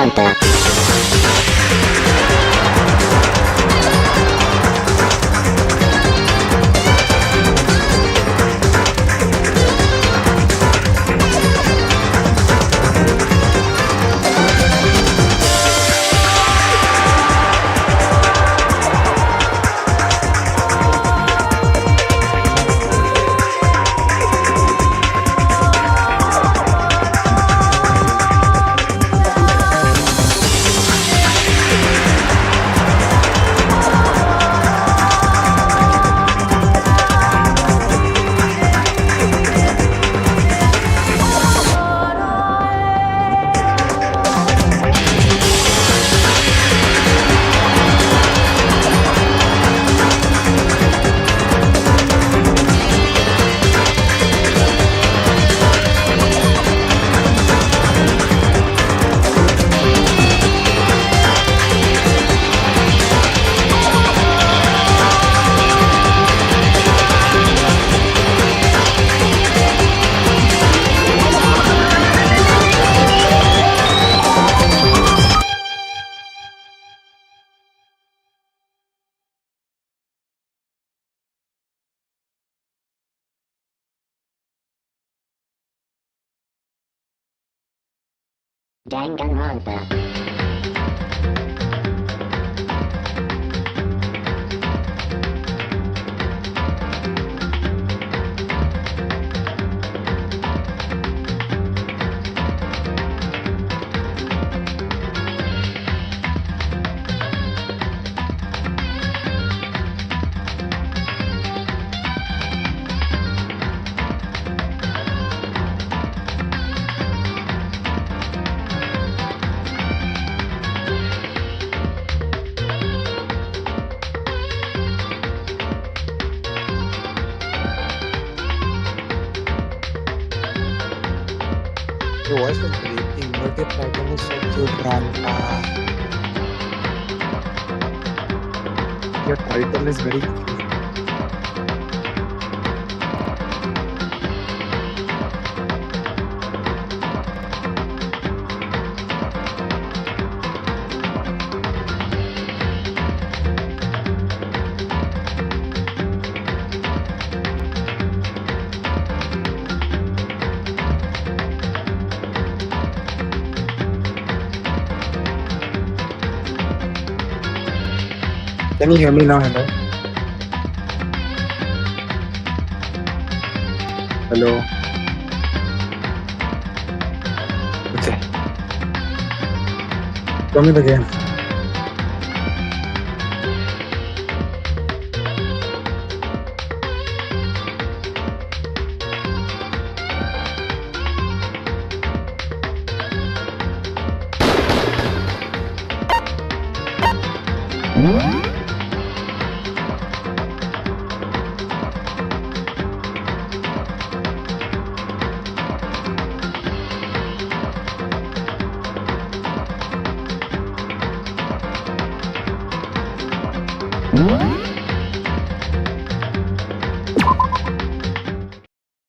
ronpa. Ronpa. Your voice is breaking, but the pattern is so cute, ronpa. Your title is very cute. Can you hear me now? Hello? Hello? Okay. Come in again.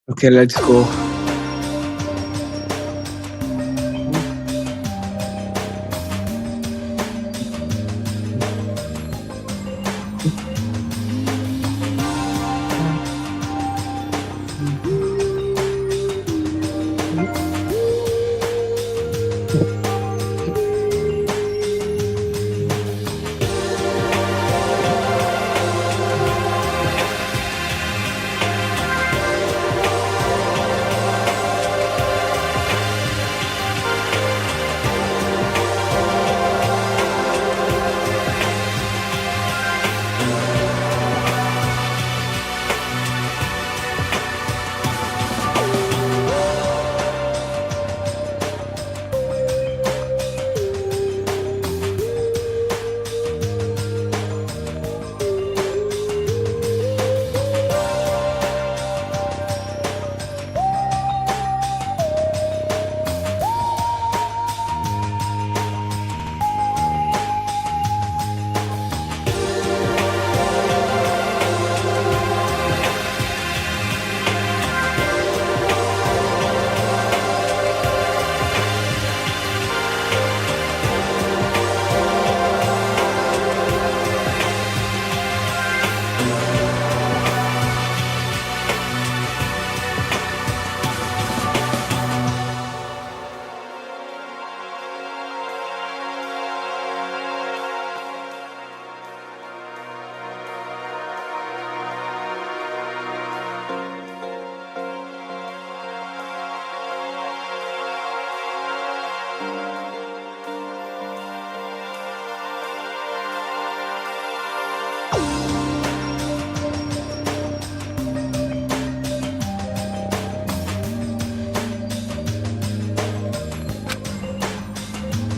Okay, let's go.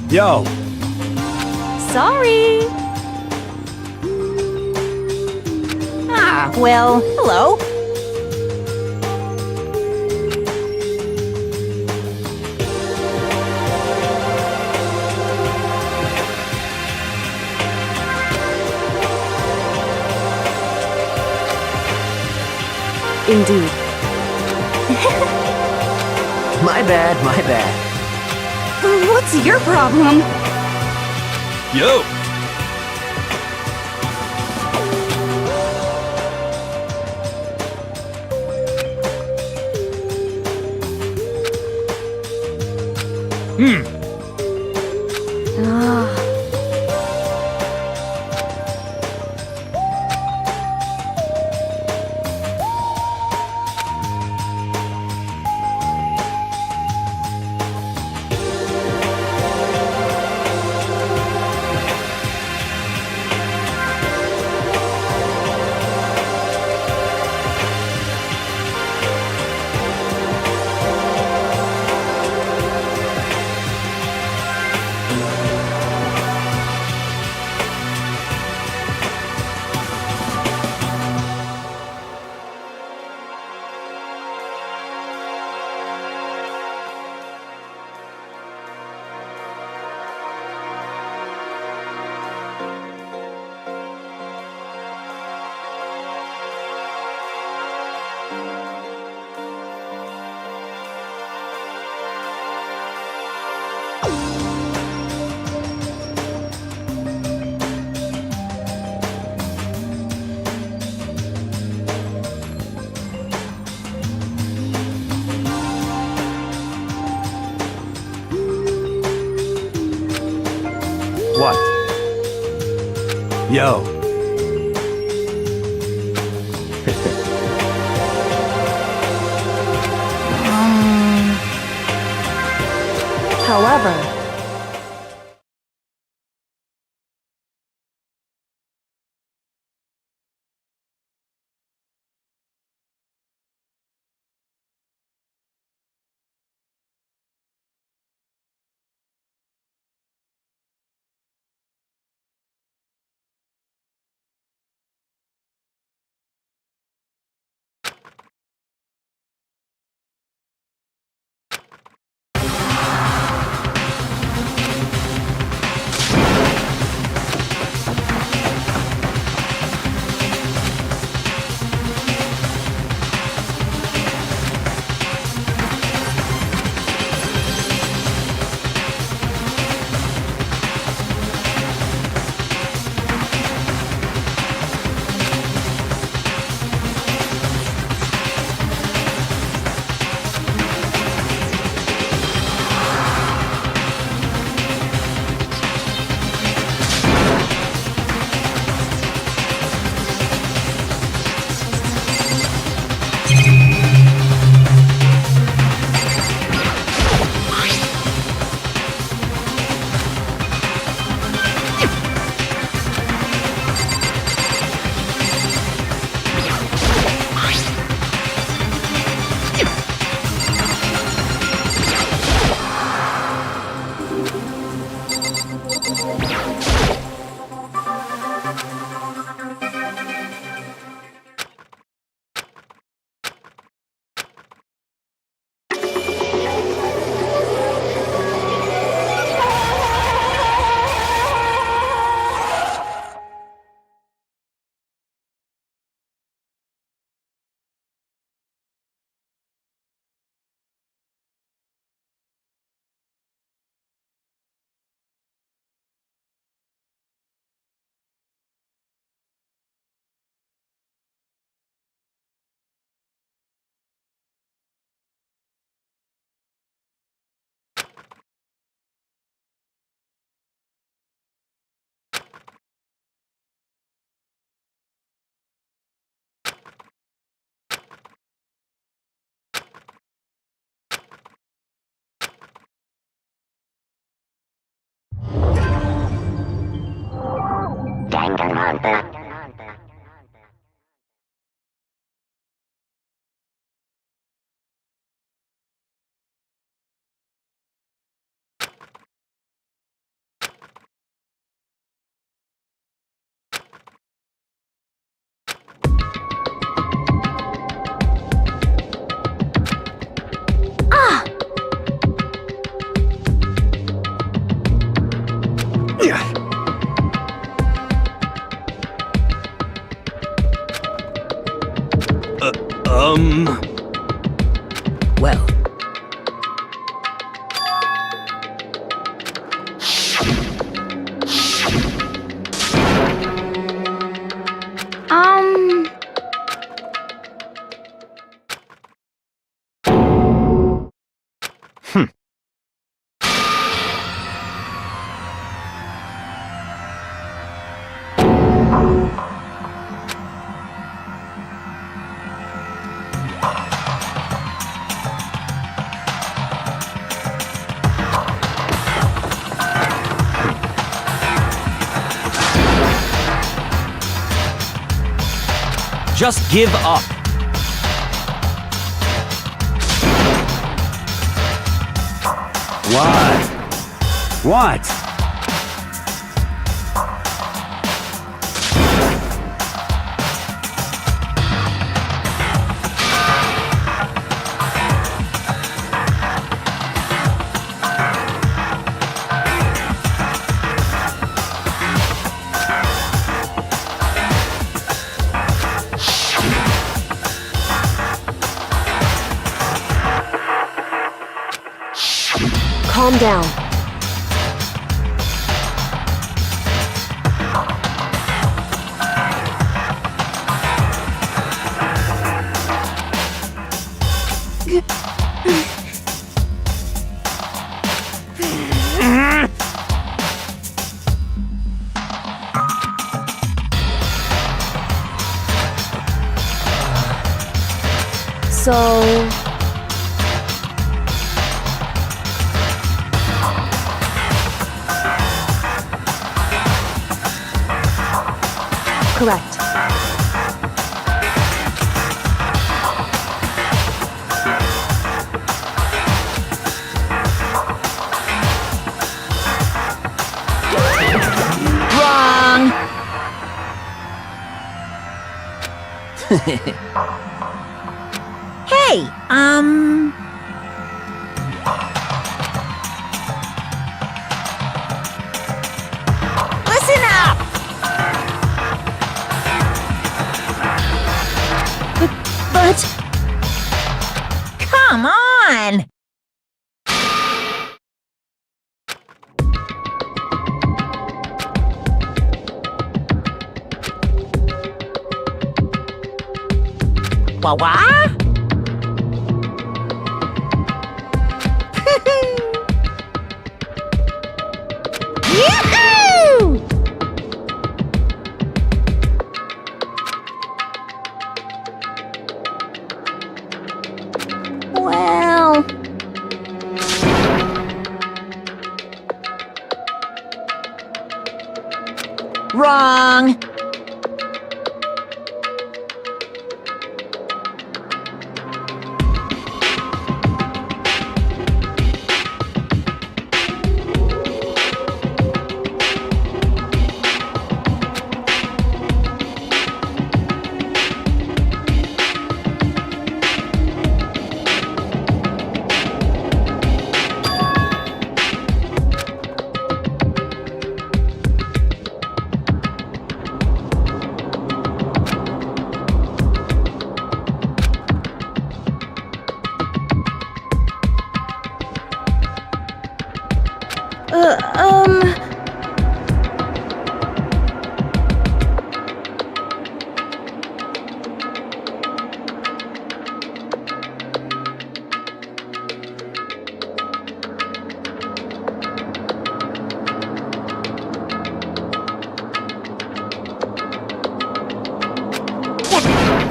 Yo! Sorry. Ah, well, hello. Indeed. My bad, my bad. What's your problem? Yo! Ah. What? Yo! However, Well, Um. Just give up. What? What? Calm down. So... Correct. Wrong. Hey, listen up. But come on. Wah-wah? Yoo-hoo! Well... Wrong. Um...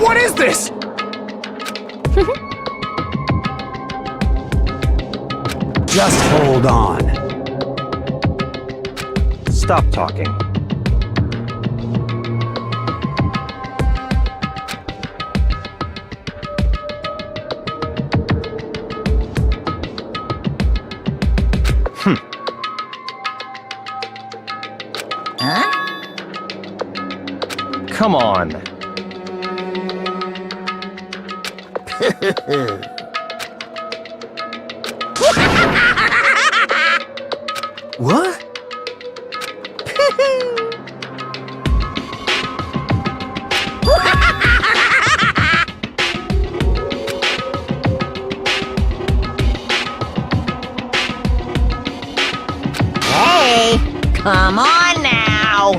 What is this? Just hold on. Stop talking. Huh? Come on. what? Come on now!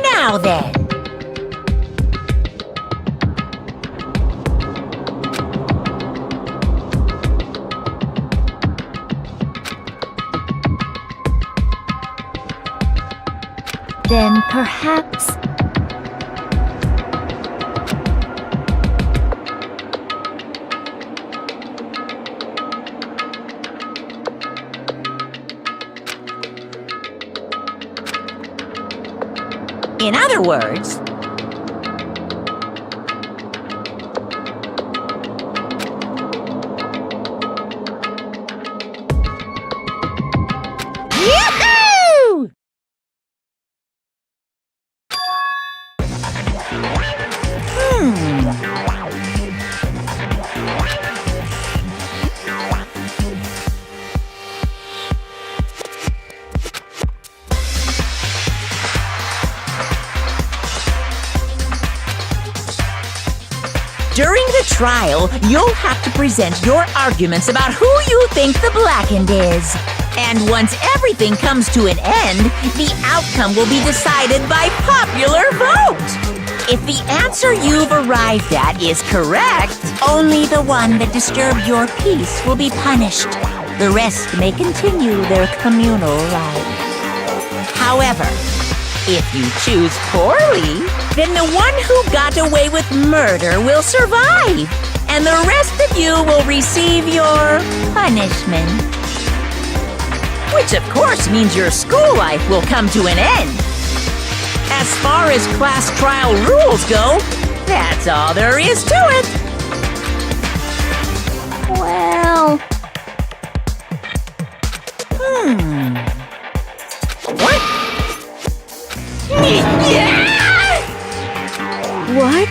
Now then. then perhaps... In other words, Yoo-hoo! During the trial, you'll have to present your arguments about who you think the blackened is. And once everything comes to an end, the outcome will be decided by popular vote. If the answer you've arrived at is correct, only the one that disturbed your peace will be punished. The rest may continue their communal life. However, if you choose poorly, then the one who got away with murder will survive, and the rest of you will receive your punishment. Which of course means your school life will come to an end. As far as class trial rules go, that's all there is to it. Well... What? Yeah! What?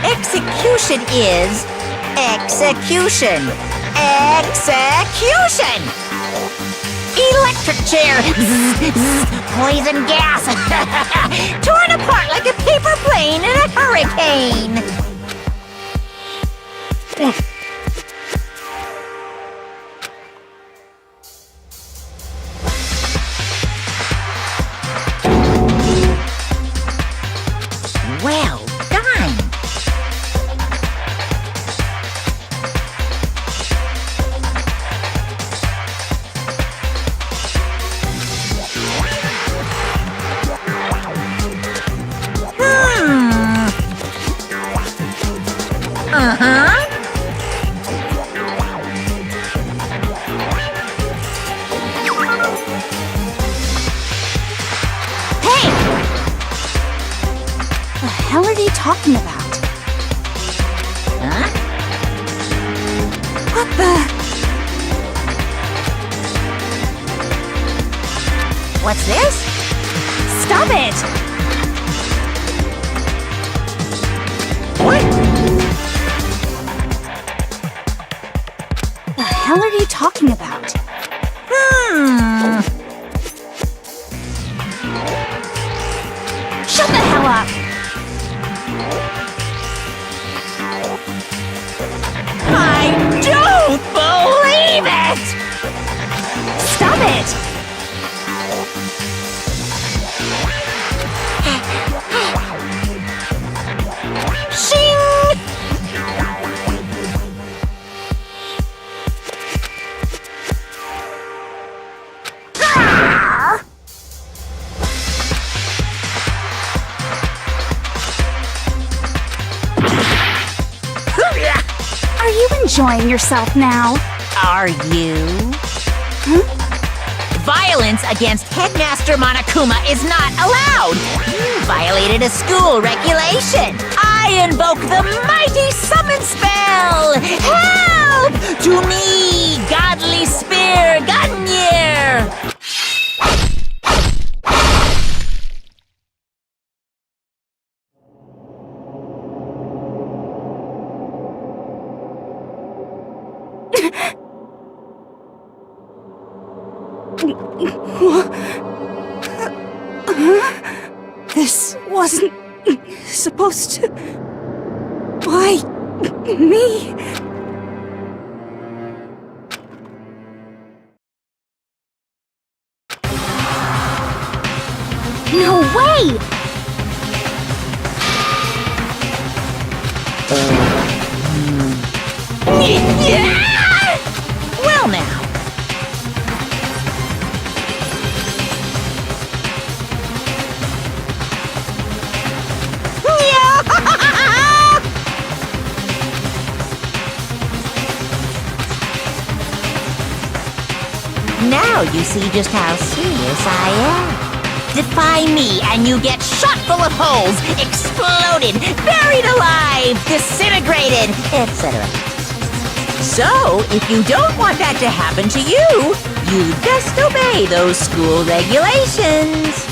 Execution is execution. Execution! Electric chair. Poison gas. Torn apart like a paper plane in a hurricane. Well done! Uh-huh. Hey! The hell are they talking about? Huh? What the... What's this? Stop it! What? The hell are you talking about? Shut the hell up! I don't believe it! Stop it! Shing! Ah! Are you enjoying yourself now? Are you? Violence against Headmaster Monokuma is not allowed! You violated a school regulation! I invoke the mighty summon spell! Help! To me, godly spear, Gunyear! This wasn't supposed to... Why me? No way! Well now. Now you see just how serious I am. Defy me and you get shot full of holes, exploded, buried alive, disintegrated, etc. So, if you don't want that to happen to you, you best obey those school regulations.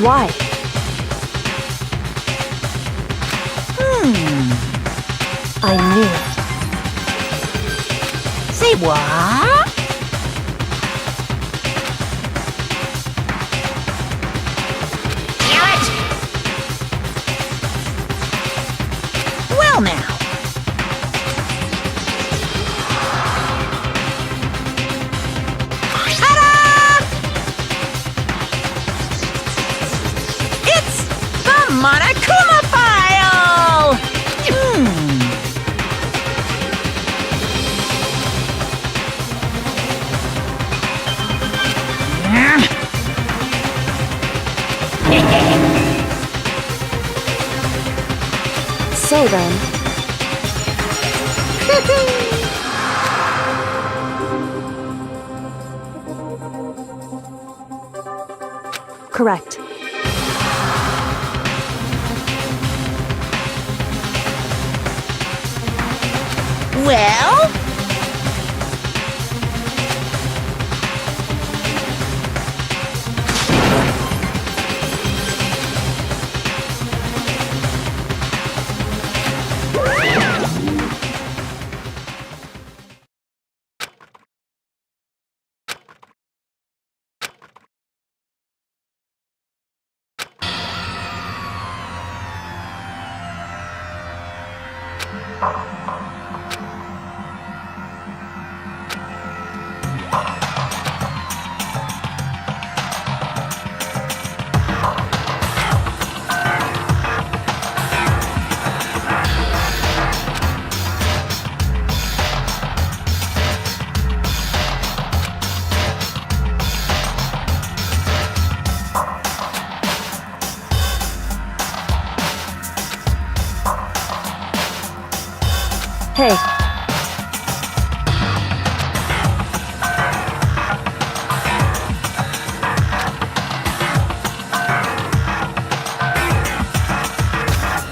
Why? I knew it. Say what? Damn it! Well now. Ta-da! It's the Monokuma file! So then. Correct. Well? Hey.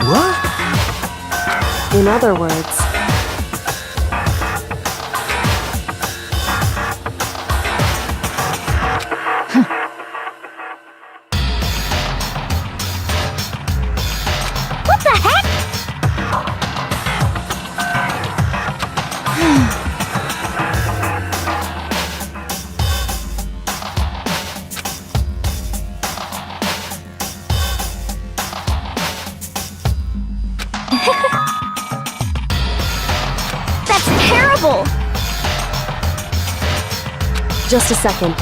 What? In other words, What the heck? that's terrible! Just a second.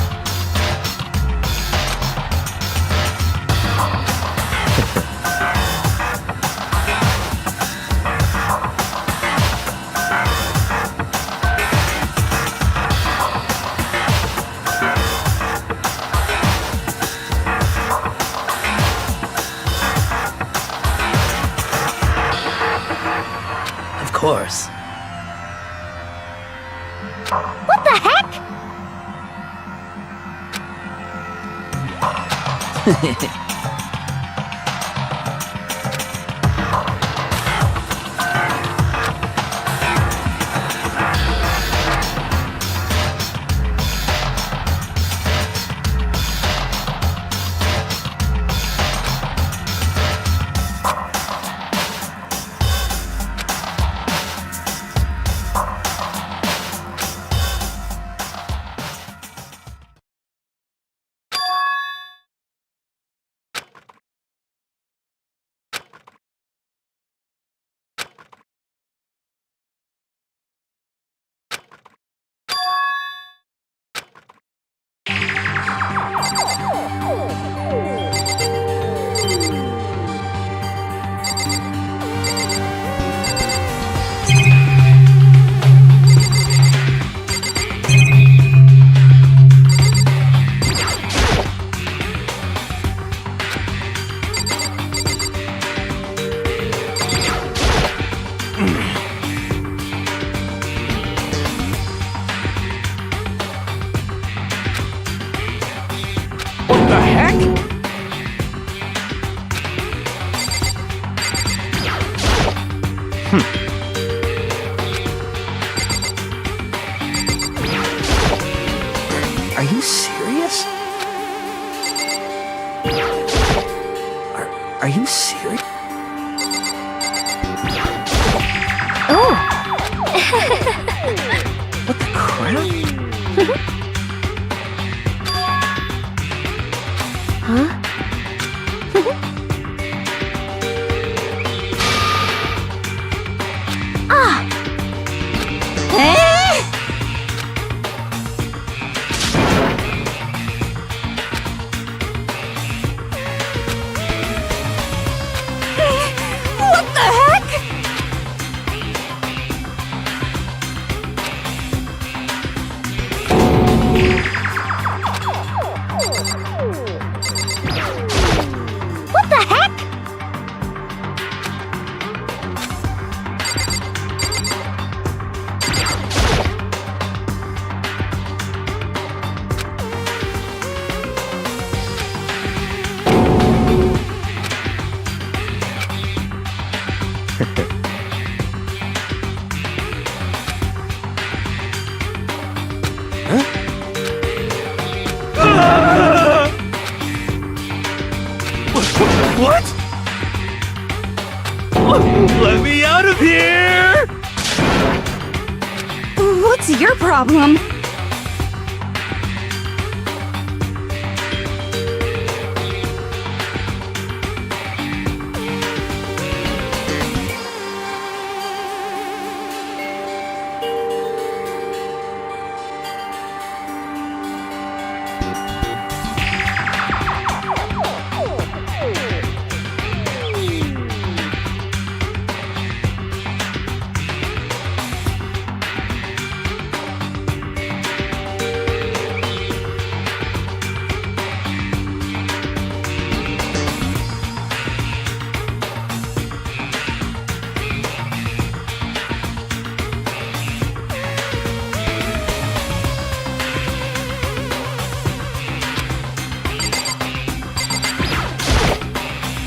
What the heck? What the heck? Are you serious? Are you serious? Oh! What the crap? Huh? Ah! Eh? What the heck? What the heck? What? Let me out of here! What's your problem?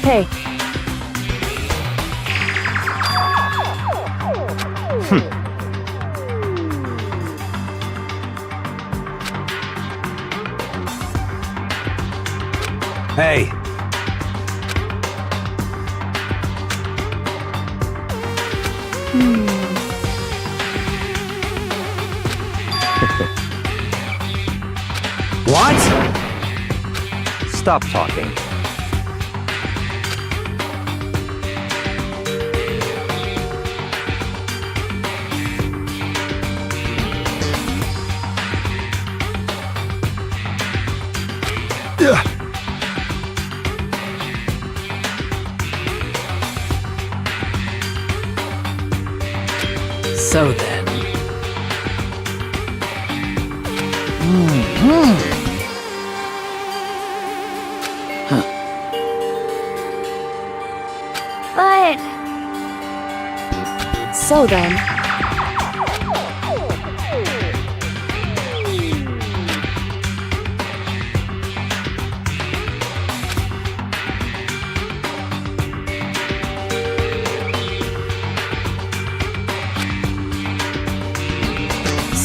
Hey. Hey, What? stop talking. So then. But... So then...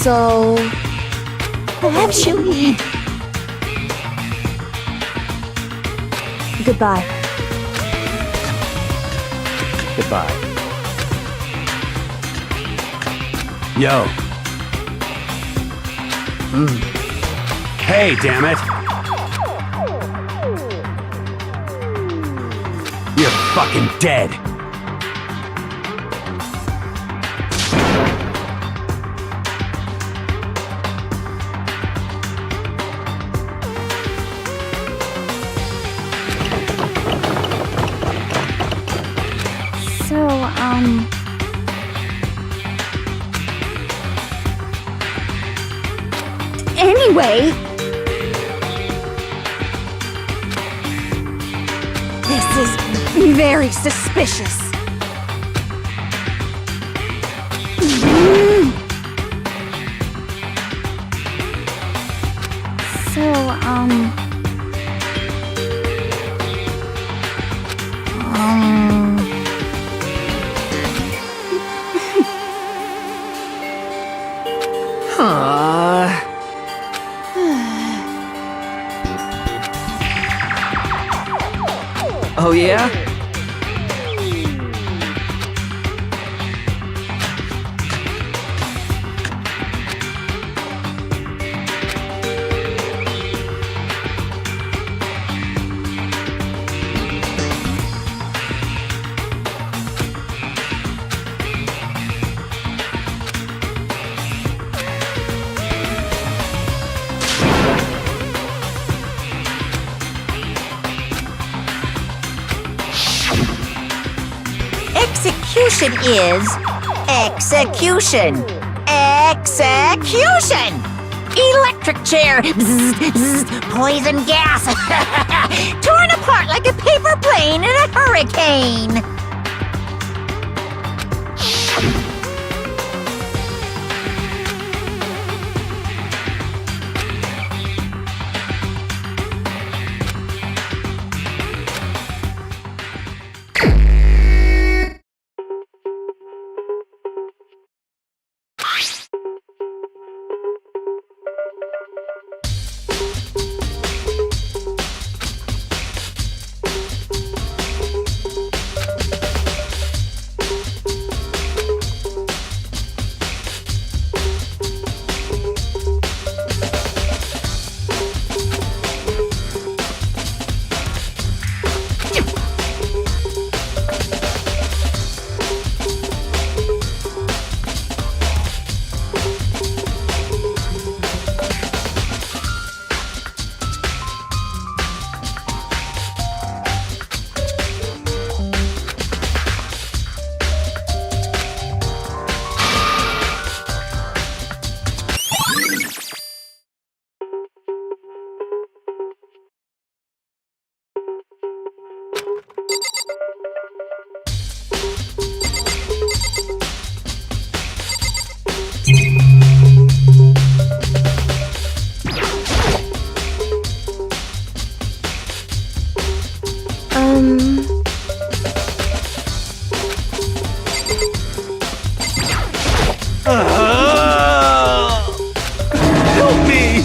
So, perhaps you Goodbye. Goodbye. Yo. Hey, damn it. You're fucking dead. So, anyway, this is very suspicious. So, Oh yeah? Execution is execution. Execution! Electric chair. Bzz, bzz, poison gas. Torn apart like a paper plane in a hurricane. Help me!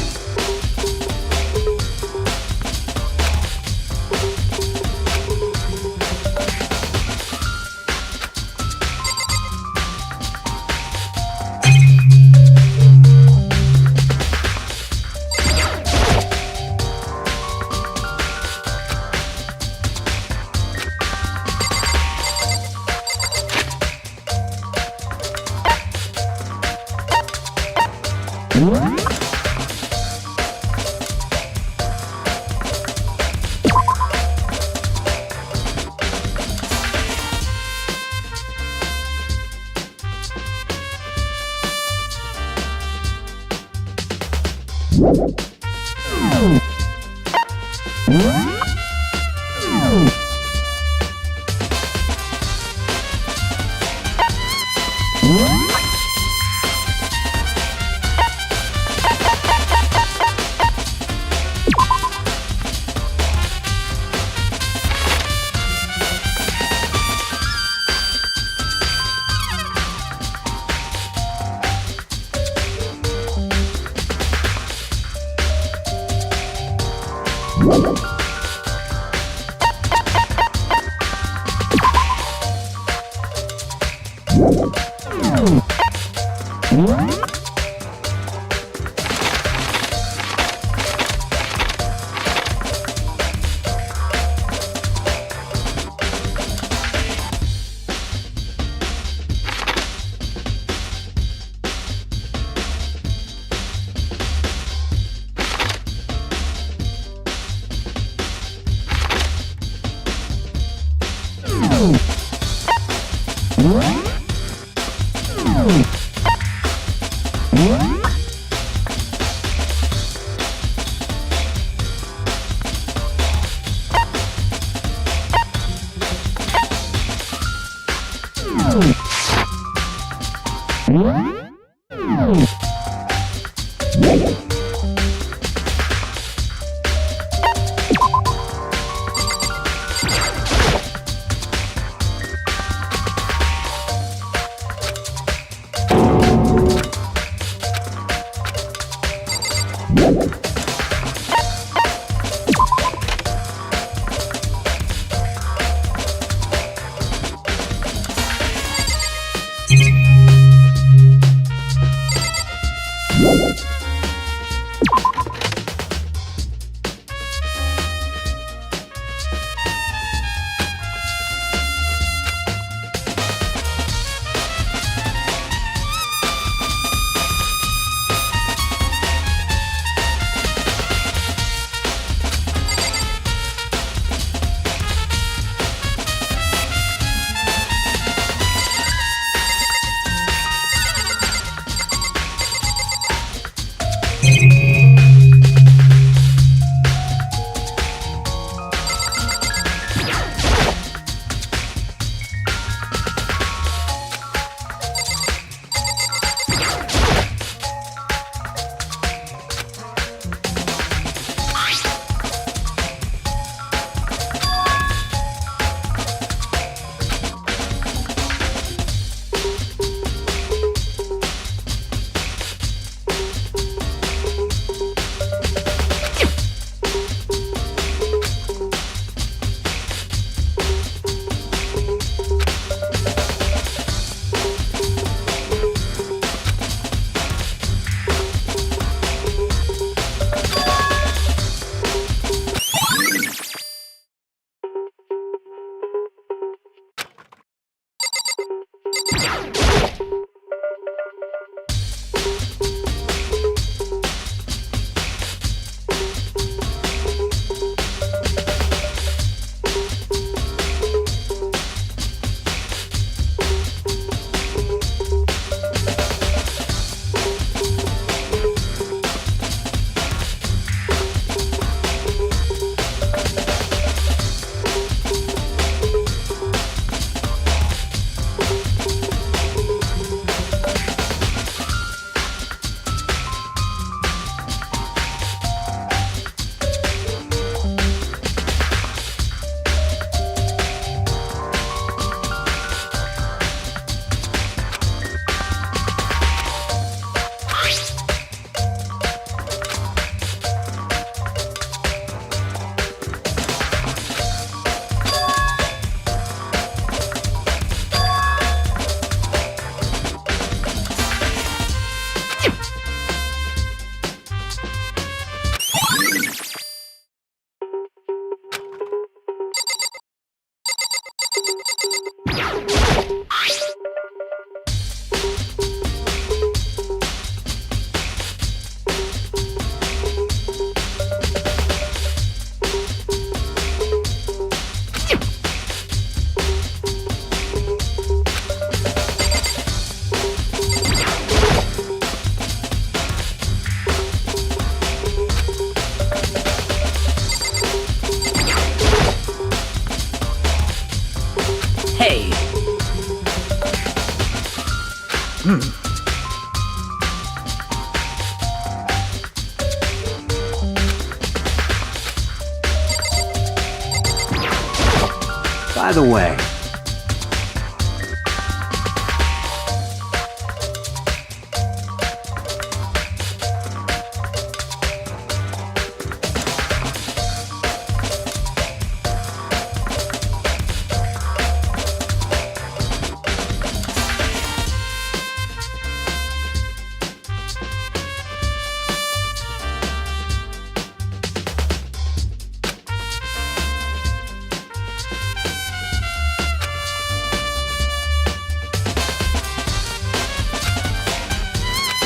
By the way,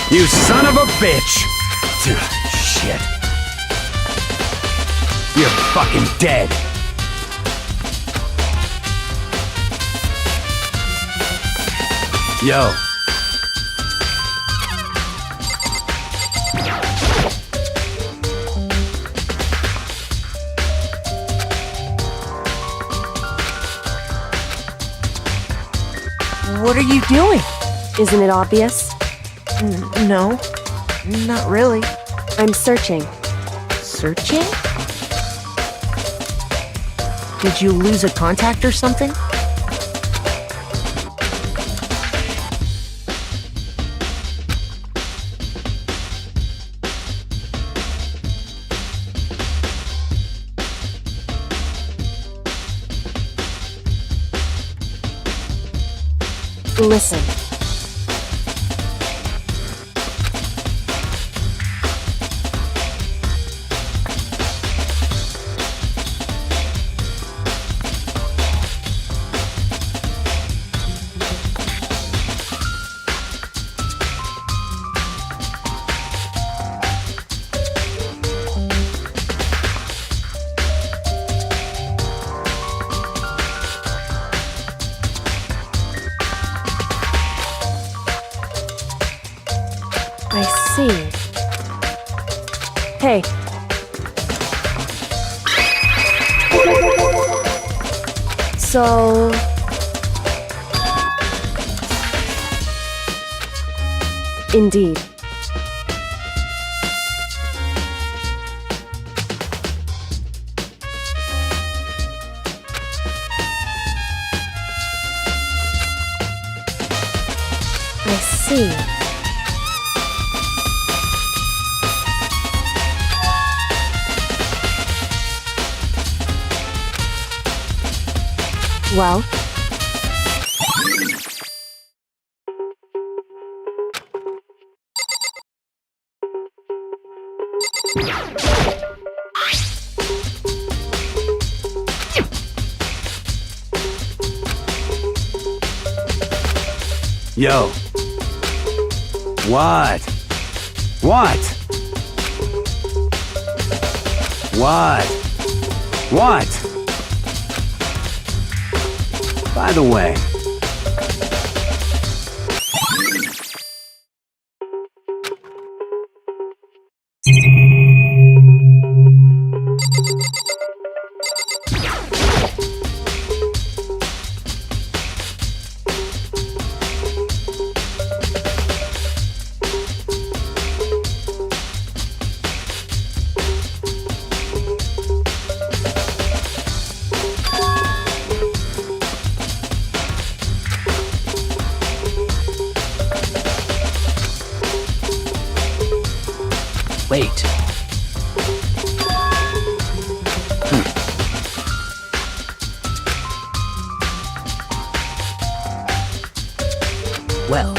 You son of a bitch! Shit. You're fucking dead. Yo. What are you doing? Isn't it obvious? No, not really. I'm searching. Searching? Did you lose a contact or something? Listen. I see. Hey. So... Indeed. I see. Well? Yo. What? What? What? What? By the way, Wait. Well.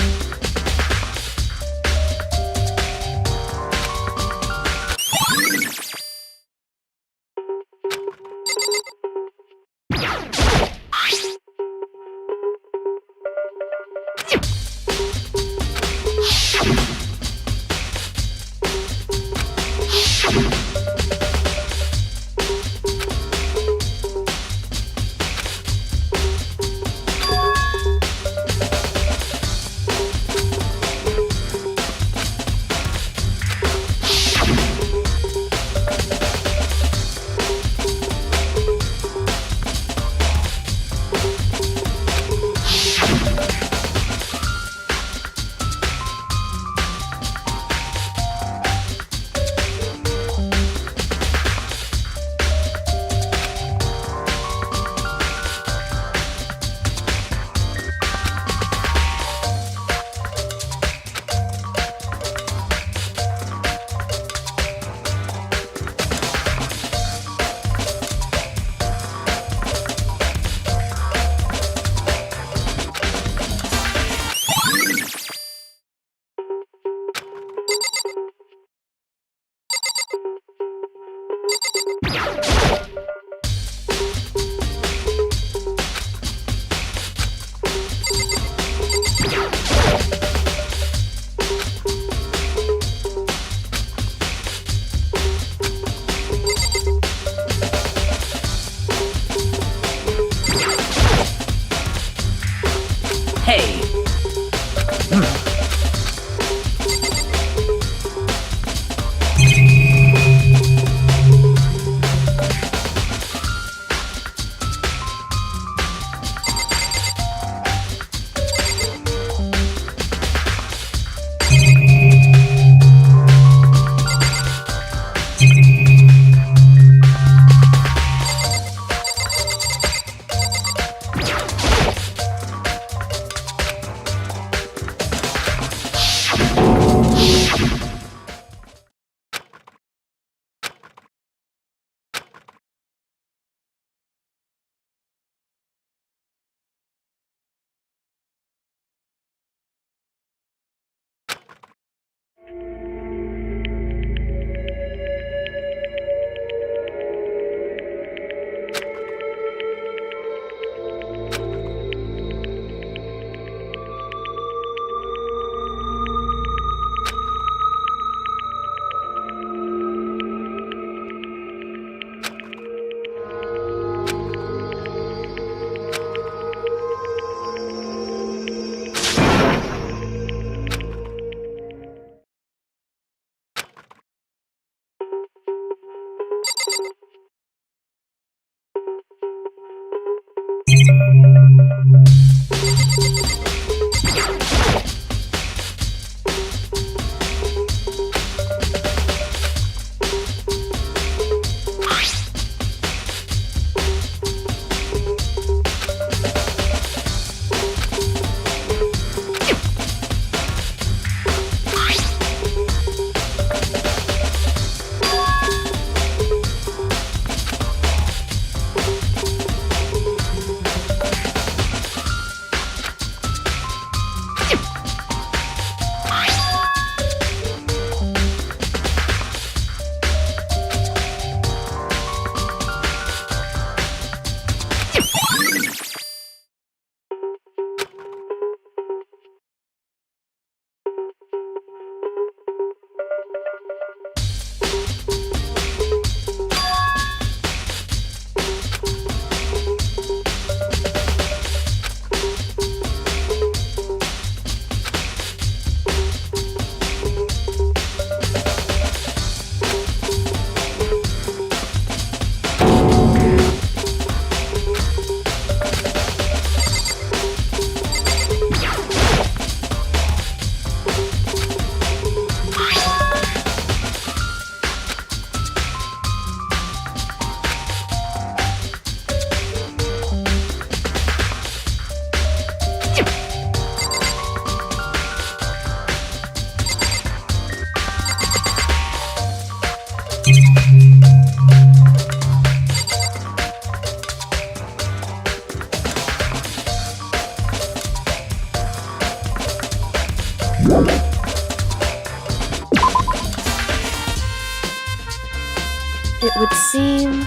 It would seem...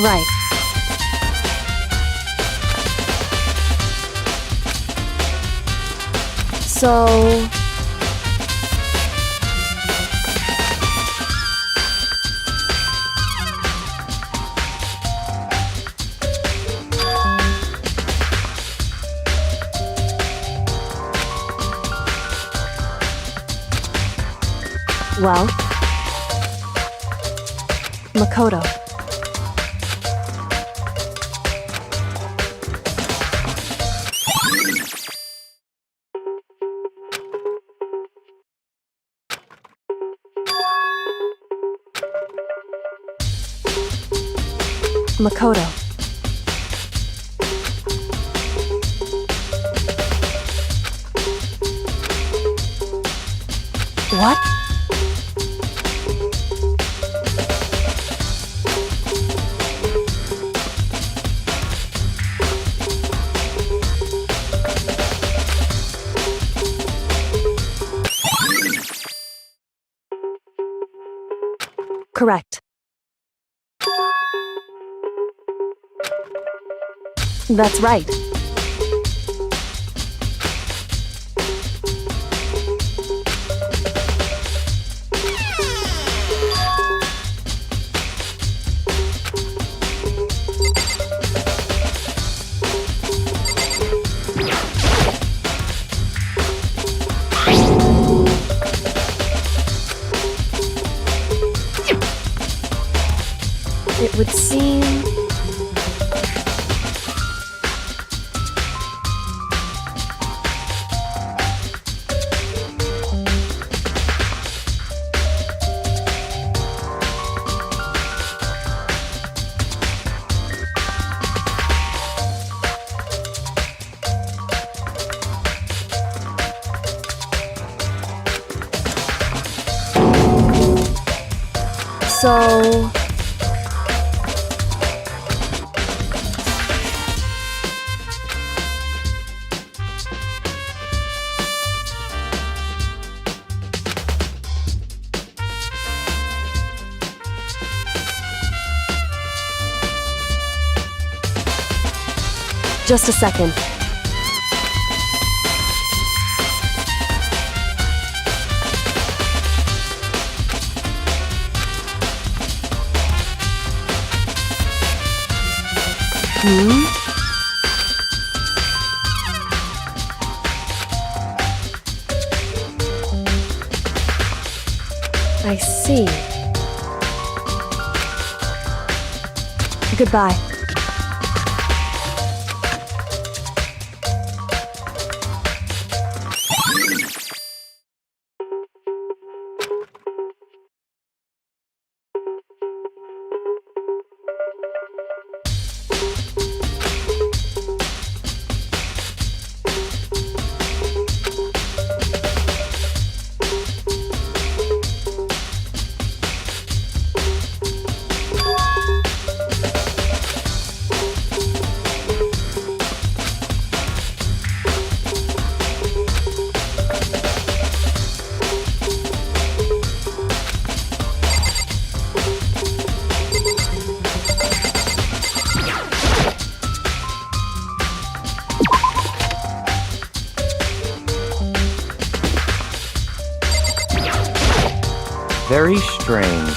Right. So... Well... Makoto. Makoto. What? Correct. That's right. It would seem... So... Just a second. I see. Goodbye. Very strange.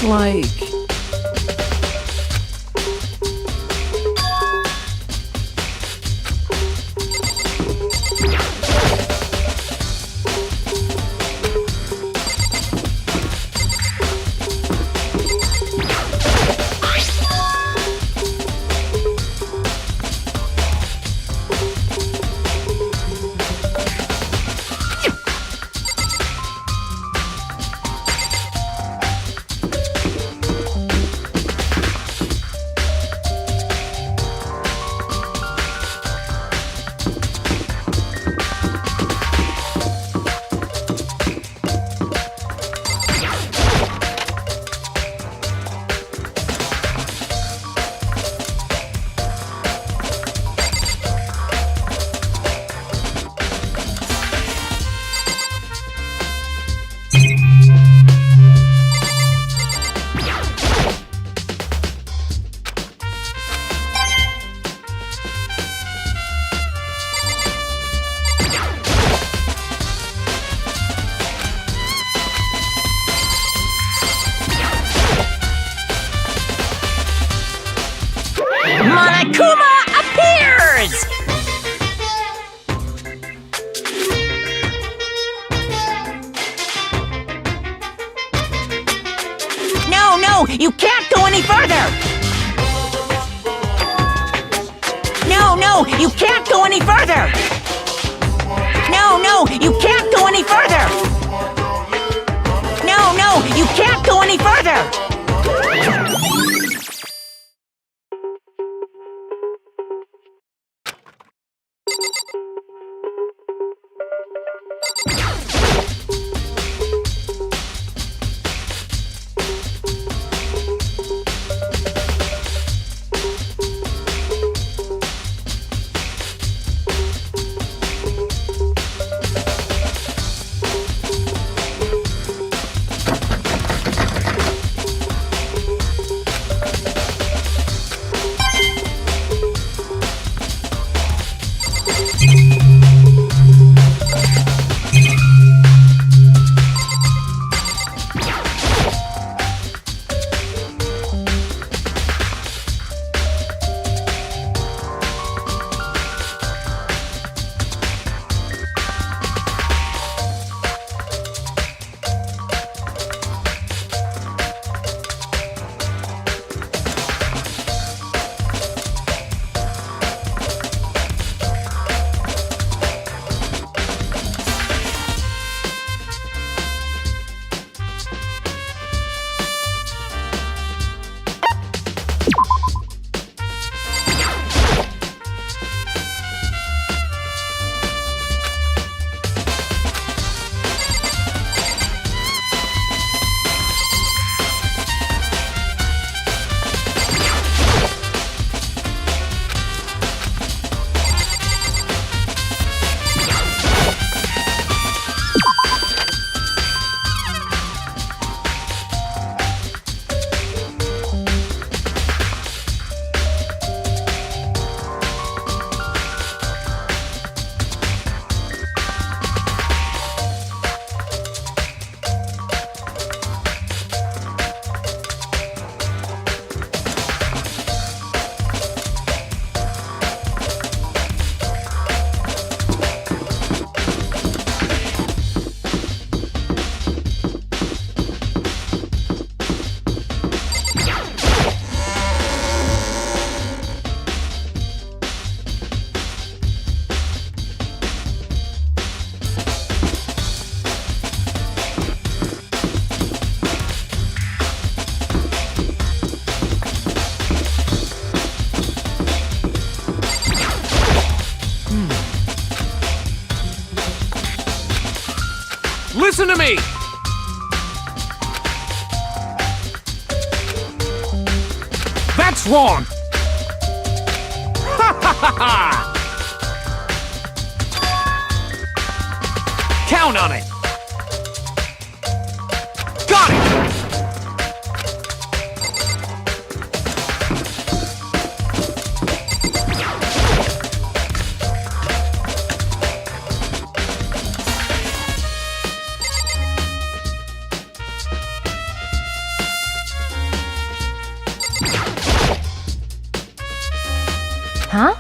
looks like... Kuma appears! No, you can't go any further! No, you can't go any further! No, you can't go any further! No, you can't go any further! Listen to me! That's wrong! Ha ha ha ha! Count on it! Got it! Huh?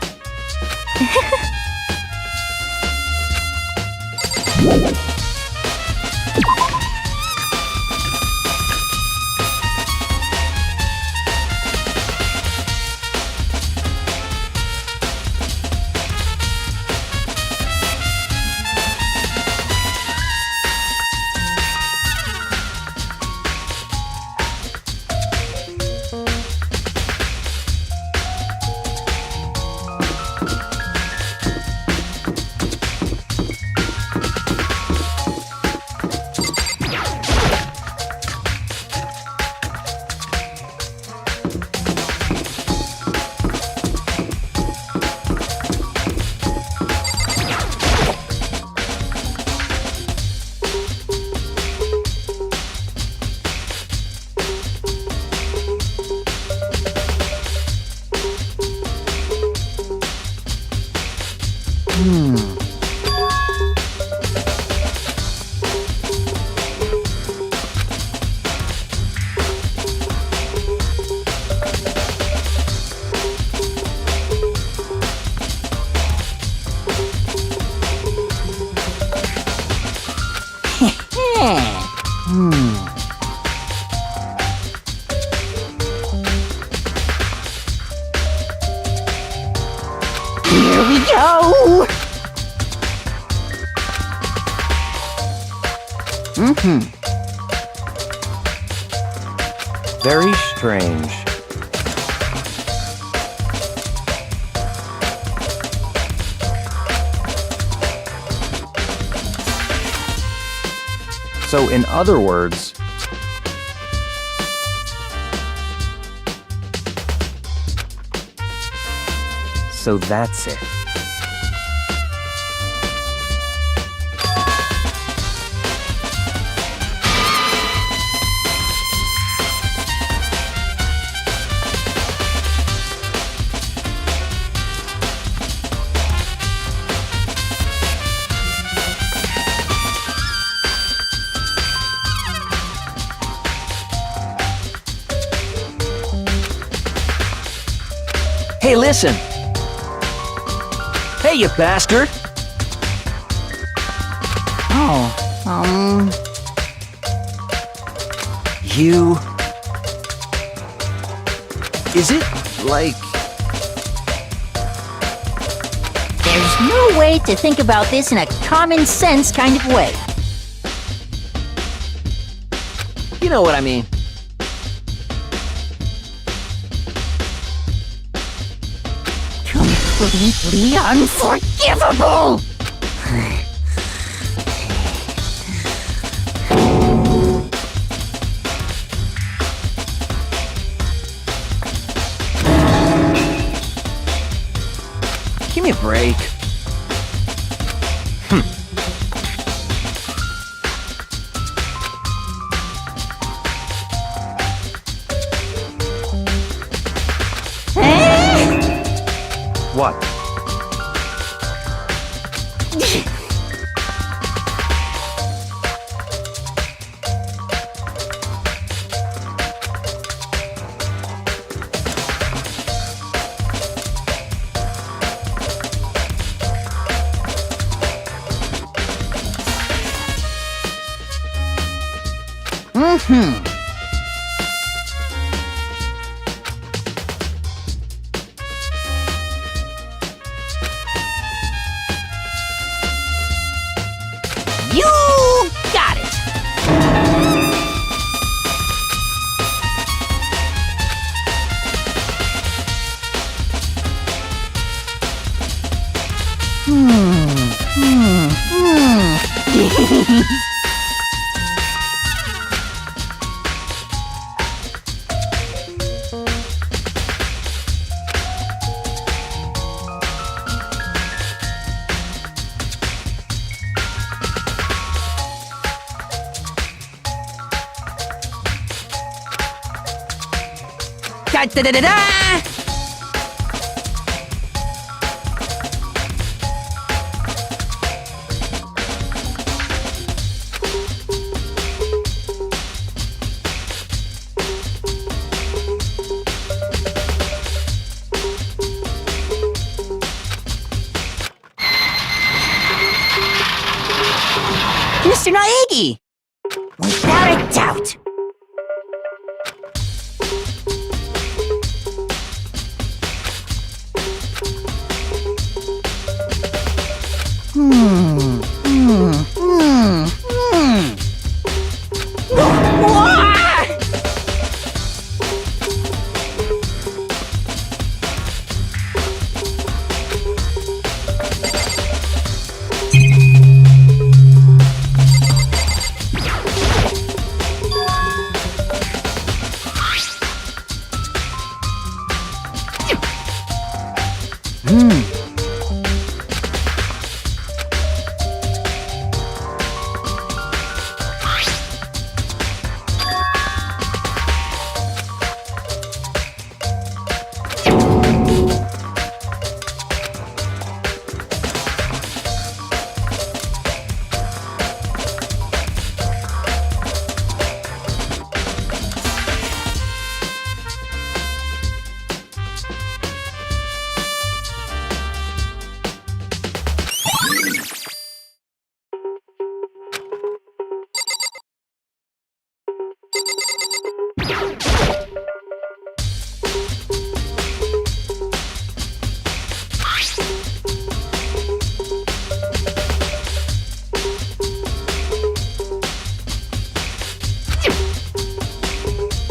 Here we go! Very strange. So, in other words, so that's it. Hey, listen! Hey, you bastard! You... Is it, like... There's no way to think about this in a common sense kind of way. You know what I mean. Completely unforgivable! Give me a break. What? You got it! Da-da-da-da-da! Mr. Naegi! Without a doubt!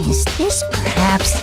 Is this perhaps...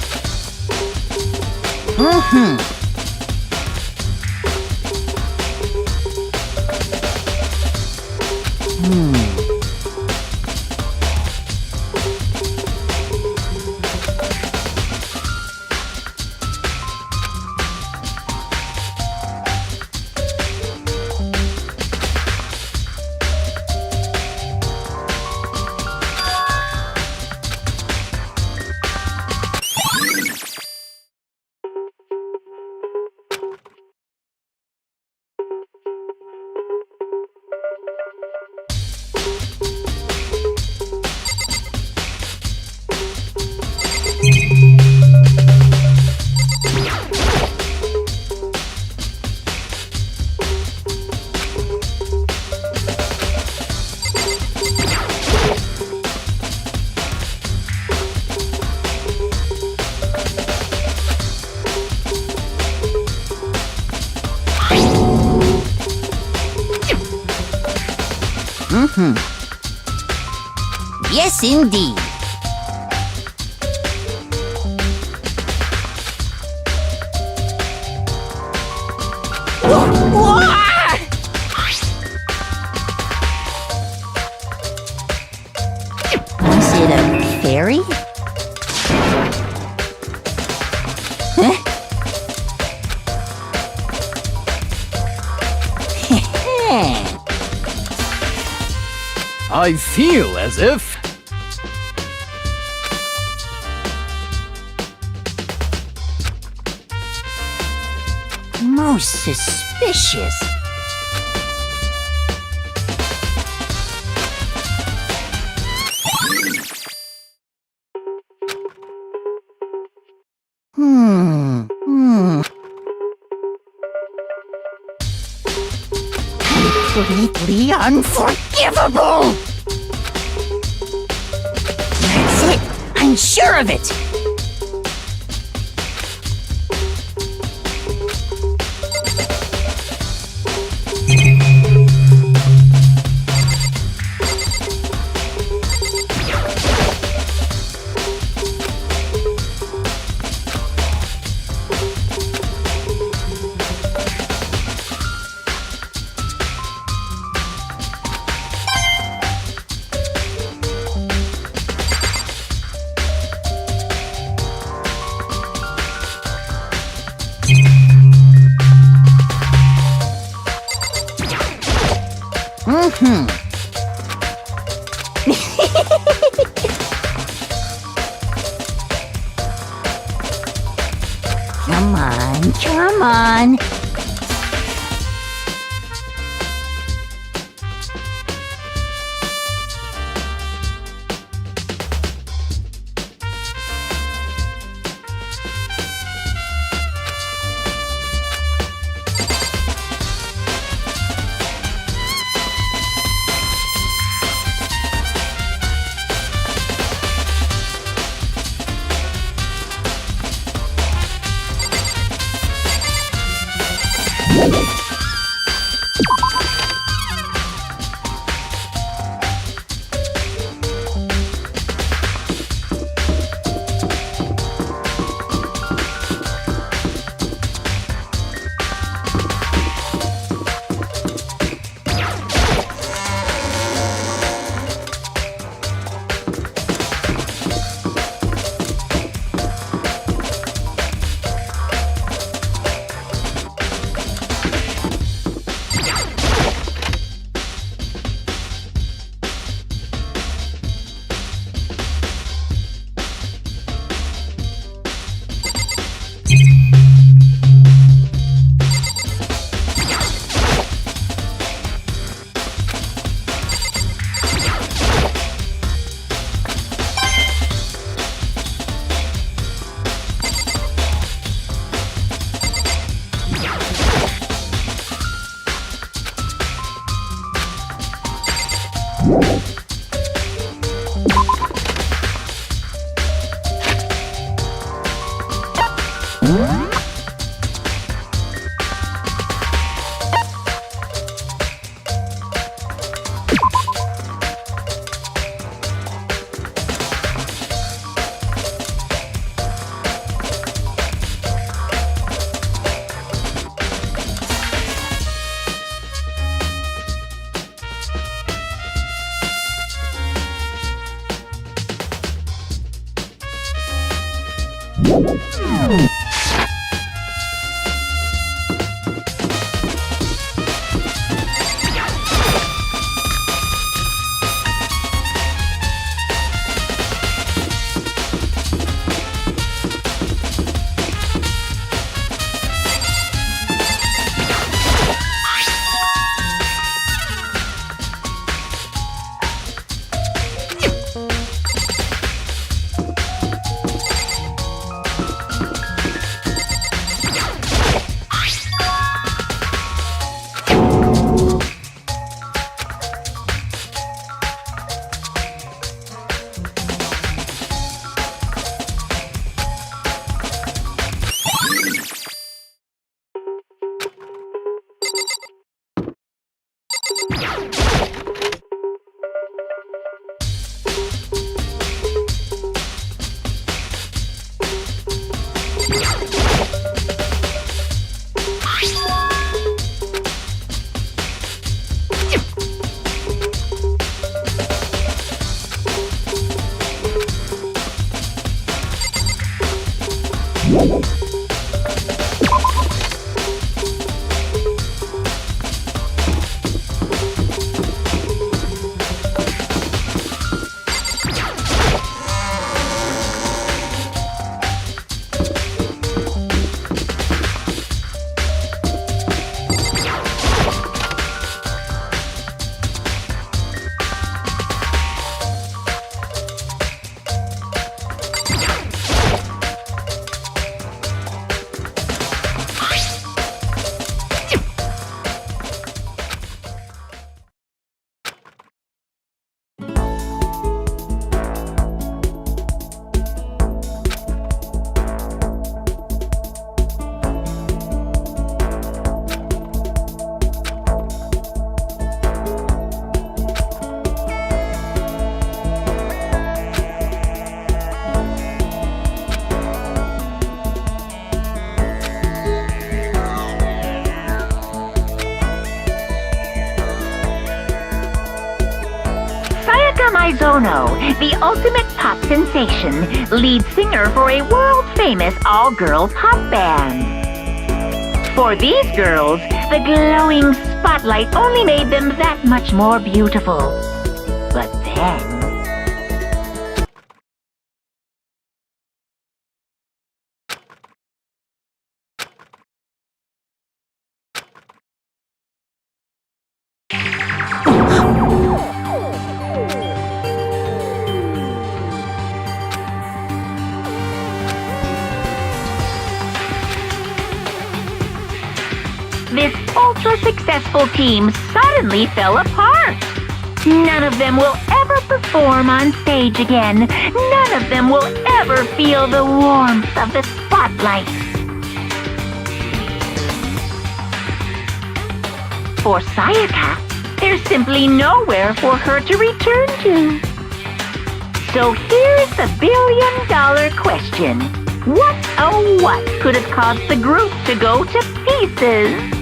Yes, indeed. Is it a fairy? Huh? I feel as if... Most suspicious. Completely unforgivable! That's it! I'm sure of it! Come on, come on. Zono, the ultimate pop sensation, lead singer for a world-famous all-girl pop band. For these girls, the glowing spotlight only made them that much more beautiful. But then... this ultra-successful team suddenly fell apart. None of them will ever perform on stage again. None of them will ever feel the warmth of the spotlight. For Sayaka, there's simply nowhere for her to return to. So here's the billion-dollar question. What, oh what, could have caused the group to go to pieces?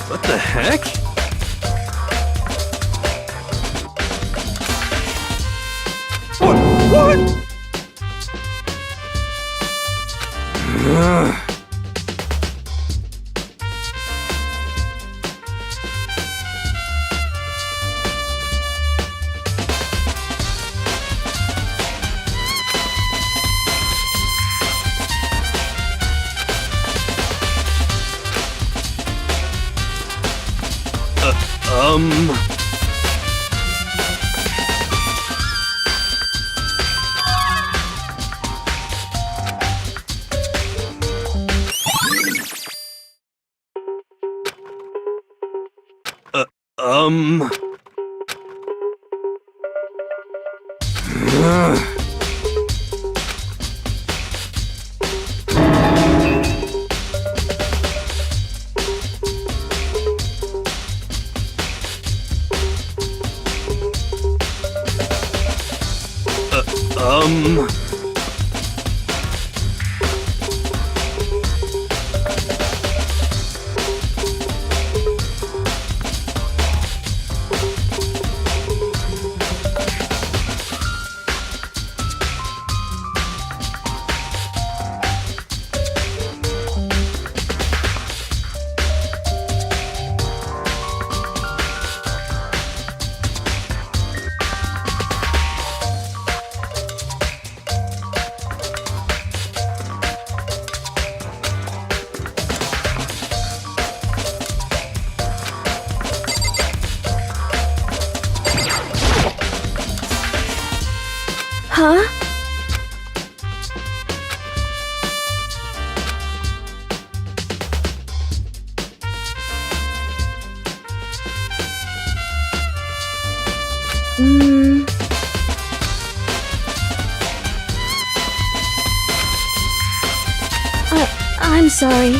What the heck? What? Huh? I'm sorry.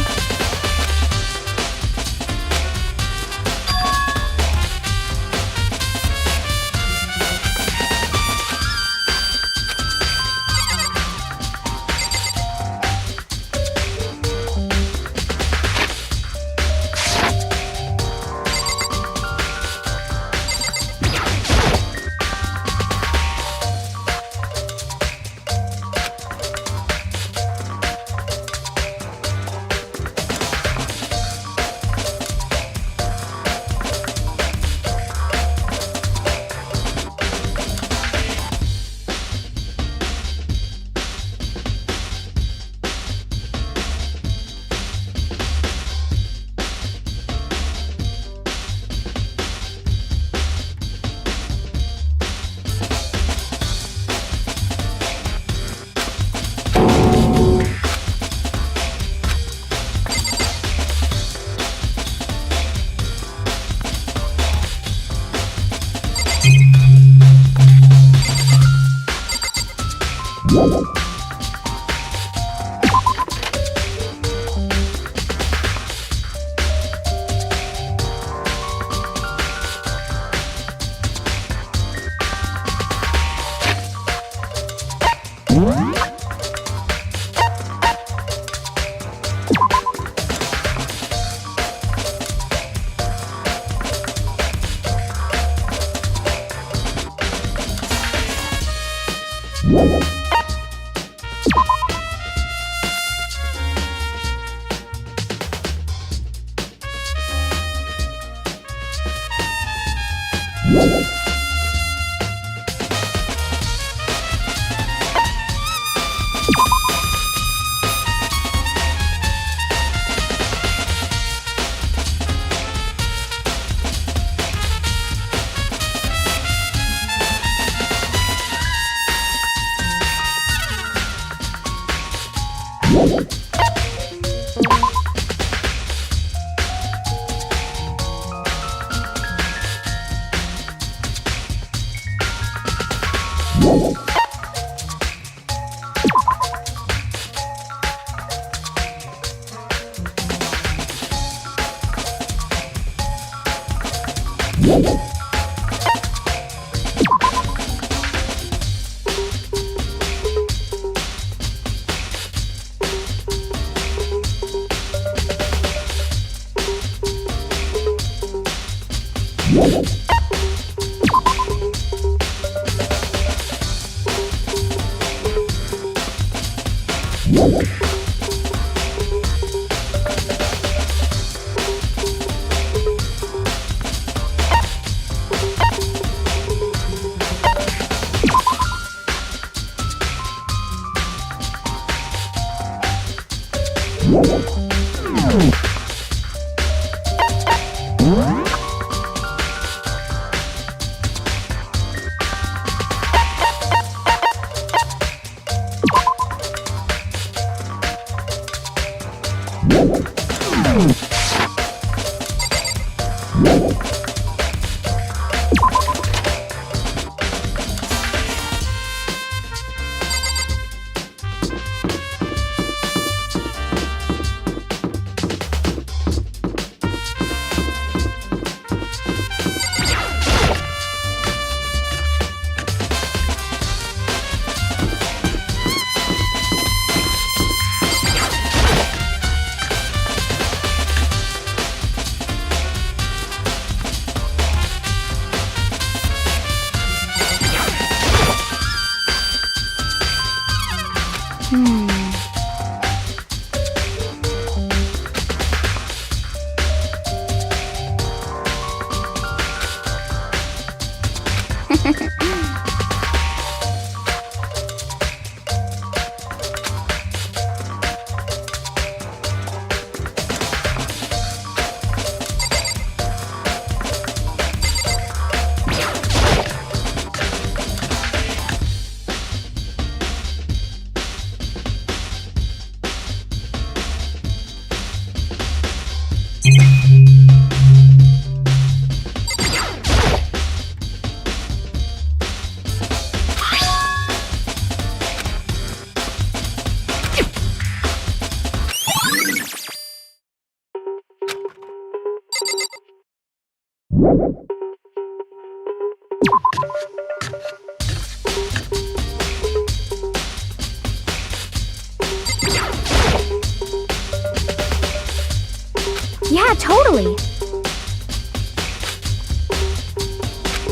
Yeah, totally.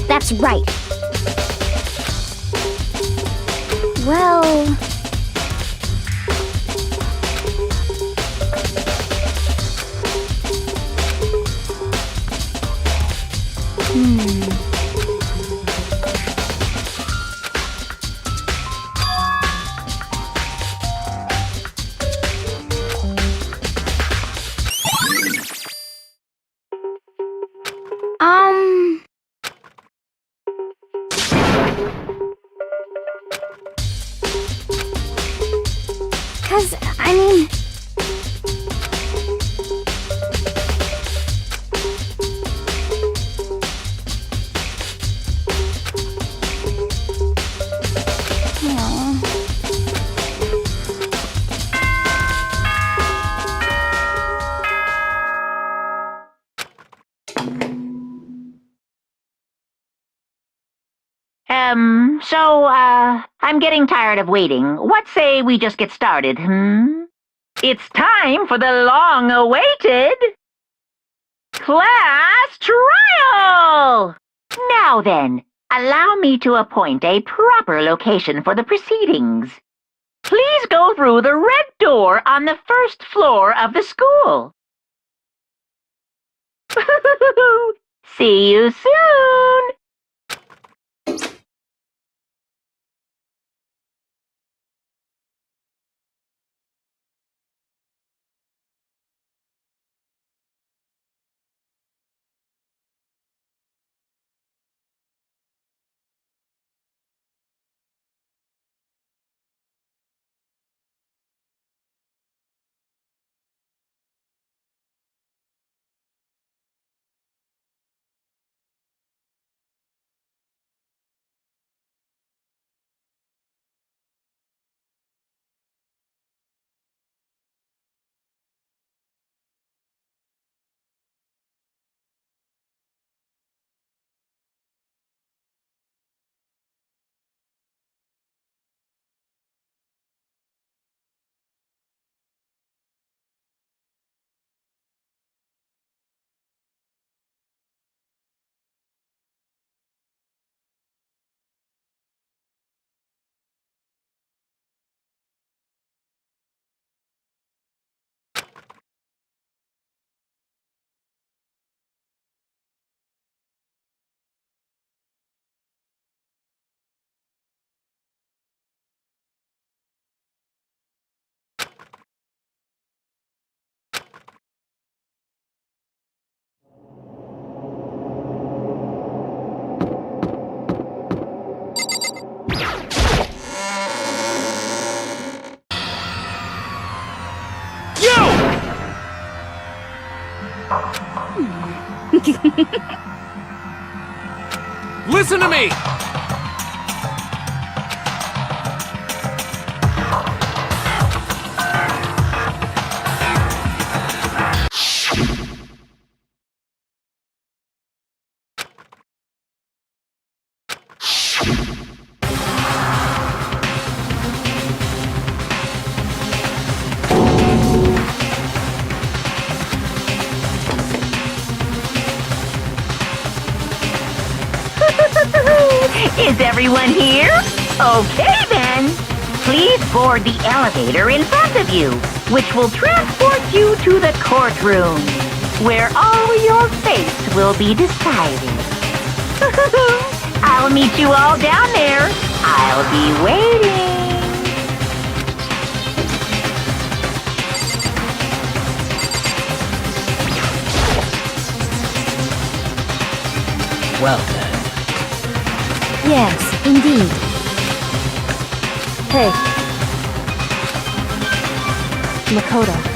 That's right. Well... Um... 'Cause, I mean... I'm getting tired of waiting. What say we just get started, It's time for the long-awaited class trial! Now then, allow me to appoint a proper location for the proceedings. Please go through the red door on the first floor of the school. See you soon! Listen to me! Is everyone here? Okay then. Please board the elevator in front of you, which will transport you to the courtroom, where all your fates will be decided. I'll meet you all down there. I'll be waiting. Well then. Yes, indeed. Hey. Makoto.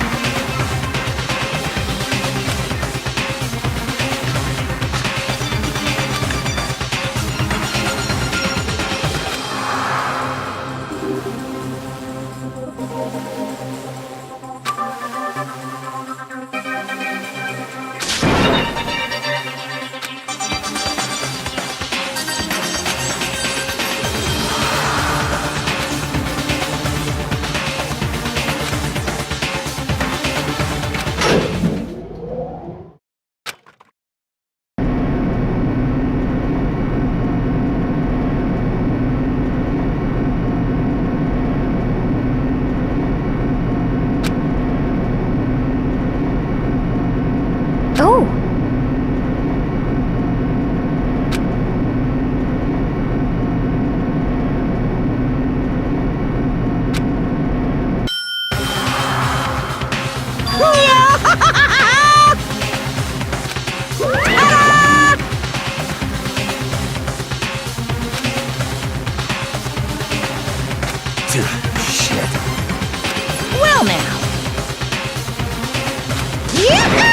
Oh! Shit. Well now. Yahoo!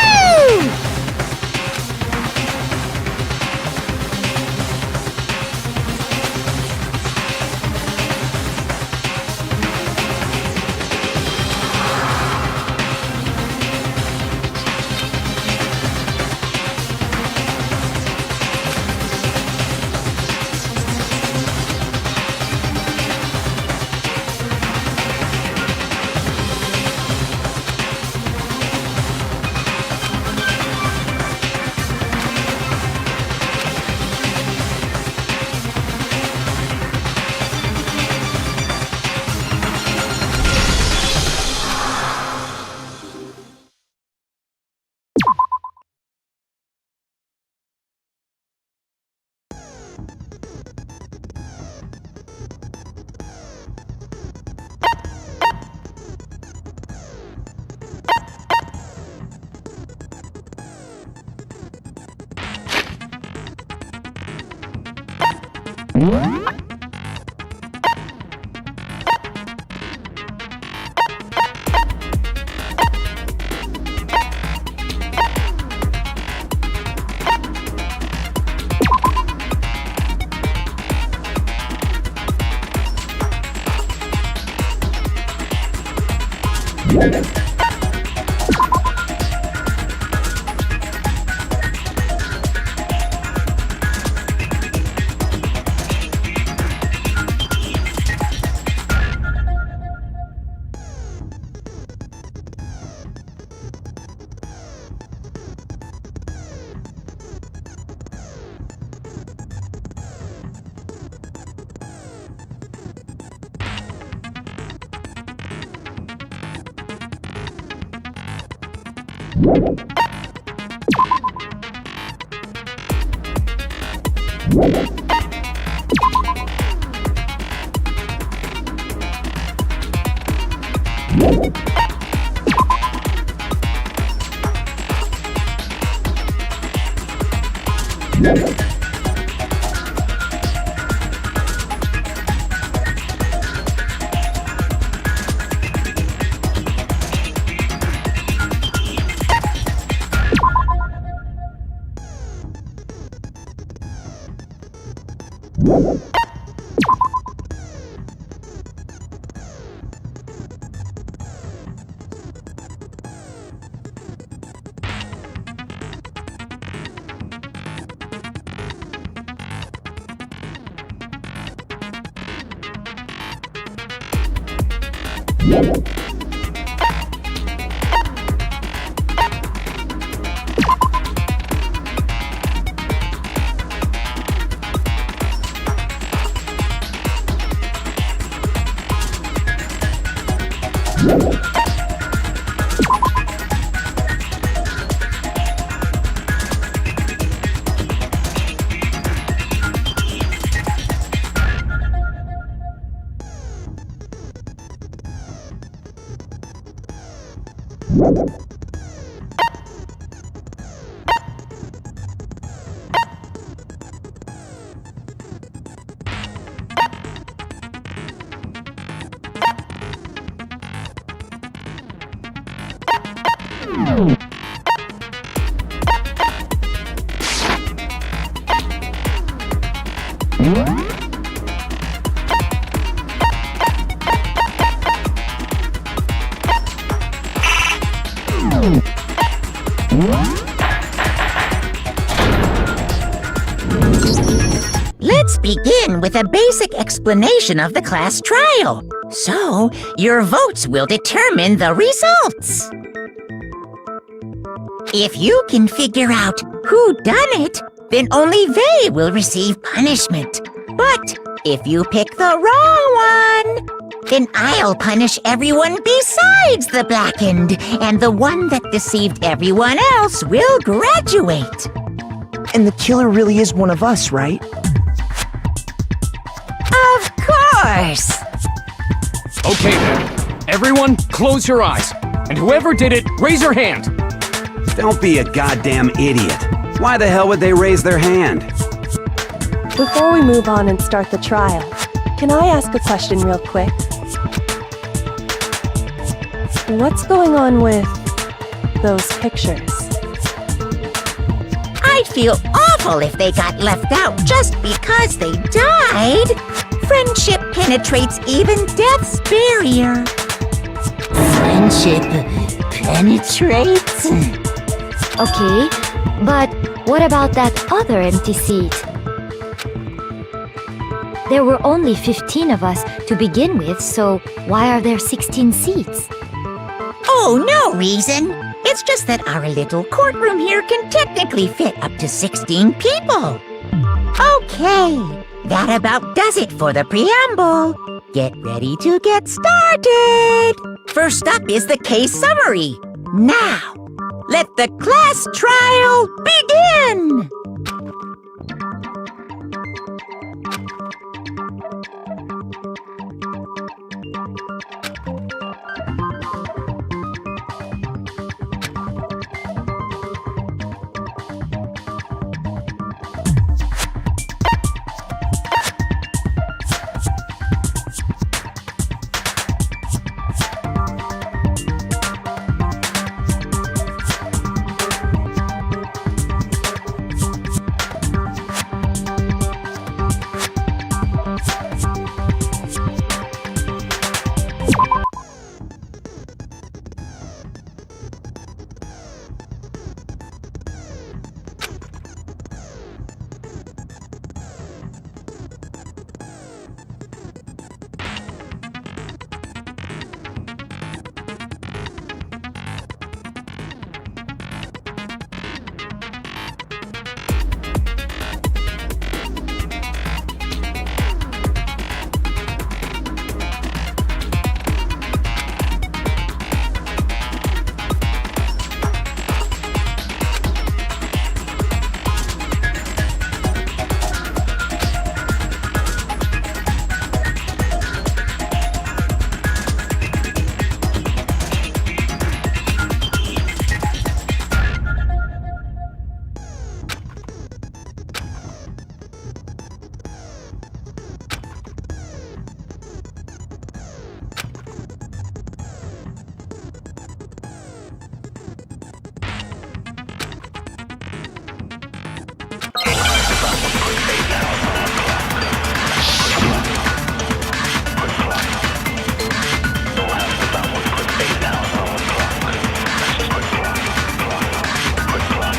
Let's begin with a basic explanation of the class trial. So, your votes will determine the results. If you can figure out who done it, then only they will receive punishment. But if you pick the wrong one, then I'll punish everyone besides the blackened, and the one that deceived everyone else will graduate. And the killer really is one of us, right? Of course! Okay then. Everyone, close your eyes. And whoever did it, raise your hand. Don't be a goddamn idiot. Why the hell would they raise their hand? Before we move on and start the trial, can I ask a question real quick? What's going on with those pictures? I'd feel awful if they got left out just because they died. Friendship penetrates even death's barrier. Friendship penetrates? Okay, but what about that other empty seat? There were only 15 of us to begin with, so why are there 16 seats? Oh, no reason. It's just that our little courtroom here can technically fit up to 16 people. Okay, that about does it for the preamble. Get ready to get started. First up is the case summary. Now, let the class trial begin!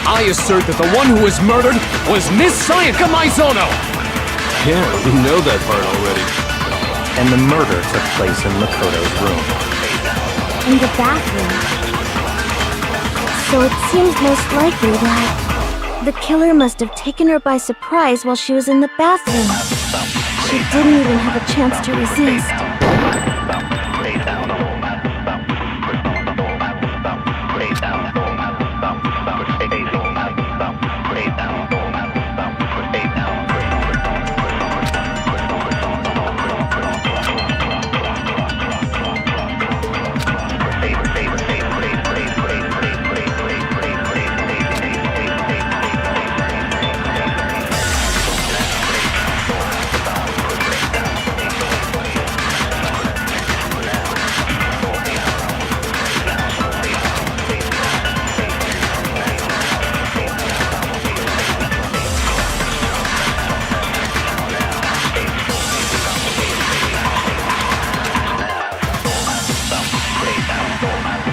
I assert that the one who was murdered was Miss Sayaka Maizono! Yeah, we know that part already. And the murder took place in Makoto's room. In the bathroom. So it seems most likely that the killer must have taken her by surprise while she was in the bathroom. She didn't even have a chance to resist.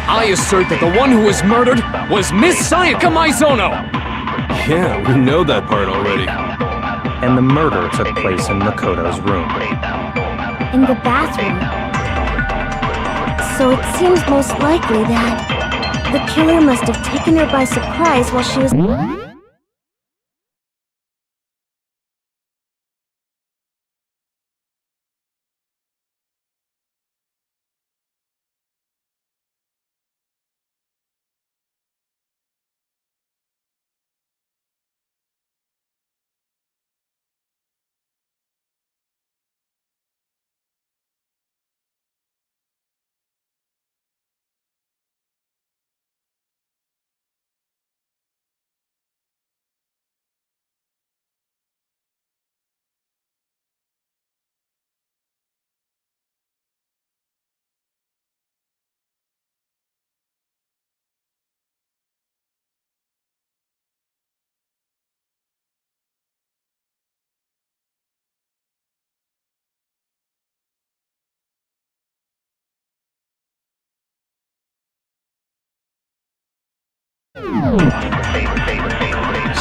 I assert that the one who was murdered was Miss Sayaka Maizono! Yeah, we know that part already. And the murder took place in Makoto's room. In the bathroom. So it seems most likely that the killer must have taken her by surprise while she was...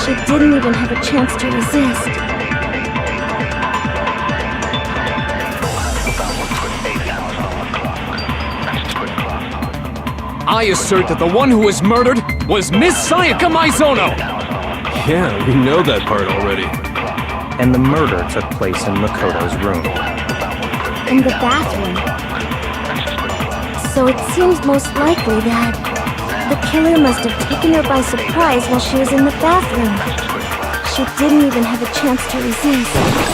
She didn't even have a chance to resist. I assert that the one who was murdered was Miss Sayaka Maizono! Yeah, we know that part already. And the murder took place in Makoto's room. In the bathroom. So it seems most likely that the killer must have taken her by surprise while she was in the bathroom. She didn't even have a chance to resist.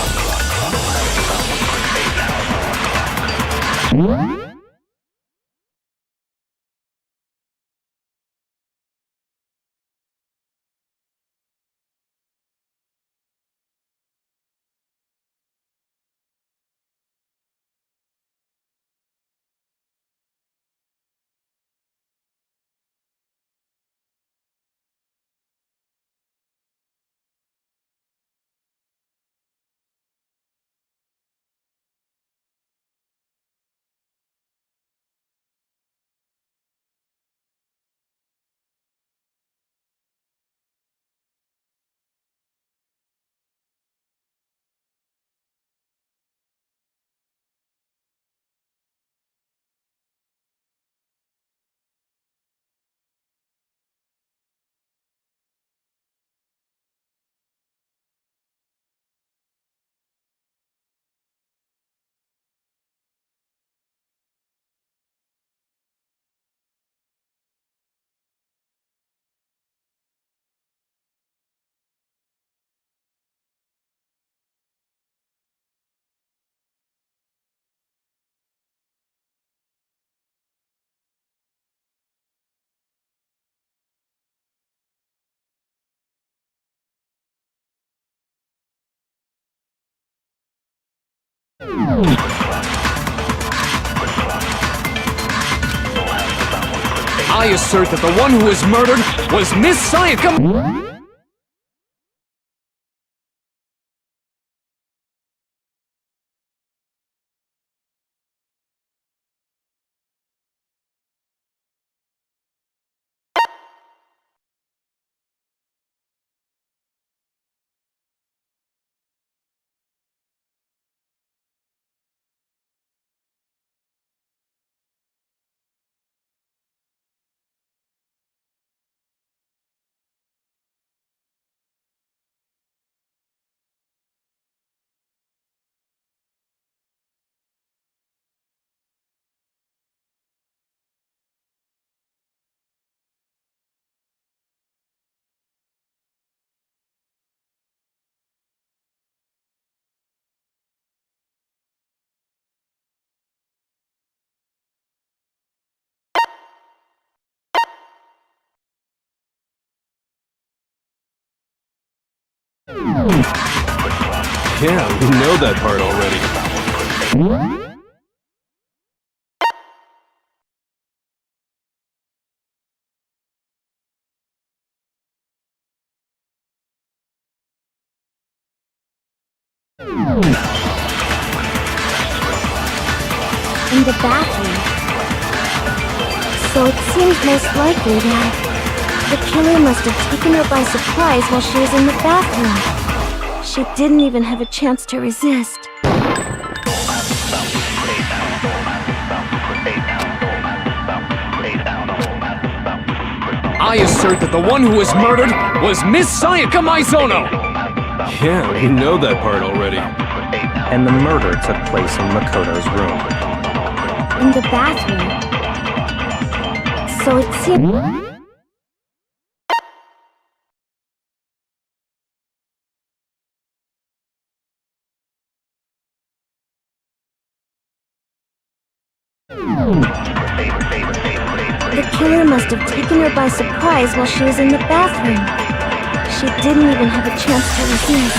I assert that the one who was murdered was Miss Sayaka... Yeah, we know that part already. In the bathroom. So it seems most likely that the killer must have taken her by surprise while she was in the bathroom. She didn't even have a chance to resist. I assert that the one who was murdered was Miss Sayaka Maizono! Yeah, we know that part already. And the murder took place in Makoto's room. In the bathroom. So it seems... The killer must have taken her by surprise while she was in the bathroom. She didn't even have a chance to resist.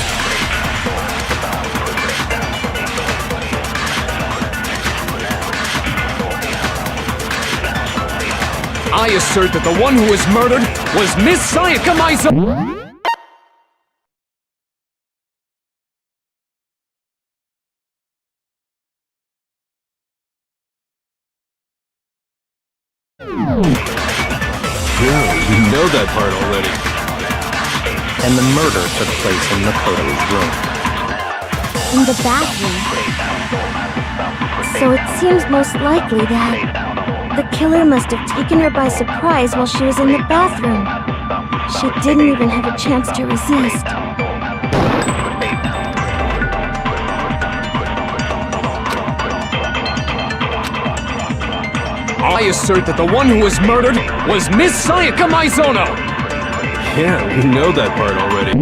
I assert that the one who was murdered was Miss Sayaka Maizono! Yeah, we know that part already. And the murder took place in Makoto's room. In the bathroom. So it seems most likely that the killer must have taken her by surprise while she was in the bathroom. She didn't even have a chance to resist. I assert that the one who was murdered was Miss Sayaka Maizono! Yeah, we know that part already.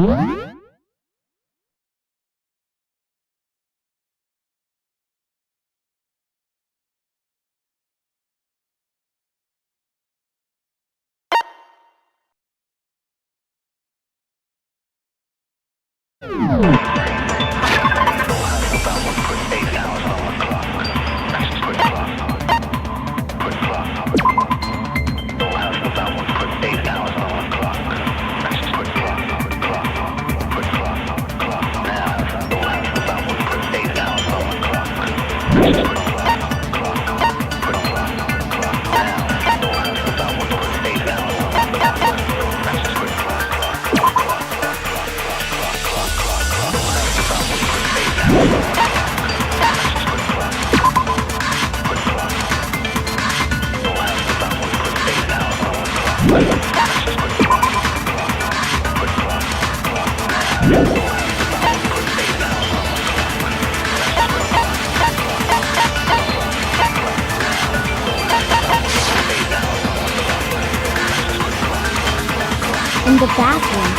In the bathroom.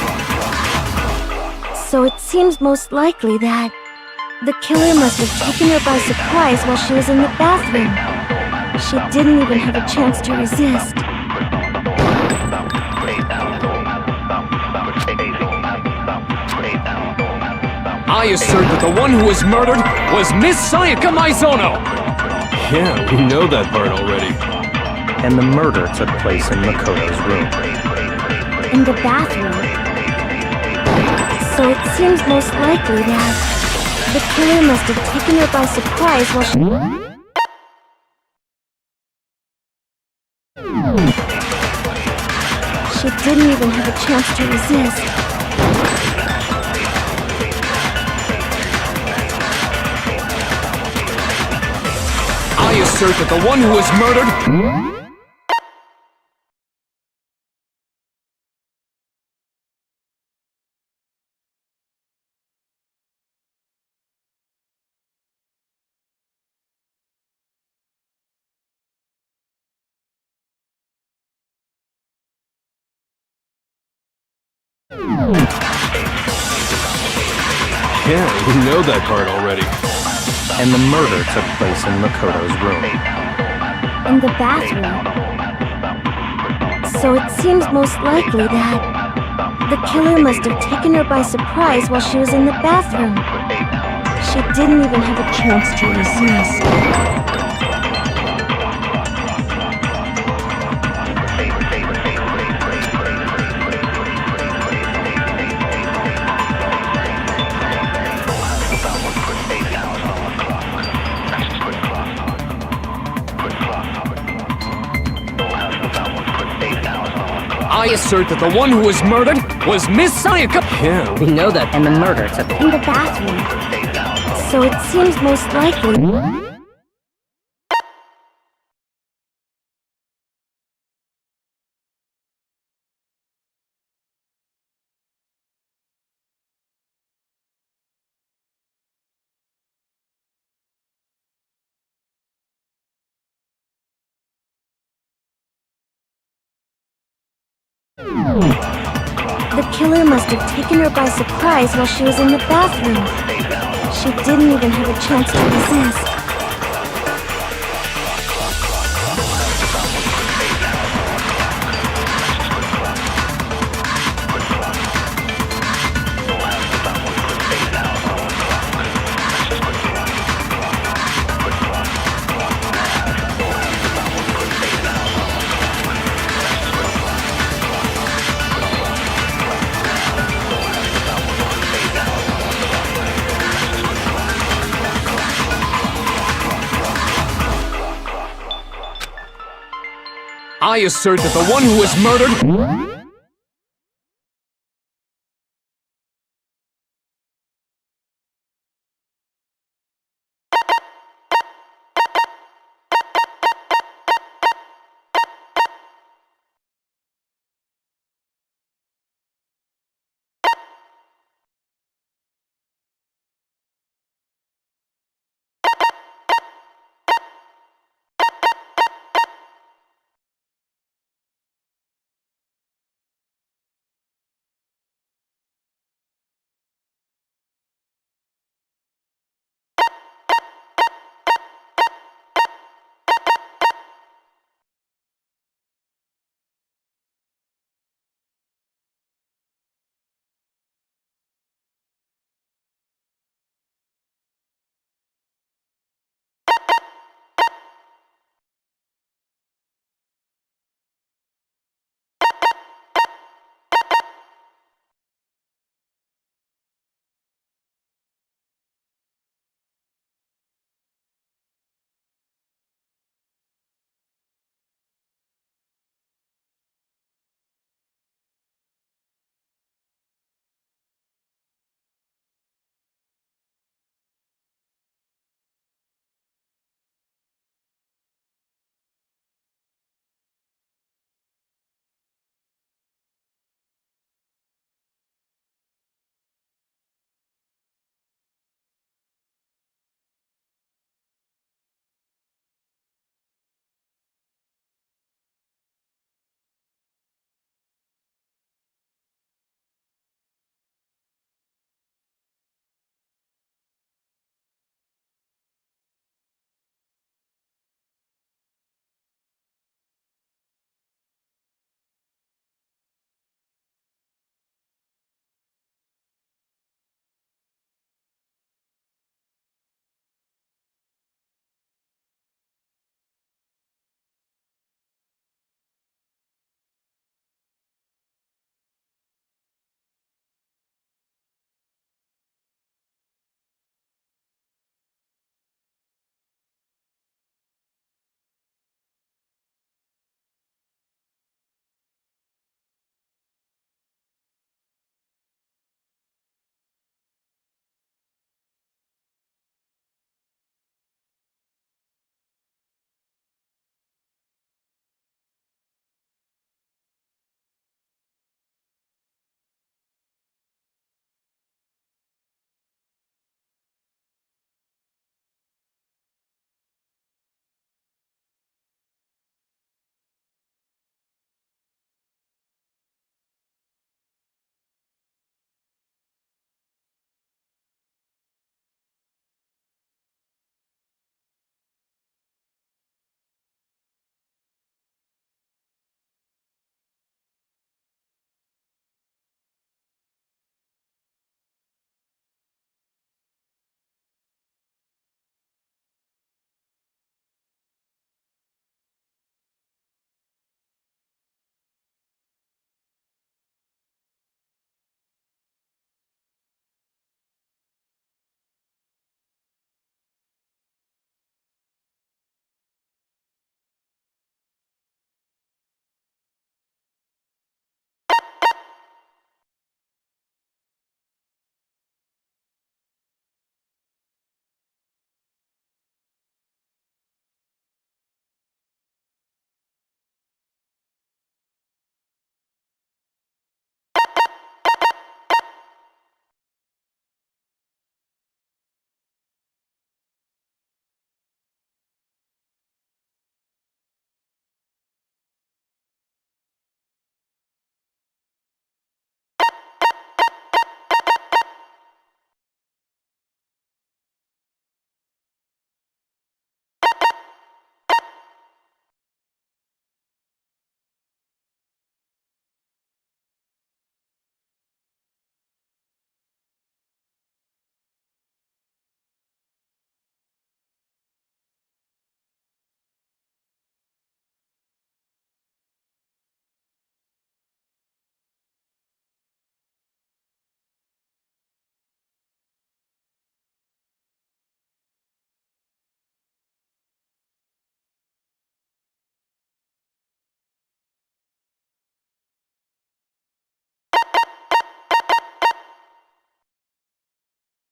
So it seems most likely that the killer must have taken her by surprise while she was in the bathroom. She didn't even have a chance to resist. I assert that the one who was murdered was Miss Sayaka Maizono! Yeah, we know that part already. And the murder took place in Makoto's room. In the bathroom. So it seems most likely that the killer must have taken her by surprise while she didn't even have a chance to resist. I assert that the one who was murdered... Yeah, we know that part already. And the murder took place in Makoto's room. In the bathroom. So it seems most likely that The killer must have taken her by surprise while she was in the bathroom. She didn't even have a chance to resist. I assert that the one who was murdered was Miss Sayaka. Yeah, We know that. And the murder took In the bathroom. So it seems most likely. The killer must have taken her by surprise while she was in the bathroom. She didn't even have a chance to resist. I assert that the one who was murdered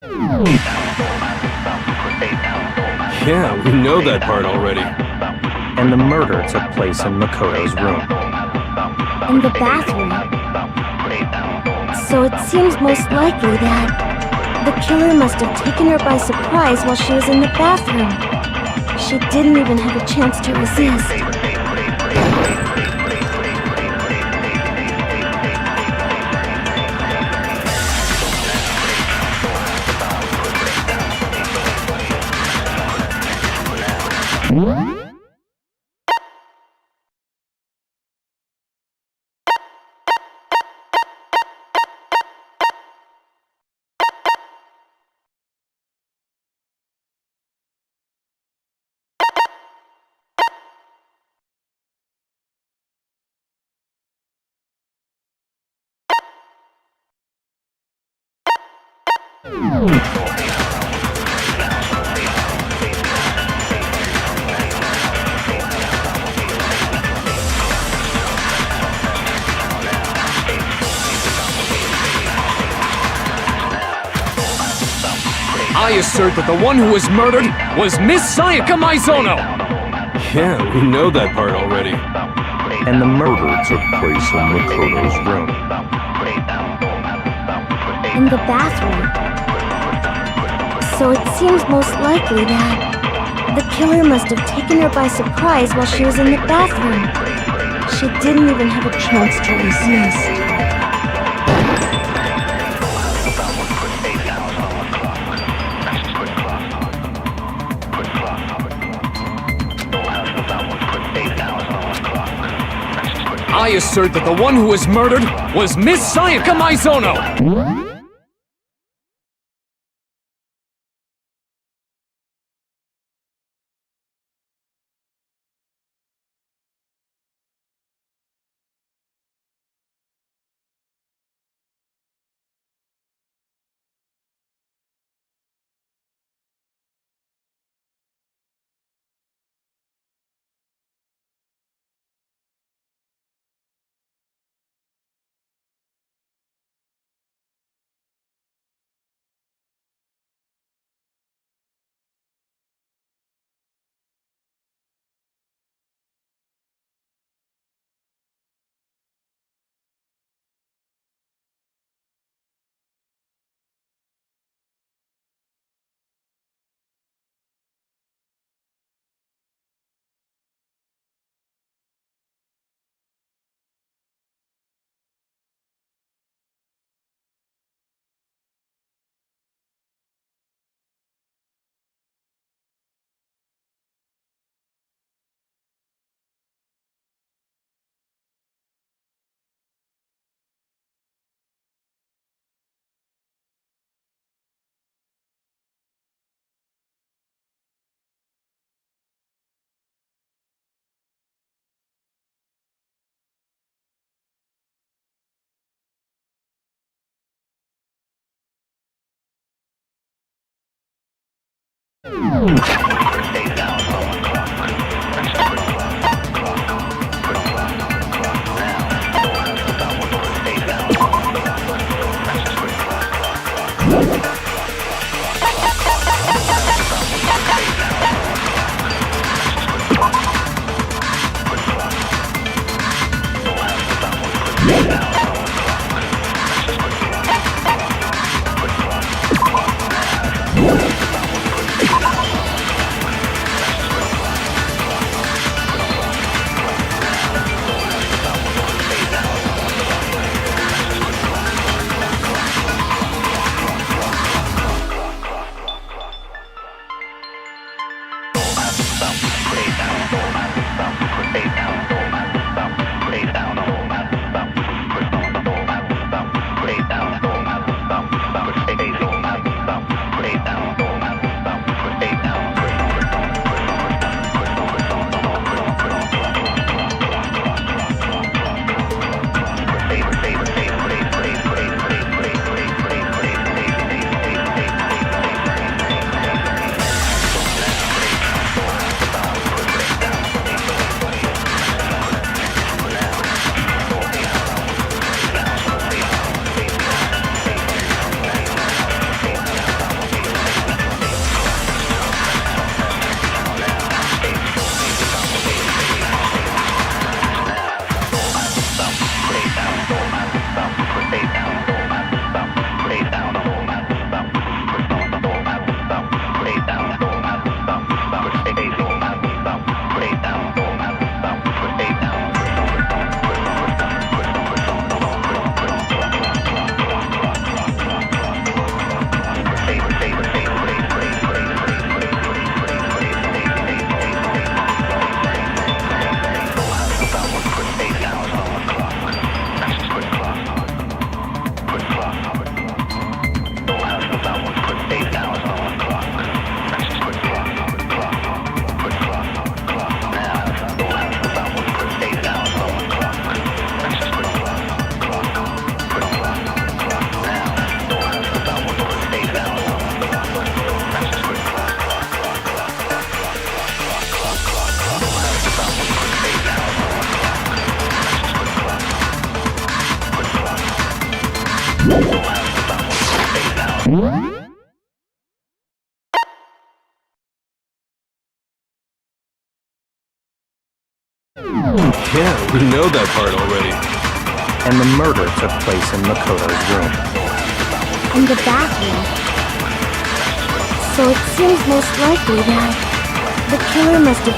Yeah, we know that part already. And the murder took place in Makoto's room. In the bathroom. So it seems most likely that the killer must have taken her by surprise while she was in the bathroom. She didn't even have a chance to resist. I assert that the one who was murdered was Miss Sayaka Maizono! Yeah, we know that part already. And the murder took place in Makoto's room. In the bathroom. So it seems most likely that the killer must have taken her by surprise while she was in the bathroom. She didn't even have a chance to resist. I assert that the one who was murdered was Miss Sayaka Maizono! Yeah, we know that part already. And the murder took place in Makoto's room. In the bathroom. So it seems most likely that the killer must have...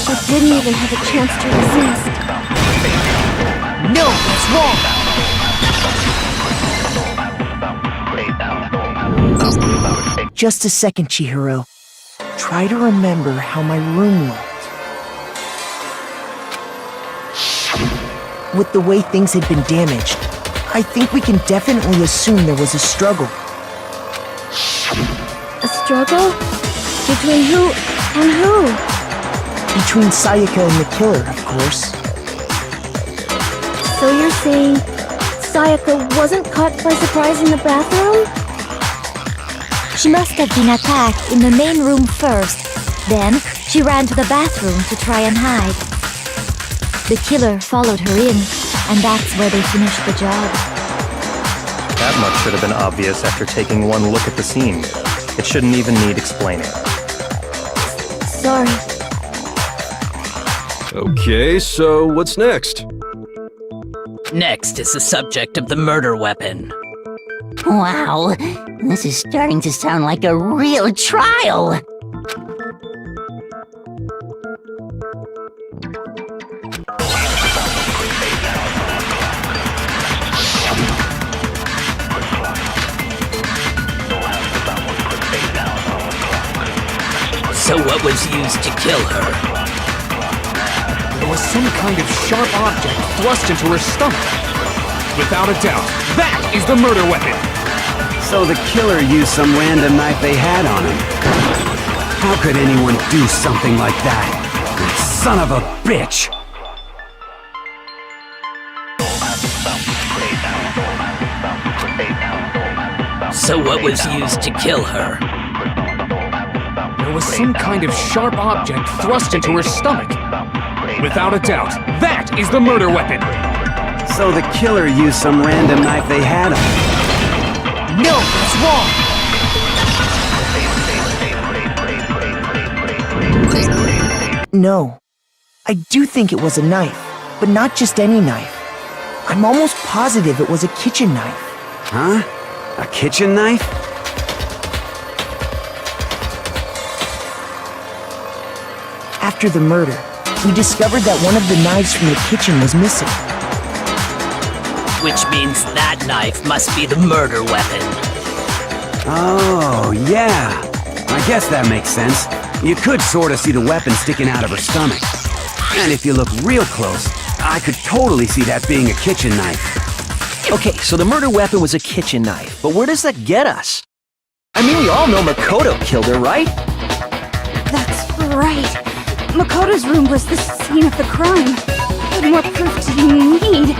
She didn't even have a chance to resist. No, that's wrong! Just a second, Chihiro. Try to remember how my room looked. With the way things had been damaged, I think we can definitely assume there was a struggle. A struggle? Between who and who? Between Sayaka and the killer, of course. So you're saying Sayaka wasn't caught by surprise in the bathroom? She must have been attacked in the main room first. Then, she ran to the bathroom to try and hide. The killer followed her in, and that's where they finished the job. That much should have been obvious after taking one look at the scene. It shouldn't even need explaining. Sorry. Okay, so what's next? Next is the subject of the murder weapon. Wow, this is starting to sound like a real trial. So what was used to kill her? There was some kind of sharp object thrust into her stomach. Without a doubt, that is the murder weapon! So the killer used some random knife they had on him. How could anyone do something like that? Son of a bitch! So what was used to kill her? There was some kind of sharp object thrust into her stomach. Without a doubt, that is the murder weapon! So the killer used some random knife they had on him. No, that's wrong! No. I do think it was a knife, but not just any knife. I'm almost positive it was a kitchen knife. Huh? A kitchen knife? After the murder, we discovered that one of the knives from the kitchen was missing. Which means that knife must be the murder weapon. Oh, yeah. I guess that makes sense. You could sort of see the weapon sticking out of her stomach. And if you look real close, I could totally see that being a kitchen knife. Okay, so the murder weapon was a kitchen knife, but where does that get us? I mean, we all know Makoto killed her, right? That's right. Makoto's room was the scene of the crime. What more proof do you need?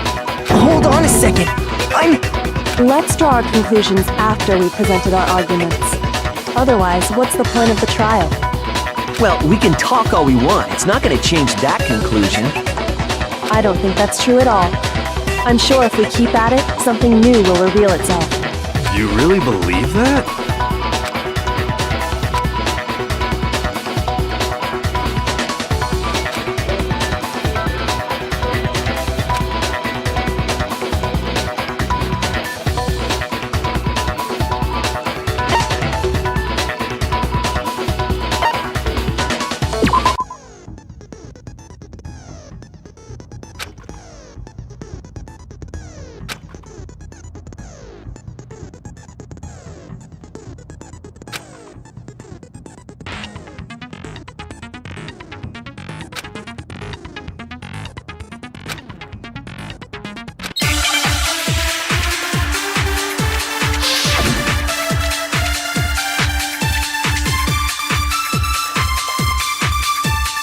Hold on a second. Let's draw our conclusions after we presented our arguments. Otherwise, what's the point of the trial? Well, we can talk all we want. It's not going to change that conclusion. I don't think that's true at all. I'm sure if we keep at it, something new will reveal itself. You really believe that?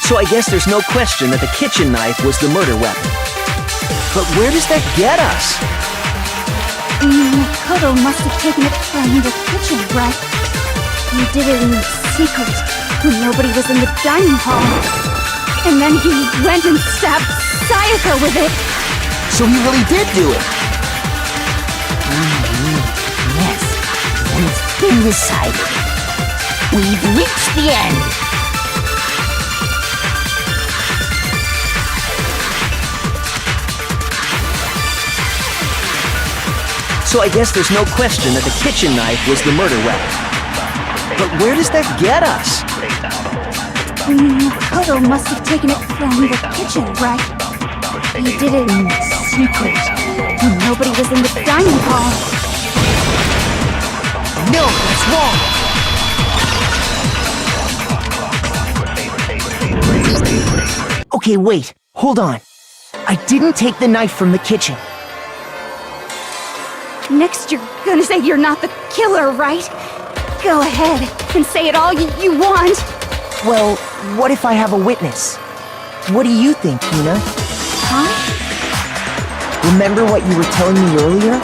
So I guess there's no question that the kitchen knife was the murder weapon. But where does that get us? Makoto must have taken it from the kitchen, right? He did it in secret when nobody was in the dining hall. And then he went and stabbed Sayaka with it. So he really did do it. Yes, and it's been decided. We've reached the end. So I guess there's no question that the kitchen knife was the murder weapon. But where does that get us? Makoto must have taken it from the kitchen, right? He did it in secret when nobody was in the dining hall. No, that's wrong. Okay, wait. Hold on. I didn't take the knife from the kitchen. Next, you're gonna say you're not the killer, right? Go ahead and say it all you want. Well, what if I have a witness? What do you think, Hina? Huh? Remember what you were telling me earlier?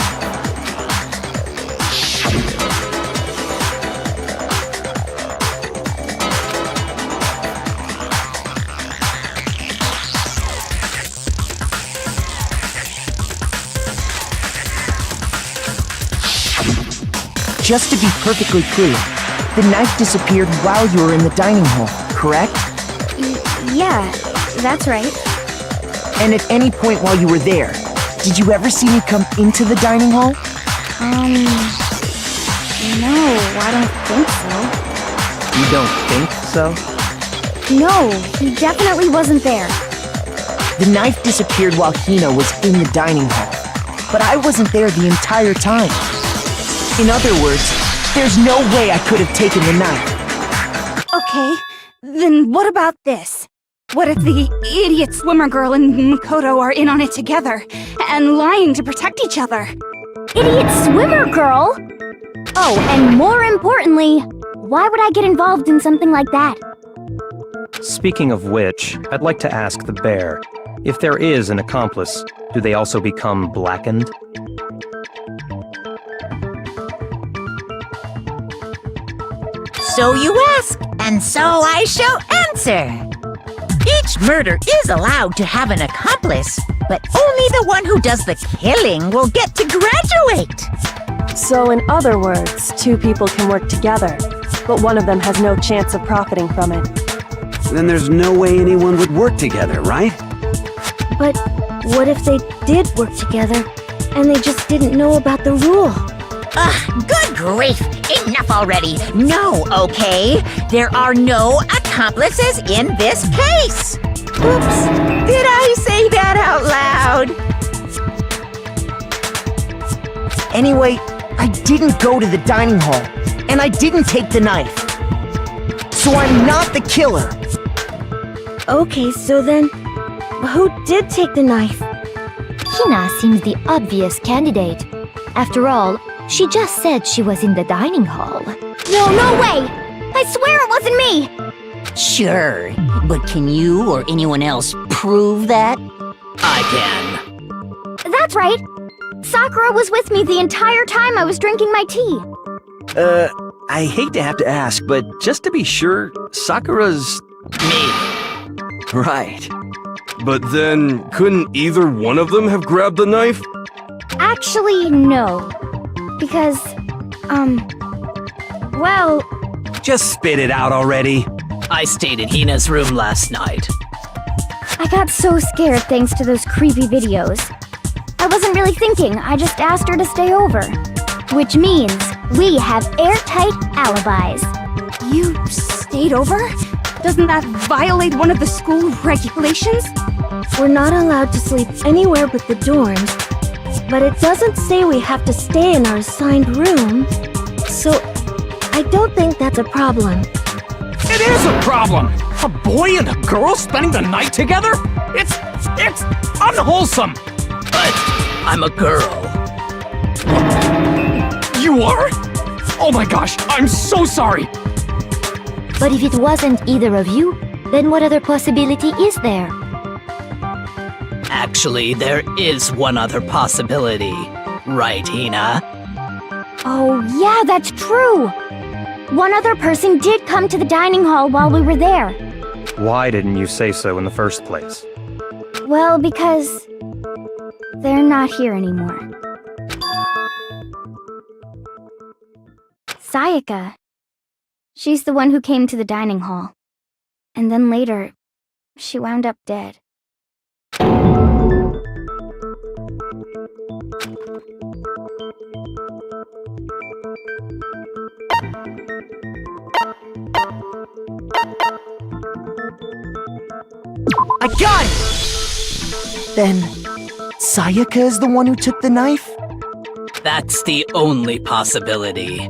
Just to be perfectly clear, the knife disappeared while you were in the dining hall, correct? Yeah, that's right. And at any point while you were there, did you ever see me come into the dining hall? No, I don't think so. You don't think so? No, he definitely wasn't there. The knife disappeared while Hina was in the dining hall, but I wasn't there the entire time. In other words, there's no way I could have taken the knife. Okay, then what about this? What if the idiot swimmer girl and Makoto are in on it together and lying to protect each other? Idiot swimmer girl? Oh, and more importantly, why would I get involved in something like that? Speaking of which, I'd like to ask the bear, if there is an accomplice, do they also become blackened? So you ask, and so I shall answer. Each murder is allowed to have an accomplice, but only the one who does the killing will get to graduate. So in other words, two people can work together, but one of them has no chance of profiting from it. Then there's no way anyone would work together, right? But what if they did work together and they just didn't know about the rule? Ugh, good grief! Enough already! No, okay? There are no accomplices in this case! Oops! Did I say that out loud? Anyway, I didn't go to the dining hall, and I didn't take the knife. So I'm not the killer. Okay, so then, who did take the knife? Hina seems the obvious candidate. After all, she just said she was in the dining hall. No way! I swear it wasn't me! Sure, but can you or anyone else prove that? I can. That's right. Sakura was with me the entire time I was drinking my tea. I hate to have to ask, but just to be sure, Sakura's... Me. Right. But then, couldn't either one of them have grabbed the knife? Actually, no. Because, well... Just spit it out already. I stayed in Hina's room last night. I got so scared thanks to those creepy videos. I wasn't really thinking, I just asked her to stay over. Which means we have airtight alibis. You stayed over? Doesn't that violate one of the school regulations? We're not allowed to sleep anywhere but the dorms, but it doesn't say we have to stay in our assigned room, so I don't think that's a problem. It is a problem! A boy and a girl spending the night together? It's unwholesome! But I'm a girl. You are? Oh my gosh, I'm so sorry! But if it wasn't either of you, Then what other possibility is there? Actually, there is one other possibility. Right, Hina? Oh, yeah, that's true! One other person did come to the dining hall while we were there. Why didn't you say so in the first place? Well, because they're not here anymore. Sayaka. She's the one who came to the dining hall. And then later, she wound up dead. I got it! Then, Sayaka is the one who took the knife? That's the only possibility.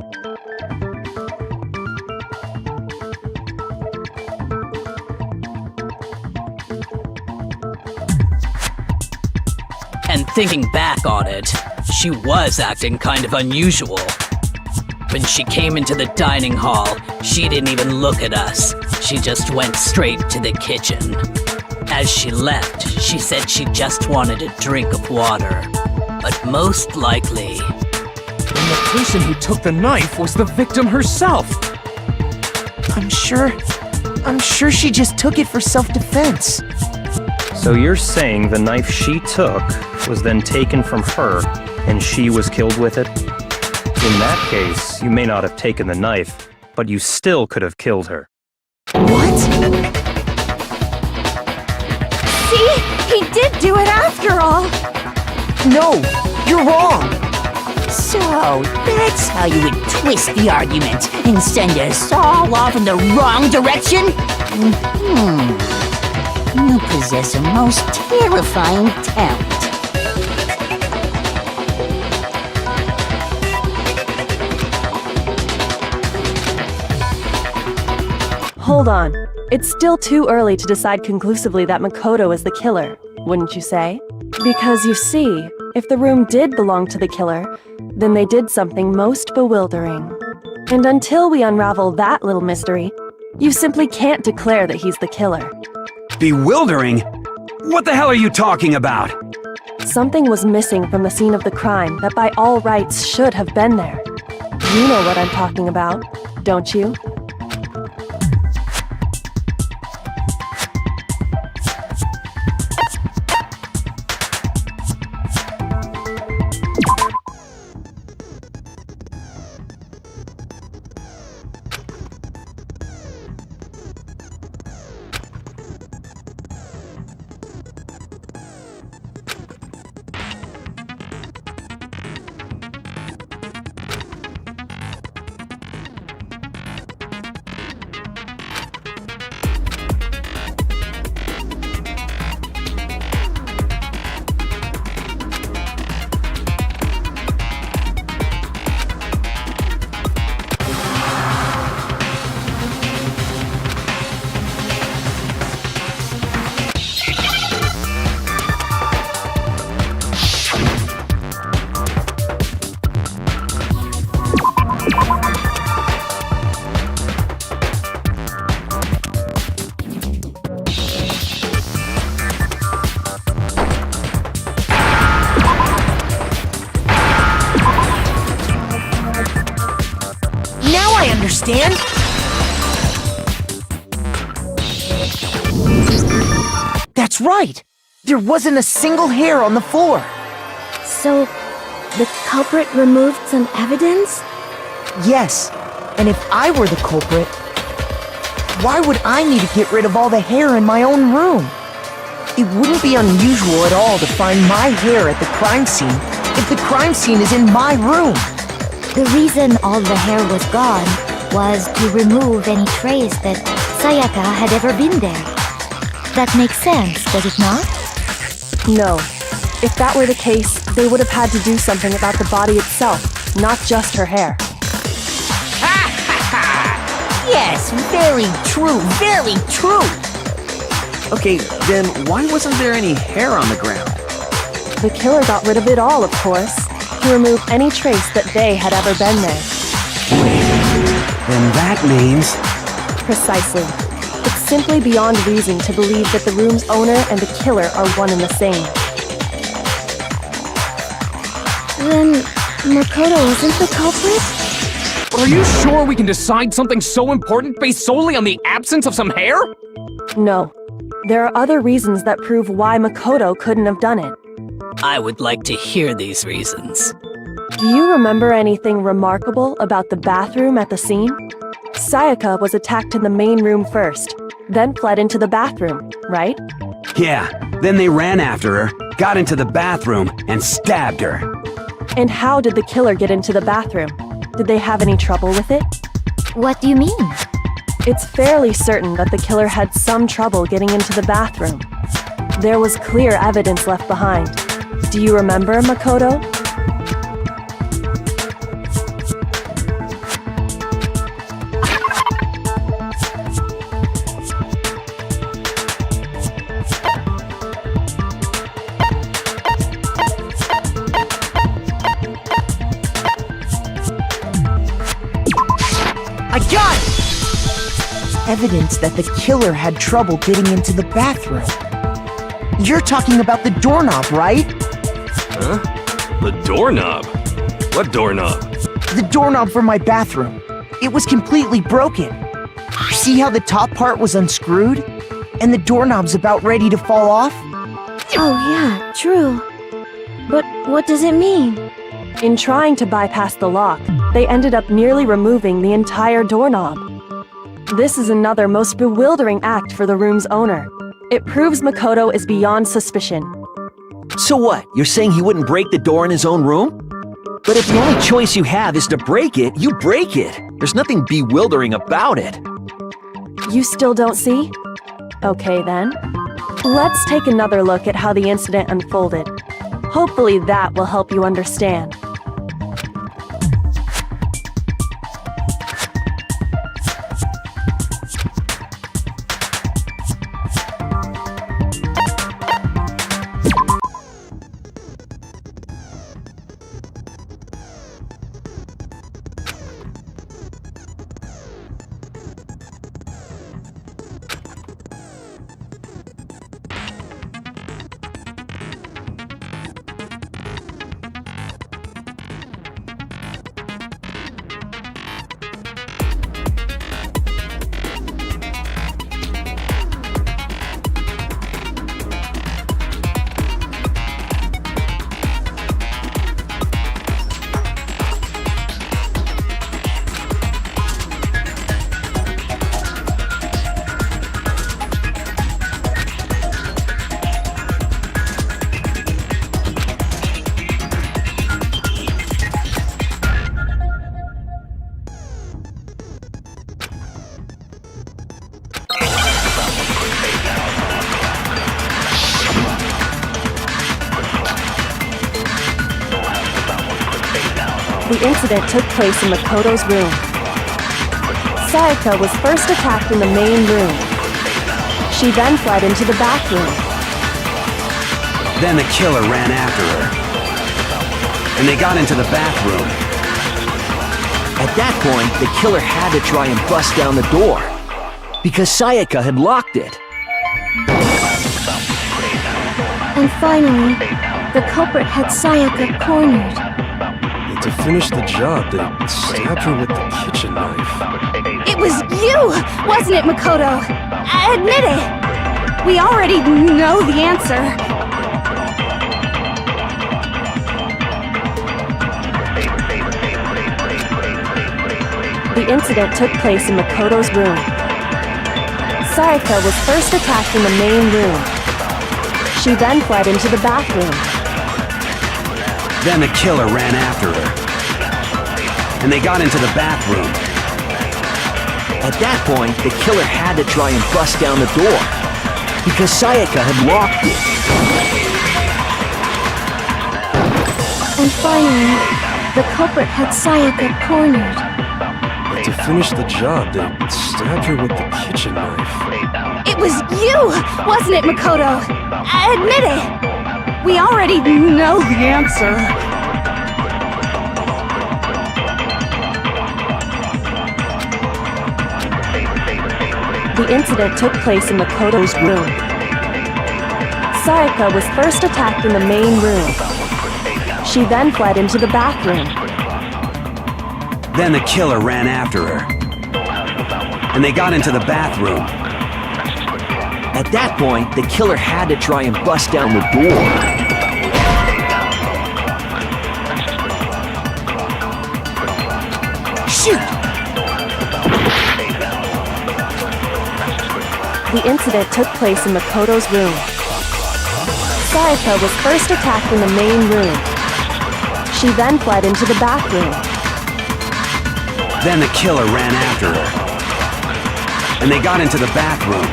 And thinking back on it, she was acting kind of unusual. When she came into the dining hall, she didn't even look at us. She just went straight to the kitchen. As she left, she said she just wanted a drink of water. But most likely... And the person who took the knife was the victim herself! I'm sure she just took it for self-defense. So you're saying the knife she took was then taken from her, and she was killed with it? In that case, you may not have taken the knife, but you still could have killed her. What? See? He did do it after all! No, you're wrong! So, that's how you would twist the argument and send us all off in the wrong direction? You possess a most terrifying talent. Hold on. It's still too early to decide conclusively that Makoto is the killer, wouldn't you say? Because you see, if the room did belong to the killer, then they did something most bewildering. And until we unravel that little mystery, you simply can't declare that he's the killer. Bewildering? What the hell are you talking about? Something was missing from the scene of the crime that by all rights should have been there. You know what I'm talking about, don't you? Understand? That's right! There wasn't a single hair on the floor! So, the culprit removed some evidence? Yes, and if I were the culprit, why would I need to get rid of all the hair in my own room? It wouldn't be unusual at all to find my hair at the crime scene if the crime scene is in my room. The reason all the hair was gone was to remove any trace that Sayaka had ever been there. That makes sense, does it not? No. If that were the case, they would have had to do something about the body itself, not just her hair. Yes, very true, very true. Okay, then why wasn't there any hair on the ground? The killer got rid of it all, of course, to remove any trace that they had ever been there. Then that means... Precisely. It's simply beyond reason to believe that the room's owner and the killer are one and the same. Then Makoto isn't the culprit? Are you sure we can decide something so important based solely on the absence of some hair? No. There are other reasons that prove why Makoto couldn't have done it. I would like to hear these reasons. Do you remember anything remarkable about the bathroom at the scene? Sayaka was attacked in the main room first, then fled into the bathroom, right? Yeah, then they ran after her, got into the bathroom, and stabbed her. And how did the killer get into the bathroom? Did they have any trouble with it? What do you mean? It's fairly certain that the killer had some trouble getting into the bathroom. There was clear evidence left behind. Do you remember, Makoto? I got it! Evidence that the killer had trouble getting into the bathroom. You're talking about the doorknob, right? Huh? The doorknob? What doorknob? The doorknob for my bathroom. It was completely broken. See how the top part was unscrewed? And the doorknob's about ready to fall off? Oh yeah, true. But what does it mean? In trying to bypass the lock, they ended up nearly removing the entire doorknob. This is another most bewildering act for the room's owner. It proves Makoto is beyond suspicion. So what? You're saying he wouldn't break the door in his own room? But if the only choice you have is to break it, you break it. There's nothing bewildering about it. You still don't see? Okay then. Let's take another look at how the incident unfolded. Hopefully that will help you understand. The incident took place in Makoto's room. Sayaka was first attacked in the main room. She then fled into the bathroom. Then the killer ran after her. And they got into the bathroom. At that point, the killer had to try and bust down the door, because Sayaka had locked it. And finally, the culprit had Sayaka cornered. And to finish the job, they stabbed her with the kitchen knife. It was you, wasn't it, Makoto? Admit it! We already know the answer. The incident took place in Makoto's room. Sayaka was first attacked in the main room. She then fled into the bathroom. Then the killer ran after her. And they got into the bathroom. At that point, the killer had to try and bust down the door, because Sayaka had locked it. And finally, the culprit had Sayaka cornered. And to finish the job, they stabbed her with the kitchen knife. It was you, wasn't it, Makoto? Admit it! We already know the answer. The incident took place in Makoto's room. Sayaka was first attacked in the main room. She then fled into the bathroom. Then the killer ran after her. And they got into the bathroom. At that point, the killer had to try and bust down the door. Shoot! The incident took place in Makoto's room. Sayaka was first attacked in the main room. She then fled into the bathroom. Then the killer ran after her. And they got into the bathroom.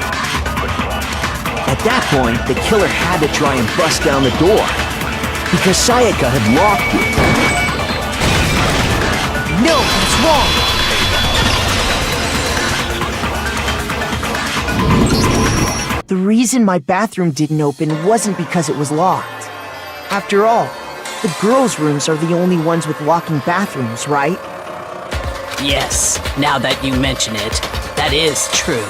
At that point, the killer had to try and bust down the door, because Sayaka had locked it. No, it's wrong! The reason my bathroom didn't open wasn't because it was locked. After all, the girls' rooms are the only ones with locking bathrooms, right? Yes, now that you mention it, that is true.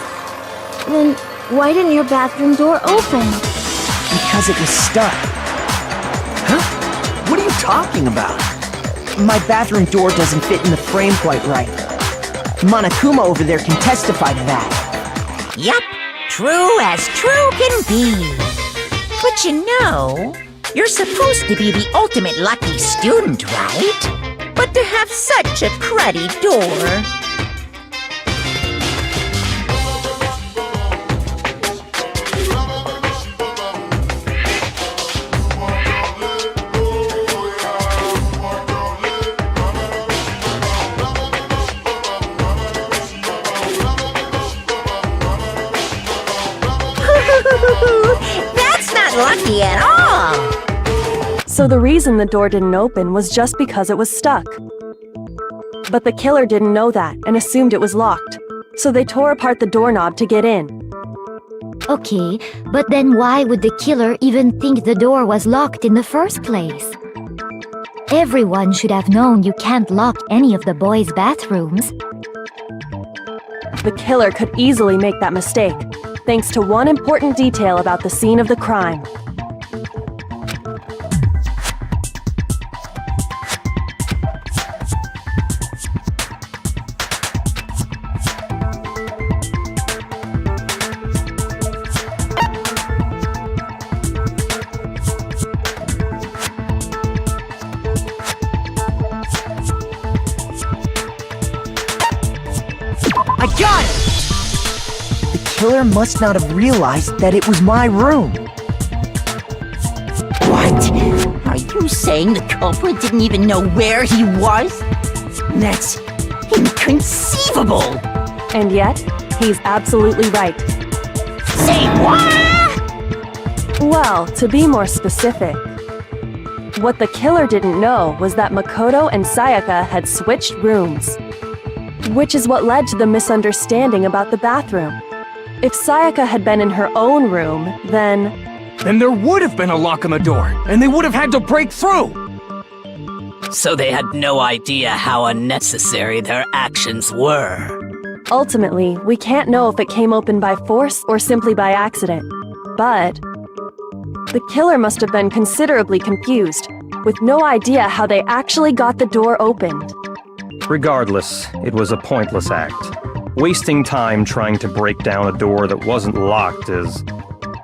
Then why didn't your bathroom door open? Because it was stuck. Huh? What are you talking about? My bathroom door doesn't fit in the frame quite right. Monokuma over there can testify to that. Yup, true as true can be. But you know, you're supposed to be the ultimate lucky student, right? But to have such a cruddy door. That's not lucky at all! So the reason the door didn't open was just because it was stuck. But the killer didn't know that and assumed it was locked. So they tore apart the doorknob to get in. Okay, but then why would the killer even think the door was locked in the first place? Everyone should have known you can't lock any of the boys' bathrooms. The killer could easily make that mistake, thanks to one important detail about the scene of the crime. I got it! The killer must not have realized that it was my room. What? Are you saying the culprit didn't even know where he was? That's inconceivable! And yet, he's absolutely right. Say what? Well, to be more specific, what the killer didn't know was that Makoto and Sayaka had switched rooms. Which is what led to the misunderstanding about the bathroom. If Sayaka had been in her own room, then there would have been a lock on the door, and they would have had to break through! So they had no idea how unnecessary their actions were. ultimately, we can't know if it came open by force or simply by accident. But the killer must have been considerably confused, with no idea how they actually got the door opened. Regardless, it was a pointless act. Wasting time trying to break down a door that wasn't locked is...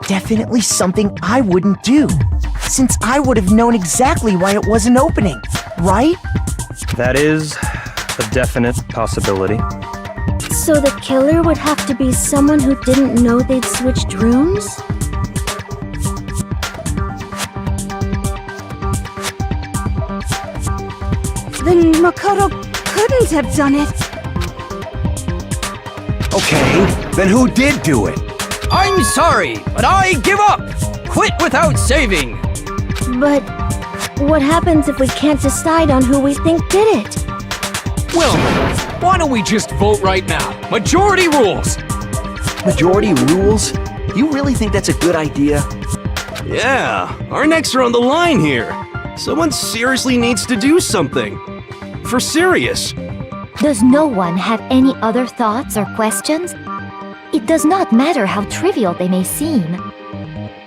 definitely something I wouldn't do, since I would have known exactly why it wasn't opening, right? That is a definite possibility. So the killer would have to be someone who didn't know they'd switched rooms? Then Makoto couldn't have done it. Okay, then who did do it? I'm sorry, but I give up! Quit without saving! But what happens if we can't decide on who we think did it? Well, why don't we just vote right now? Majority rules! Majority rules? You really think that's a good idea? Yeah, our necks are on the line here. Someone seriously needs to do something. For serious. Does no one have any other thoughts or questions? It does not matter how trivial they may seem.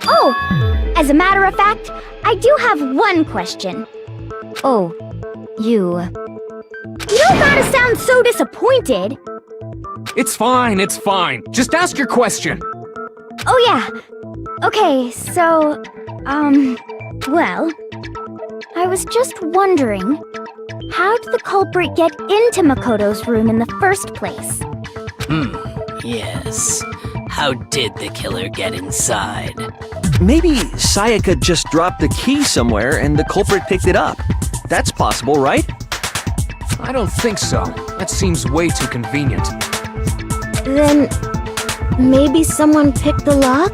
Oh, as a matter of fact, I do have one question. Oh, you... You don't gotta sound so disappointed. It's fine, it's fine. Just ask your question. Oh yeah. Okay, so, well, I was just wondering, how did the culprit get into Makoto's room in the first place? Yes. How did the killer get inside? Maybe Sayaka just dropped the key somewhere and the culprit picked it up. That's possible, right? I don't think so. That seems way too convenient. Then, maybe someone picked the lock?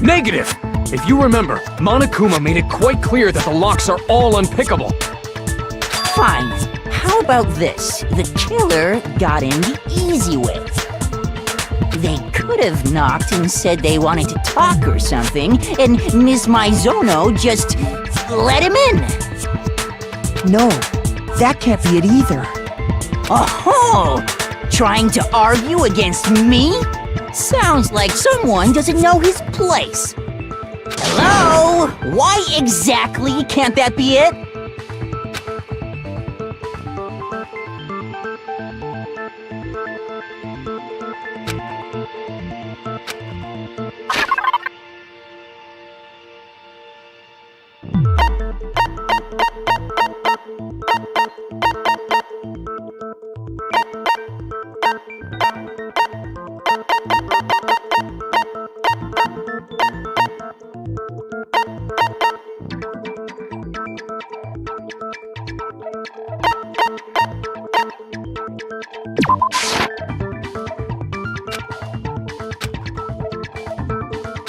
Negative! If you remember, Monokuma made it quite clear that the locks are all unpickable. Fine. How about this? The killer got in the easy way. They could have knocked and said they wanted to talk or something, and Ms. Maizono just let him in. No, that can't be it either. Oh-ho! Trying to argue against me? Sounds like someone doesn't know his place. Hello? Why exactly can't that be it?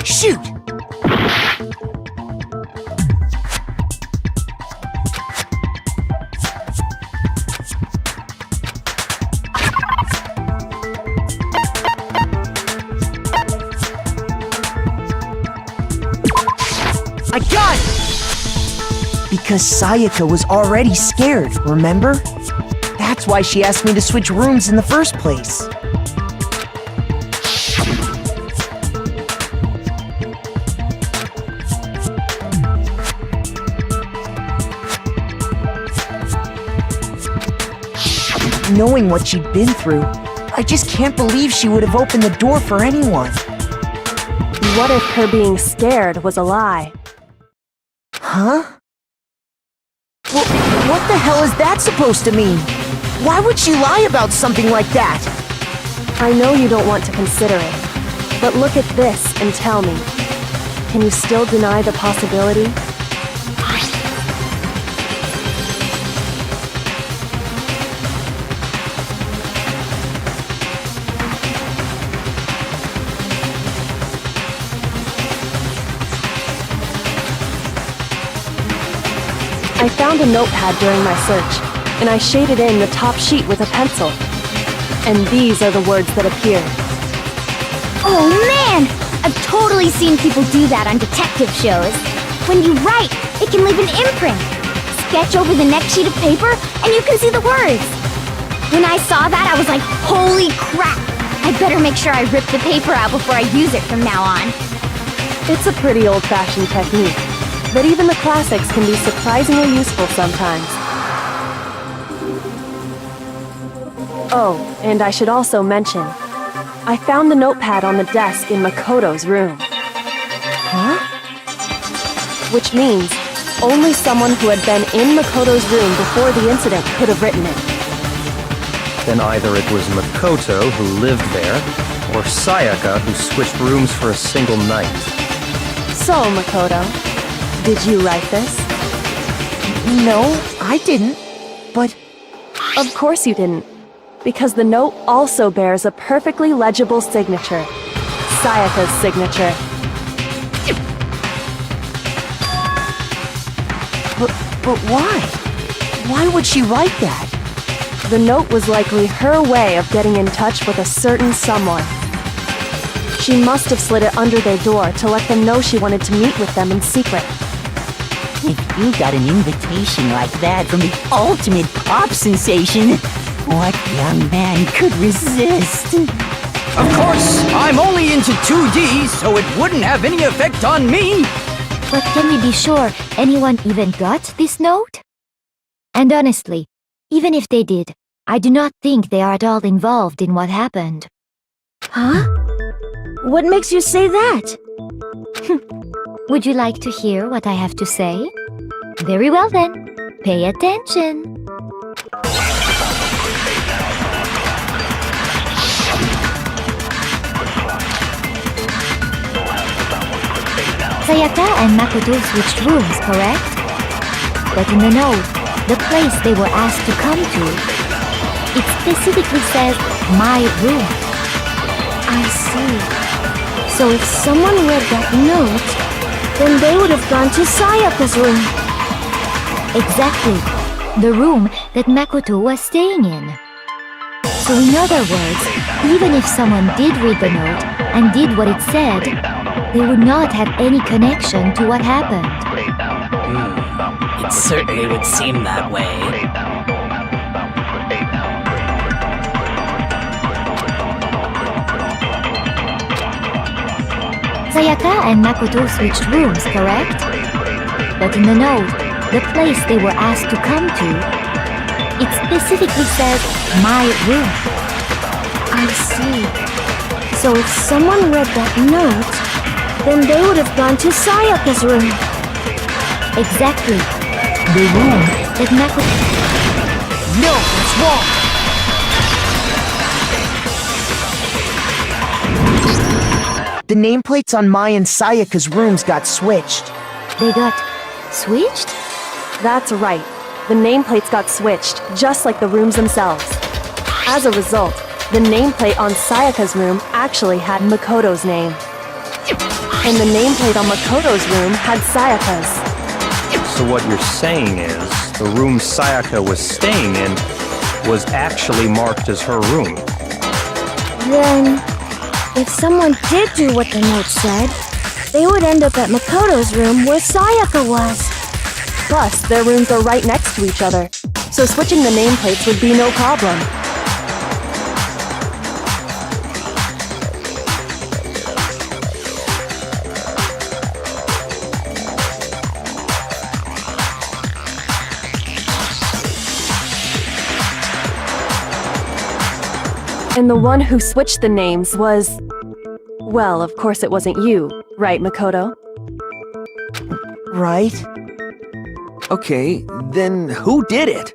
Shoot! I got it! Because Sayaka was already scared, remember? That's why she asked me to switch rooms in the first place. Knowing what she'd been through, I just can't believe she would have opened the door for anyone. What if her being scared was a lie? Huh? What the hell is that supposed to mean? Why would she lie about something like that? I know you don't want to consider it, but look at this and tell me. Can you still deny the possibility? I found a notepad during my search, and I shaded in the top sheet with a pencil. And these are the words that appeared. Oh man! I've totally seen people do that on detective shows. When you write, it can leave an imprint. Sketch over the next sheet of paper, and you can see the words. When I saw that, I was like, holy crap! I better make sure I rip the paper out before I use it from now on. It's a pretty old-fashioned technique, but even the classics can be surprisingly useful sometimes. Oh, and I should also mention, I found the notepad on the desk in Makoto's room. Huh? Which means only someone who had been in Makoto's room before the incident could have written it. Then either it was Makoto who lived there, or Sayaka who switched rooms for a single night. So, Makoto, did you write this? No, I didn't. But... Of course you didn't, because the note also bears a perfectly legible signature. Sayaka's signature. But why? Why would she write that? The note was likely her way of getting in touch with a certain someone. She must have slid it under their door to let them know she wanted to meet with them in secret. If you got an invitation like that from the ultimate pop sensation, what young man could resist? Of course, I'm only into 2D, so it wouldn't have any effect on me. But can we be sure anyone even got this note? And honestly, even if they did, I do not think they are at all involved in what happened. Huh? What makes you say that? Would you like to hear what I have to say? Very well then, pay attention. Sayaka and Makoto switched rooms, correct? But in the note, the place they were asked to come to, it specifically says, my room. I see. So if someone read that note, then they would have gone to Sayaka's room. Exactly. The room that Makoto was staying in. So in other words, even if someone did read the note and did what it said, they would not have any connection to what happened. It certainly would seem that way. Sayaka and Makoto switched rooms, correct? But in the note, the place they were asked to come to, it specifically says, my room. I see. So if someone read that note, then they would have gone to Sayaka's room. Exactly. The room that Makoto... No, that's wrong! The nameplates on Mai and Sayaka's rooms got switched. They got switched? That's right. The nameplates got switched, just like the rooms themselves. As a result, the nameplate on Sayaka's room actually had Makoto's name. And the nameplate on Makoto's room had Sayaka's. So what you're saying is, the room Sayaka was staying in was actually marked as her room. Then, if someone did do what the note said, they would end up at Makoto's room where Sayaka was. Plus, their rooms are right next to each other, so switching the nameplates would be no problem. And the one who switched the names was... Well, of course it wasn't you, right, Makoto? Right? Okay, then who did it?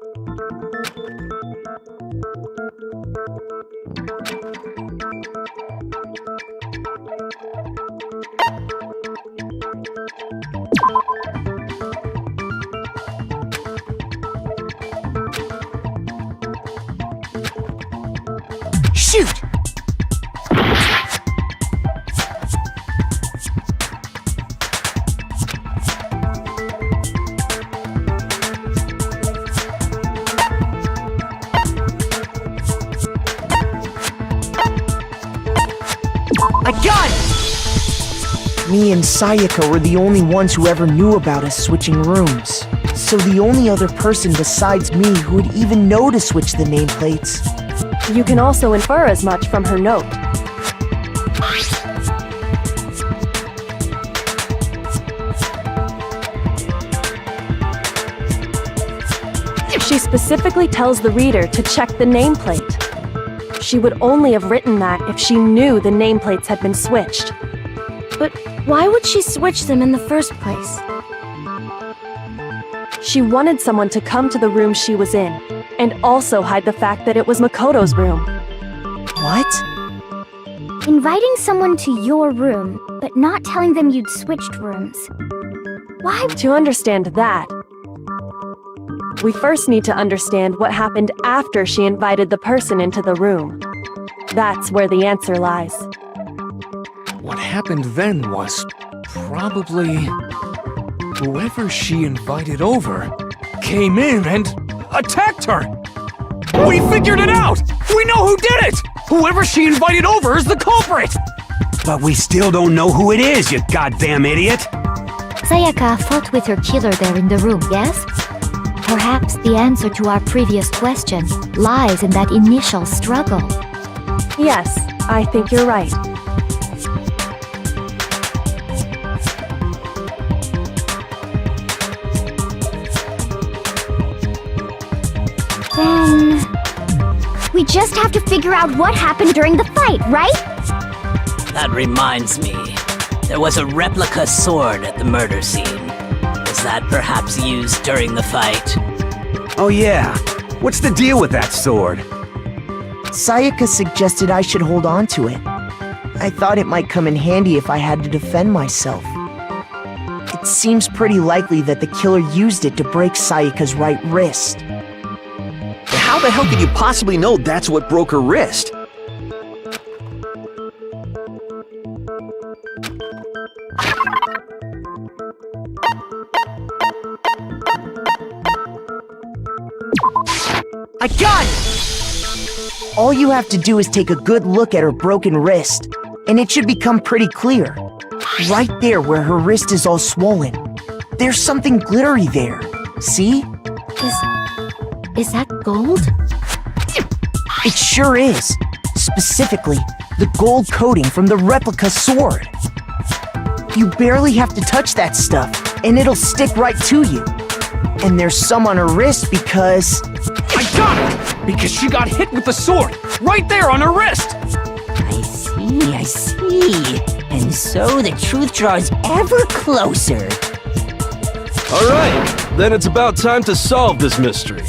Shoot! I got it! Me and Sayaka were the only ones who ever knew about us switching rooms. So the only other person besides me who would even know to switch the nameplates. You can also infer as much from her note. She specifically tells the reader to check the nameplate. She would only have written that if she knew the nameplates had been switched. But why would she switch them in the first place? She wanted someone to come to the room she was in, and also hide the fact that it was Makoto's room. What? Inviting someone to your room, but not telling them you'd switched rooms. Why? To understand that, we first need to understand what happened after she invited the person into the room. That's where the answer lies. What happened then was probably whoever she invited over came in and attacked her. We figured it out! We know who did it! Whoever she invited over is the culprit! But we still don't know who it is, you goddamn idiot! Sayaka fought with her killer there in the room, yes? Perhaps the answer to our previous question lies in that initial struggle. Yes, I think you're right. Then... we just have to figure out what happened during the fight, right? That reminds me. There was a replica sword at the murder scene. Was that perhaps used during the fight? Oh yeah. What's the deal with that sword? Sayaka suggested I should hold on to it. I thought it might come in handy if I had to defend myself. It seems pretty likely that the killer used it to break Sayaka's right wrist. How the hell could you possibly know that's what broke her wrist? I got it! All you have to do is take a good look at her broken wrist, and it should become pretty clear. Right there where her wrist is all swollen. There's something glittery there. See? Is that gold? It sure is. Specifically, the gold coating from the replica sword. You barely have to touch that stuff, and it'll stick right to you. And there's some on her wrist because... I got it! Because she got hit with the sword! Right there on her wrist! I see. And so the truth draws ever closer. Alright, then it's about time to solve this mystery.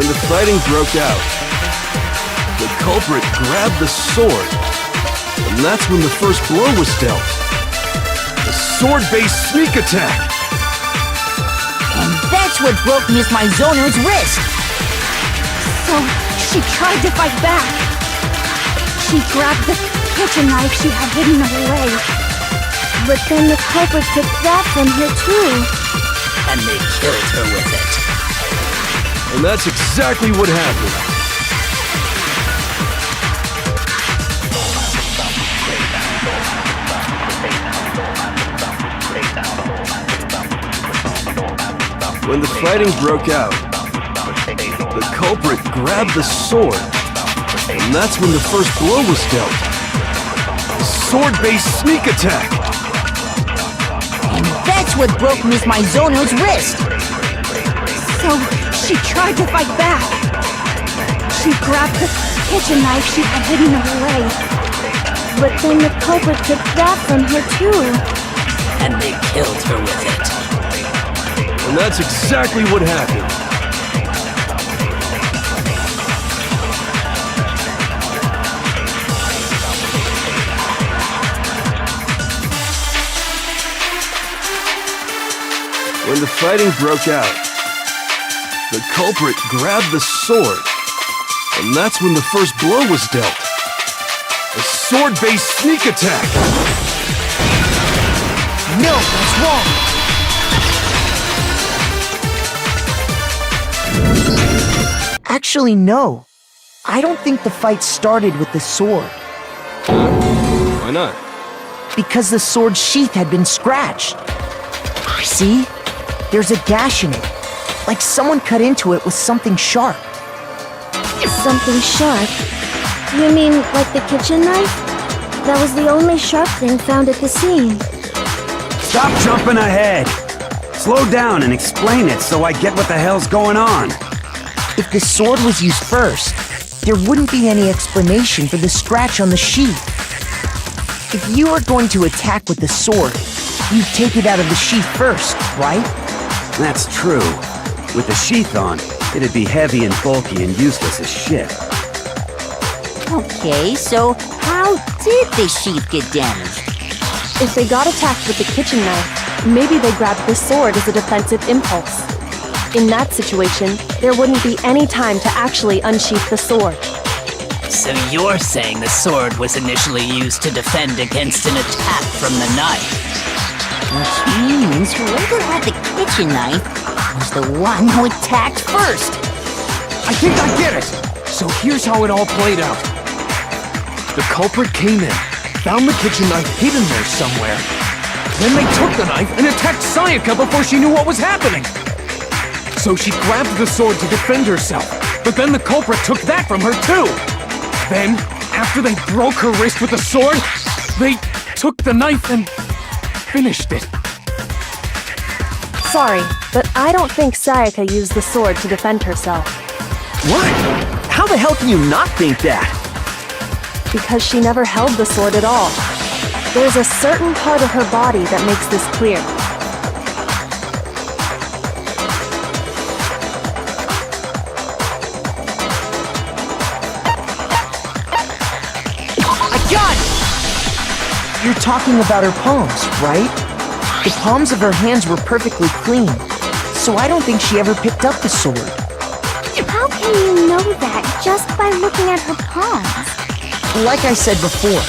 When the fighting broke out, the culprit grabbed the sword, and that's when the first blow was dealt. A sword-based sneak attack! And that's what broke Miss Mizono's wrist. So, she tried to fight back. She grabbed the kitchen knife she had hidden away. But then the culprit took that from her too. And they killed her with it. And that's exactly what happened. When the fighting broke out, the culprit grabbed the sword, and that's when the first blow was dealt. A sword-based sneak attack! And that's what broke Miss Mizono's wrist. So, she tried to fight back. She grabbed the kitchen knife she had hidden away. But then the culprit took that from her too. And they killed her with it. And that's exactly what happened. When the fighting broke out, the culprit grabbed the sword, and that's when the first blow was dealt. A sword-based sneak attack! No, that's wrong! Actually, no. I don't think the fight started with the sword. Why not? Because the sword's sheath had been scratched. See? There's a gash in it. Like someone cut into it with something sharp. Something sharp? You mean like the kitchen knife? That was the only sharp thing found at the scene. Stop jumping ahead! Slow down and explain it so I get what the hell's going on. If the sword was used first, there wouldn't be any explanation for the scratch on the sheath. If you are going to attack with the sword, you'd take it out of the sheath first, right? That's true. With the sheath on, it'd be heavy and bulky and useless as shit. Okay, so how did the sheath get damaged? If they got attacked with the kitchen knife, maybe they grabbed the sword as a defensive impulse. In that situation, there wouldn't be any time to actually unsheath the sword. So you're saying the sword was initially used to defend against an attack from the knife? Which means whoever had the kitchen knife was the one who attacked first. I think I get it! So here's how it all played out. The culprit came in, found the kitchen knife hidden there somewhere. Then they took the knife and attacked Sayaka before she knew what was happening. So she grabbed the sword to defend herself, but then the culprit took that from her too. Then, after they broke her wrist with the sword, they took the knife and finished it. Sorry, but I don't think Sayaka used the sword to defend herself. What? How the hell can you not think that? Because she never held the sword at all. There's a certain part of her body that makes this clear. You're talking about her palms, right? The palms of her hands were perfectly clean, so I don't think she ever picked up the sword. How can you know that just by looking at her palms? Like I said before,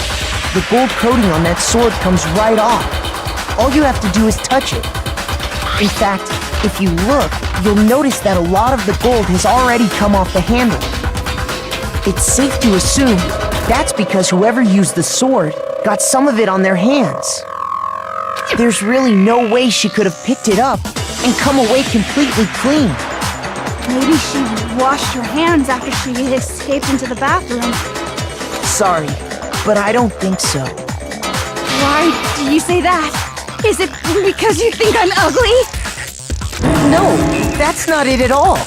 the gold coating on that sword comes right off. All you have to do is touch it. In fact, if you look, you'll notice that a lot of the gold has already come off the handle. It's safe to assume that's because whoever used the sword got some of it on their hands. There's really no way she could have picked it up and come away completely clean. Maybe she washed her hands after she escaped into the bathroom. Sorry, but I don't think so. Why do you say that? Is it because you think I'm ugly? No, that's not it at all.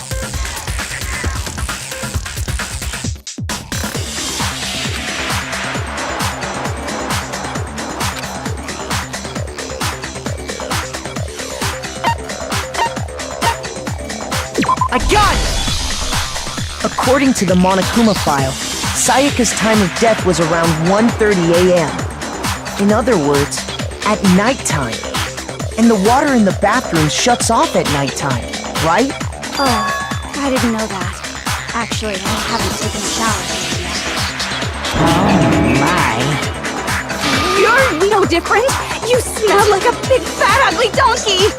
I got it! According to the Monokuma file, Sayaka's time of death was around 1:30 a.m. In other words, at nighttime. And the water in the bathroom shuts off at nighttime, right? Oh, I didn't know that. Actually, I haven't taken a shower yet. Oh my. You're no different! You smell like a big fat ugly donkey!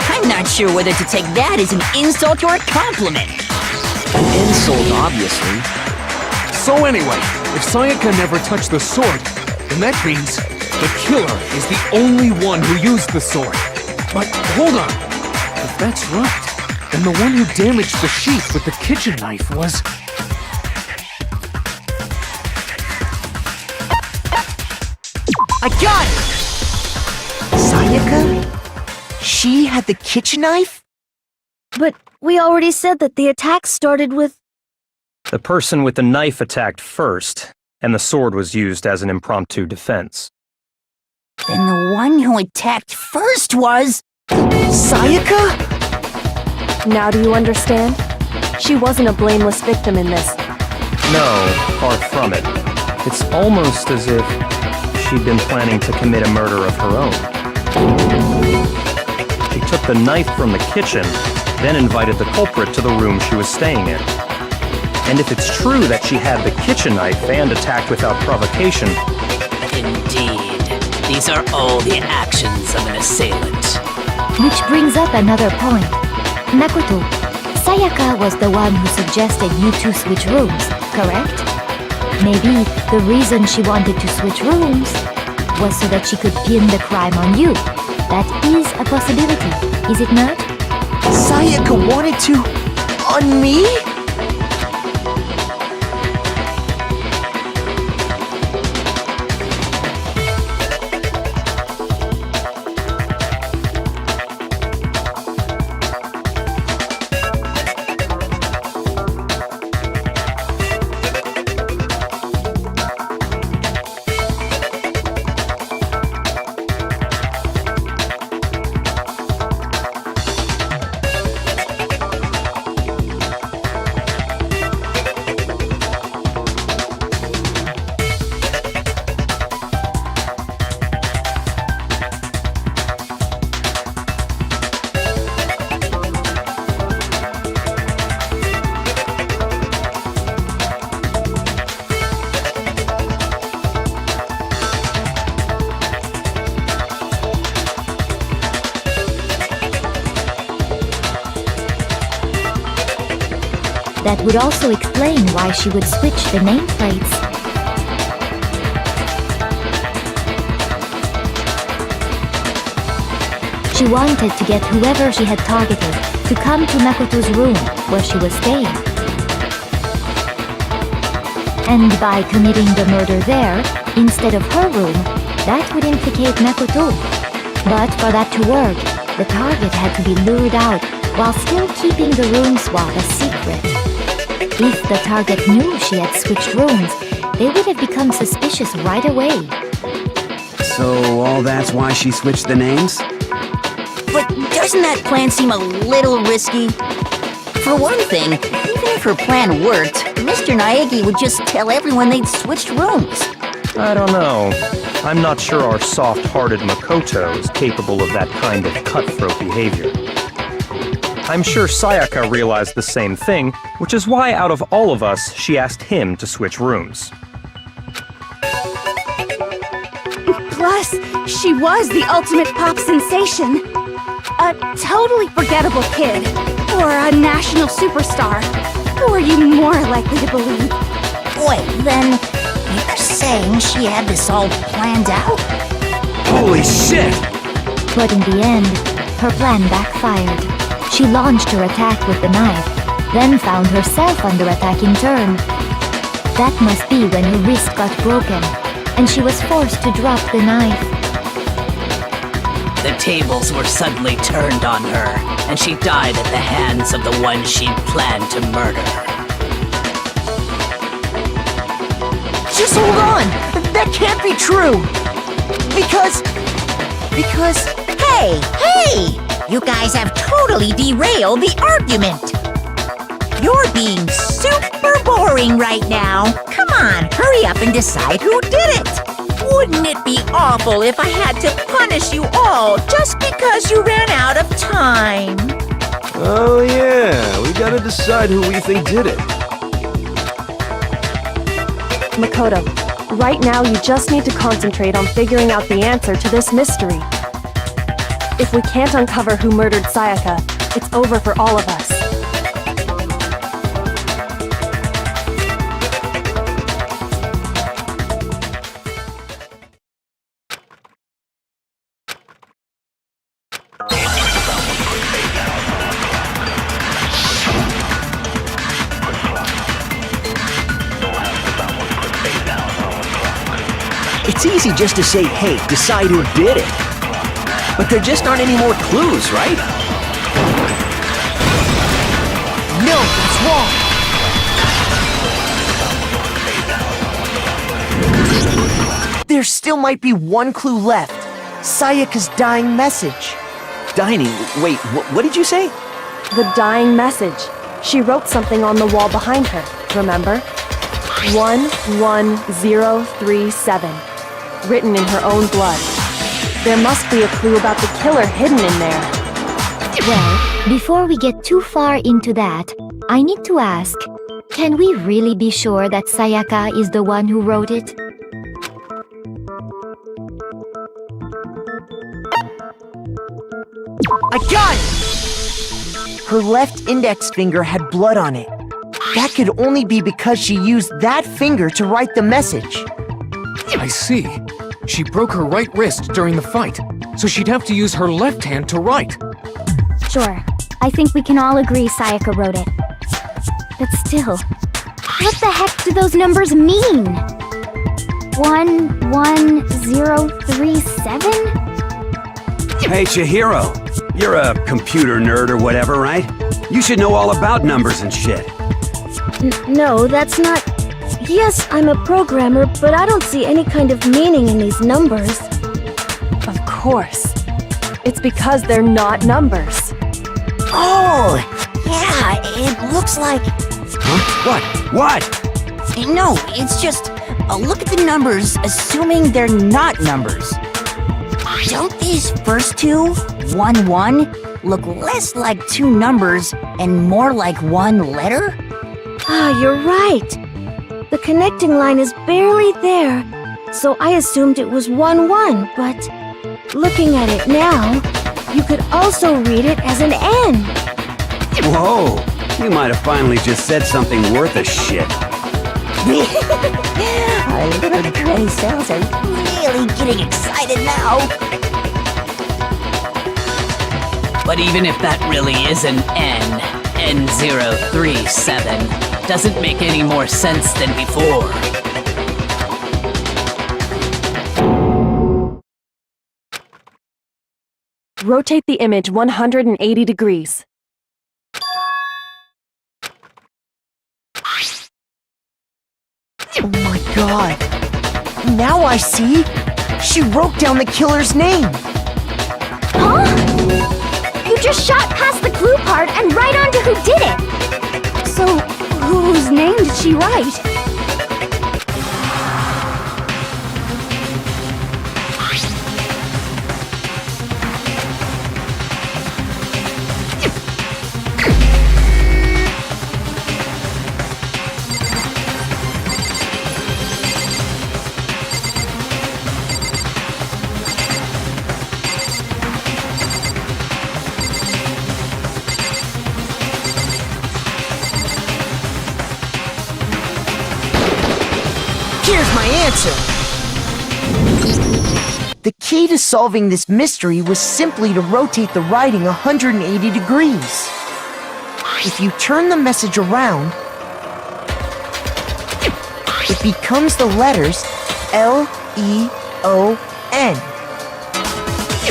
I'm not sure whether to take that as an insult or a compliment. An insult, obviously. So anyway, if Sayaka never touched the sword, then that means the killer is the only one who used the sword. But hold on. If that's right, then the one who damaged the sheath with the kitchen knife was... I got it! Sayaka? She had the kitchen knife? But we already said that the attack started with... The person with the knife attacked first, and the sword was used as an impromptu defense. Then the one who attacked first was... Sayaka? Now do you understand? She wasn't a blameless victim in this. No, far from it. It's almost as if she'd been planning to commit a murder of her own. She took the knife from the kitchen, then invited the culprit to the room she was staying in. And if it's true that she had the kitchen knife and attacked without provocation... Indeed. These are all the actions of an assailant. Which brings up another point. Makoto, Sayaka was the one who suggested you two switch rooms, correct? Maybe the reason she wanted to switch rooms was so that she could pin the crime on you. That is a possibility, is it not? Sayaka wanted to... on me? That would also explain why she would switch the nameplates. She wanted to get whoever she had targeted to come to Makoto's room where she was staying. And by committing the murder there, instead of her room, that would implicate Makoto. But for that to work, the target had to be lured out while still keeping the room swap a secret. If the target knew she had switched rooms, they would have become suspicious right away. So all that's why she switched the names? But doesn't that plan seem a little risky? For one thing, even if her plan worked, Mr. Naegi would just tell everyone they'd switched rooms. I don't know. I'm not sure our soft-hearted Makoto is capable of that kind of cutthroat behavior. I'm sure Sayaka realized the same thing, which is why out of all of us, she asked him to switch rooms. Plus, she was the ultimate pop sensation. A totally forgettable kid. Or a national superstar. Who are you more likely to believe? Wait, then you're saying she had this all planned out? Holy shit! But in the end, her plan backfired. She launched her attack with the knife, then found herself under attack in turn. That must be when her wrist got broken, and she was forced to drop the knife. The tables were suddenly turned on her, and she died at the hands of the one she'd planned to murder. Just hold on! That can't be true! Because... Hey! You guys have totally derailed the argument! You're being super boring right now. Come on, hurry up and decide who did it! Wouldn't it be awful if I had to punish you all just because you ran out of time? Oh yeah, we gotta decide who we think did it. Makoto, right now you just need to concentrate on figuring out the answer to this mystery. If we can't uncover who murdered Sayaka, it's over for all of us. It's easy just to say, hey, decide who did it. But there just aren't any more clues, right? No, that's wrong! There still might be one clue left. Sayaka's dying message. Dining? Wait, what did you say? The dying message. She wrote something on the wall behind her, remember? 11037. Written in her own blood. There must be a clue about the killer hidden in there. Well, before we get too far into that, I need to ask, can we really be sure that Sayaka is the one who wrote it? I got it! Her left index finger had blood on it. That could only be because she used that finger to write the message. I see. She broke her right wrist during the fight, so she'd have to use her left hand to write. Sure. I think we can all agree Sayaka wrote it. But still, what the heck do those numbers mean? 11037? Hey, Chihiro. You're a computer nerd or whatever, right? You should know all about numbers and shit. No, that's not... Yes, I'm a programmer, but I don't see any kind of meaning in these numbers. Of course. It's because they're not numbers. Oh! Yeah, it looks like... Huh? What? No, it's just... look at the numbers, assuming they're not numbers. Don't these first two, 1-1, look less like two numbers and more like one letter? Ah, you're right. The connecting line is barely there, so I assumed it was 1-1, but looking at it now, you could also read it as an N. Whoa! You might have finally just said something worth a shit. Our little gray cells are really getting excited now. But even if that really is an N037, doesn't make any more sense than before. Rotate the image 180 degrees. Oh my god. Now I see. She wrote down the killer's name. Huh? You just shot past the clue part and right onto who did it. So, whose name did she write? Here's my answer. The key to solving this mystery was simply to rotate the writing 180 degrees. If you turn the message around, it becomes the letters L-E-O-N.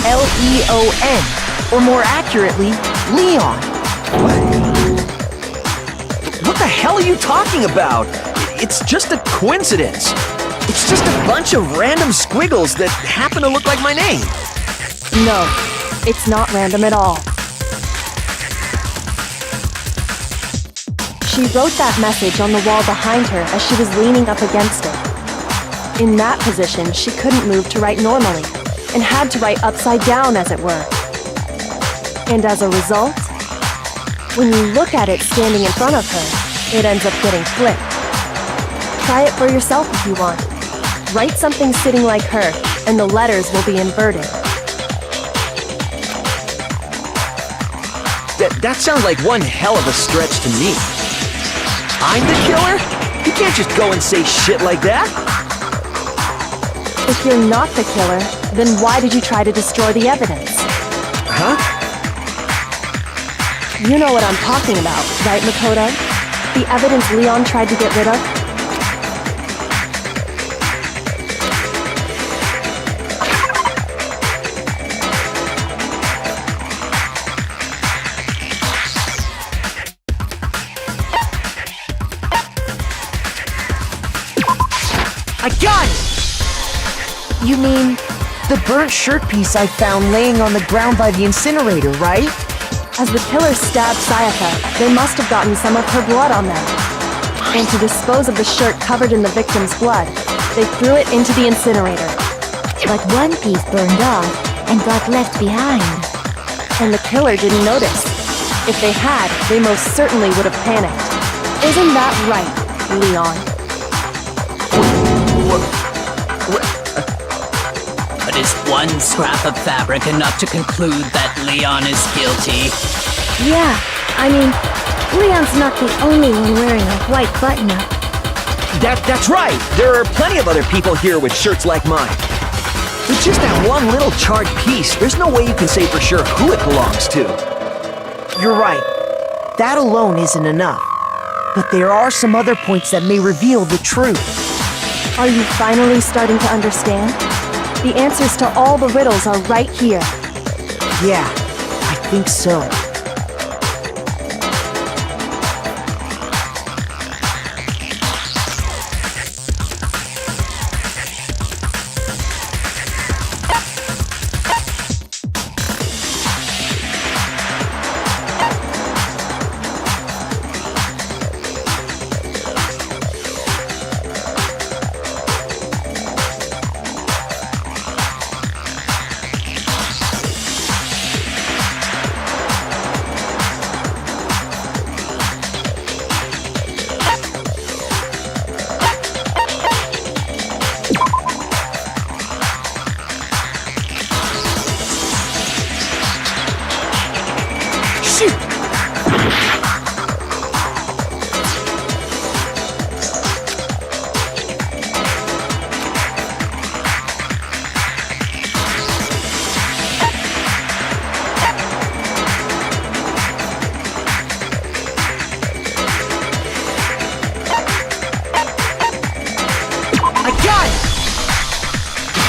L-E-O-N, or more accurately, Leon. What the hell are you talking about? It's just a coincidence. It's just a bunch of random squiggles that happen to look like my name. No, it's not random at all. She wrote that message on the wall behind her as she was leaning up against it. In that position, she couldn't move to write normally, and had to write upside down, as it were. And as a result, when you look at it standing in front of her, it ends up getting flipped. Try it for yourself if you want. Write something sitting like her, and the letters will be inverted. That sounds like one hell of a stretch to me. I'm the killer? You can't just go and say shit like that. If you're not the killer, then why did you try to destroy the evidence? Huh? You know what I'm talking about, right, Makoto? The evidence Leon tried to get rid of? I got it! You mean the burnt shirt piece I found laying on the ground by the incinerator, right? As the killers stabbed Sayaka, they must have gotten some of her blood on them. And to dispose of the shirt covered in the victim's blood, they threw it into the incinerator. But one piece burned off and got left behind. And the killer didn't notice. If they had, they most certainly would have panicked. Isn't that right, Leon? But is one scrap of fabric enough to conclude that Leon is guilty? Yeah, I mean, Leon's not the only one wearing a white button-up. That's right. There are plenty of other people here with shirts like mine. With just that one little charred piece, there's no way you can say for sure who it belongs to. You're right. That alone isn't enough. But there are some other points that may reveal the truth. Are you finally starting to understand? The answers to all the riddles are right here. Yeah, I think so.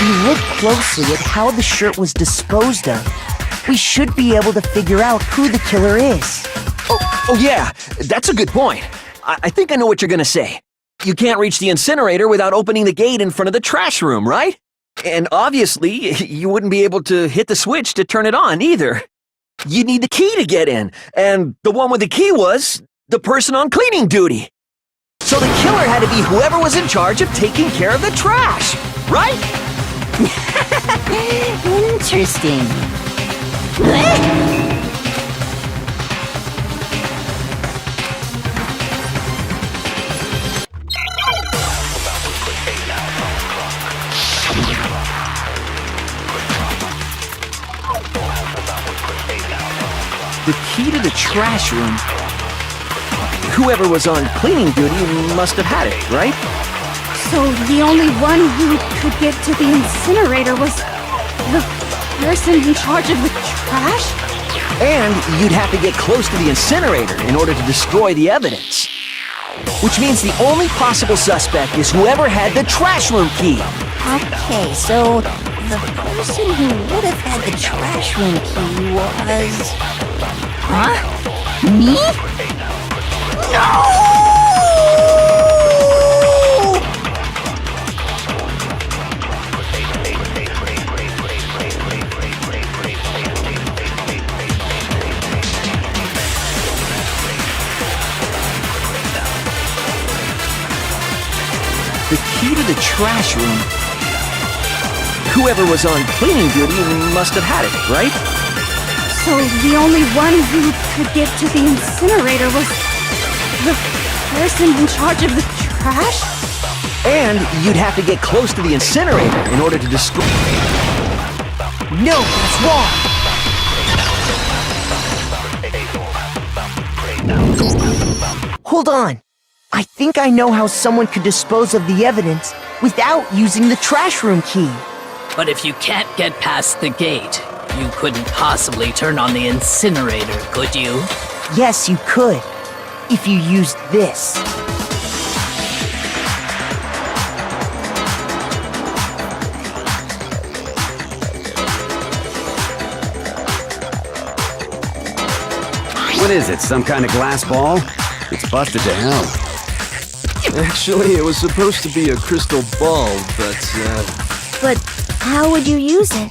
we look closely at how the shirt was disposed of, we should be able to figure out who the killer is. Oh yeah, that's a good point. I think I know what you're gonna say. You can't reach the incinerator without opening the gate in front of the trash room, right? And obviously, you wouldn't be able to hit the switch to turn it on either. You'd need the key to get in, and the one with the key was the person on cleaning duty. So the killer had to be whoever was in charge of taking care of the trash, right? Interesting. The key to the trash room. Whoever was on cleaning duty must have had it, right? So the only one who could get to the incinerator was the person in charge of the trash? And you'd have to get close to the incinerator in order to destroy the evidence. Which means the only possible suspect is whoever had the trash room key. Okay, so the person who would have had the trash room key was... Huh? Me? No! The key to the trash room. Whoever was on cleaning duty must have had it, right? So the only one who could get to the incinerator was the person in charge of the trash? And you'd have to get close to the incinerator in order to destroy... No, that's wrong! Hold on. I think I know how someone could dispose of the evidence without using the trash room key. But if you can't get past the gate, you couldn't possibly turn on the incinerator, could you? Yes, you could. If you used this. What is it, some kind of glass ball? It's busted to hell. Actually, it was supposed to be a crystal ball, but, But how would you use it?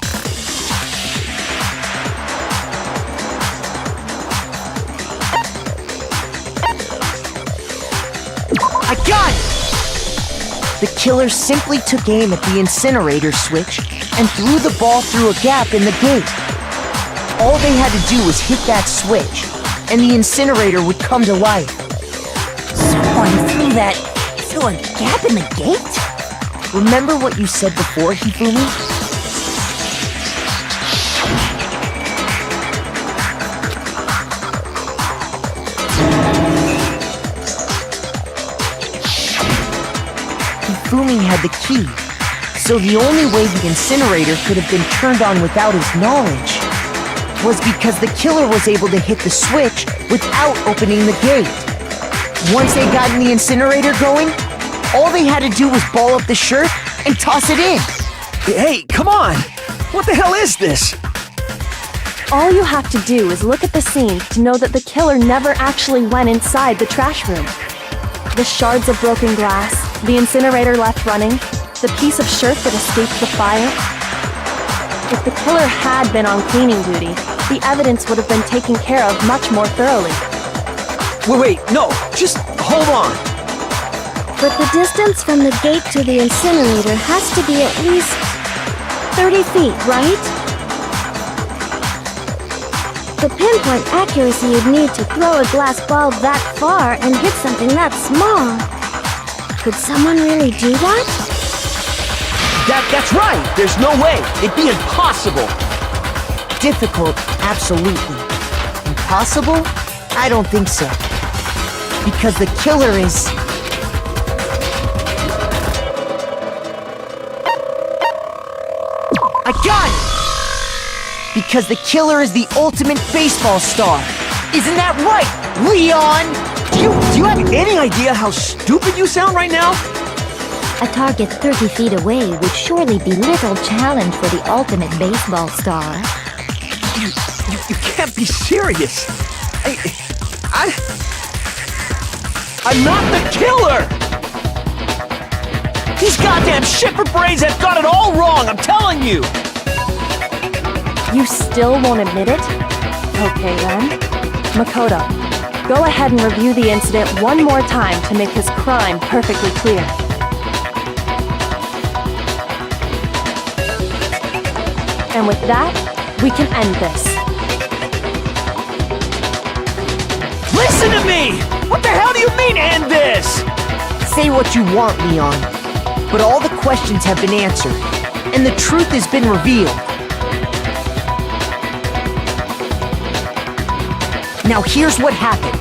I got it! The killer simply took aim at the incinerator switch and threw the ball through a gap in the gate. All they had to do was hit that switch, and the incinerator would come to life. Someone threw a gap in the gate? Remember what you said before, Hifumi? Hifumi had the key, so the only way the incinerator could have been turned on without his knowledge was because the killer was able to hit the switch without opening the gate. Once they got the incinerator going, all they had to do was ball up the shirt and toss it in. Hey, come on! What the hell is this? All you have to do is look at the scene to know that the killer never actually went inside the trash room. The shards of broken glass, the incinerator left running, the piece of shirt that escaped the fire. If the killer had been on cleaning duty, the evidence would have been taken care of much more thoroughly. Wait, no, just hold on. But the distance from the gate to the incinerator has to be at least 30 feet, right? The pinpoint accuracy you'd need to throw a glass ball that far and hit something that small. Could someone really do that? That's right! There's no way! It'd be impossible! Difficult, absolutely. Impossible? I don't think so. Because the killer is... I got it! Because the killer is the ultimate baseball star. Isn't that right, Leon? Do you have any idea how stupid you sound right now? A target 30 feet away would surely be little challenge for the ultimate baseball star. You can't be serious. I'm not the killer! These goddamn shipper brains have got it all wrong, I'm telling you! You still won't admit it? Okay then. Makoto, go ahead and review the incident one more time to make his crime perfectly clear. And with that, we can end this. Listen to me! What the hell do you mean, end this? Say what you want, Leon, but all the questions have been answered, and the truth has been revealed. Now here's what happened.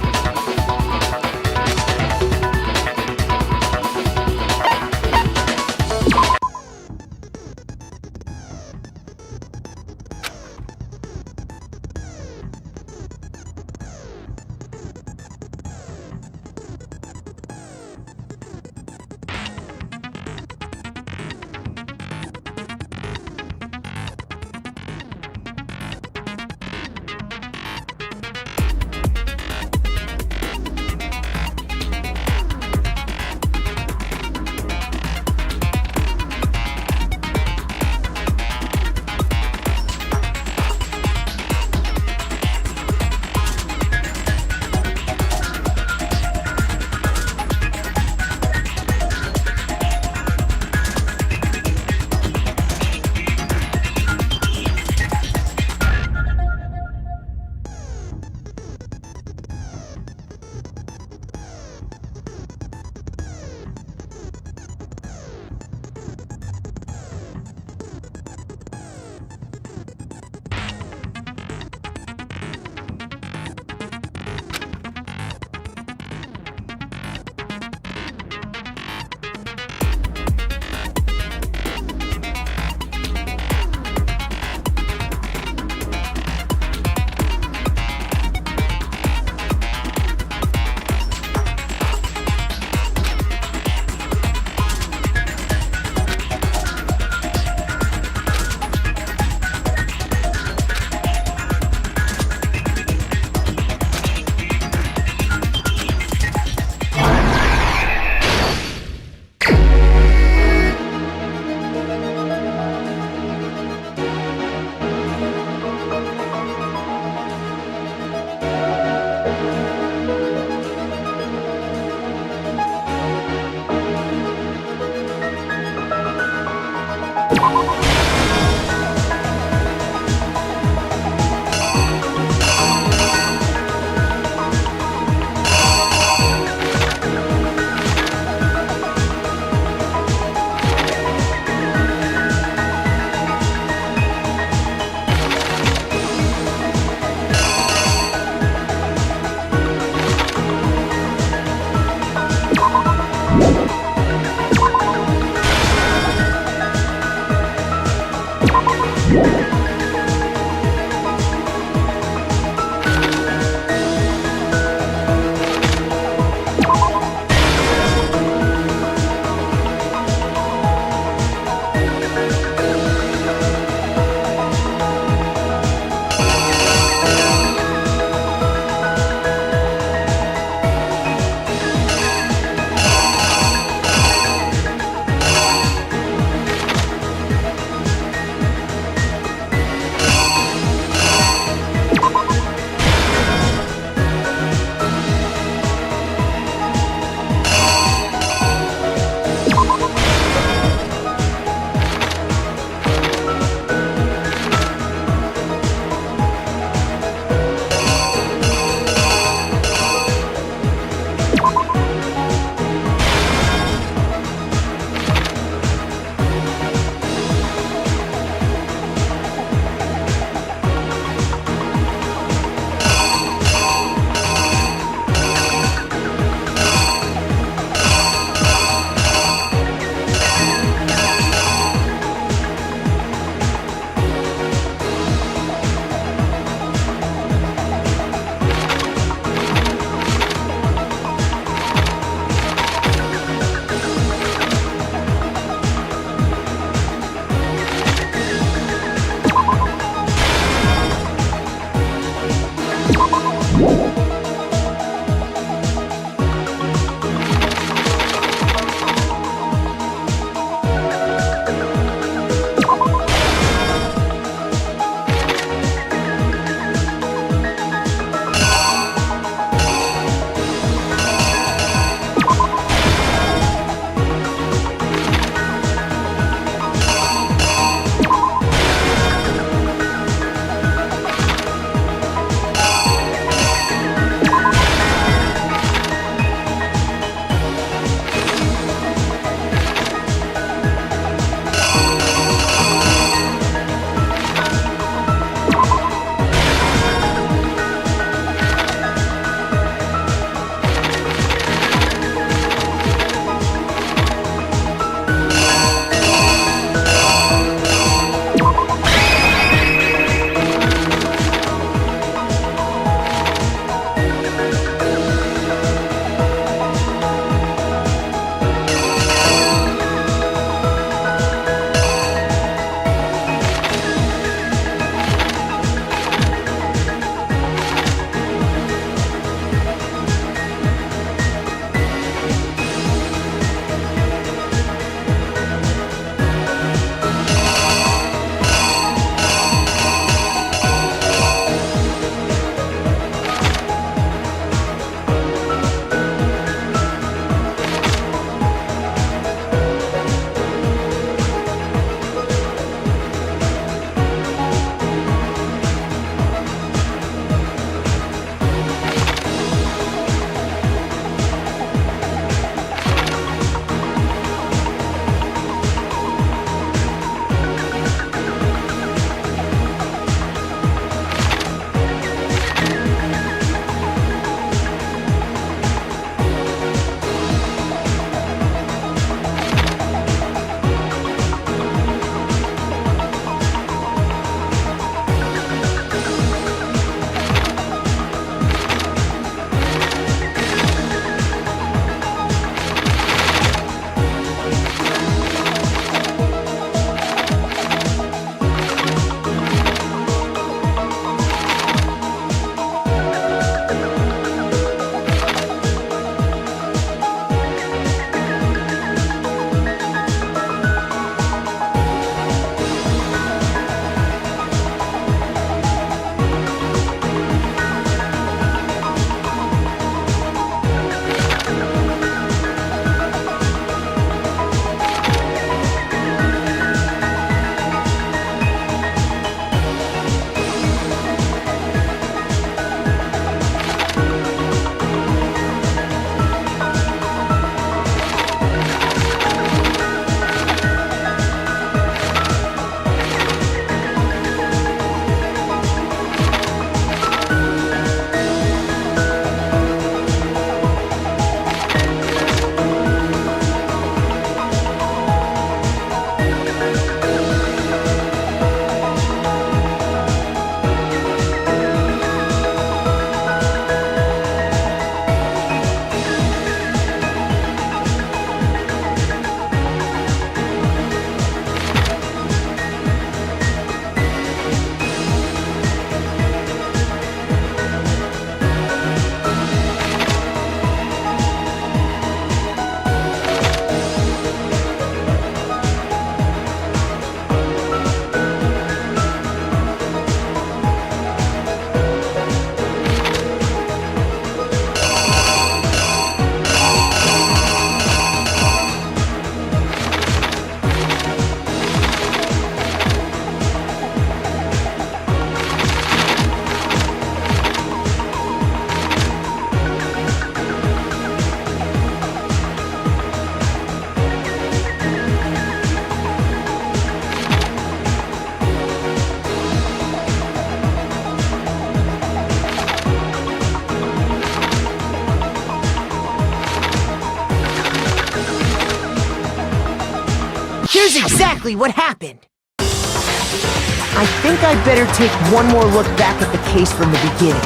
Here's exactly what happened. I think I'd better take one more look back at the case from the beginning.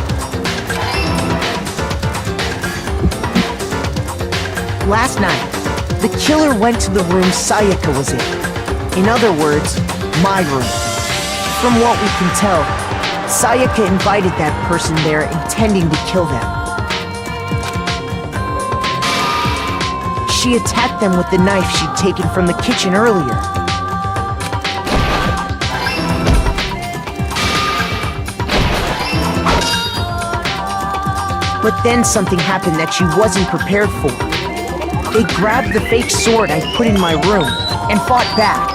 Last night, the killer went to the room Sayaka was in. In other words, my room. From what we can tell, Sayaka invited that person there intending to kill them. She attacked them with the knife she'd taken from the kitchen earlier. But then something happened that she wasn't prepared for. They grabbed the fake sword I put in my room and fought back.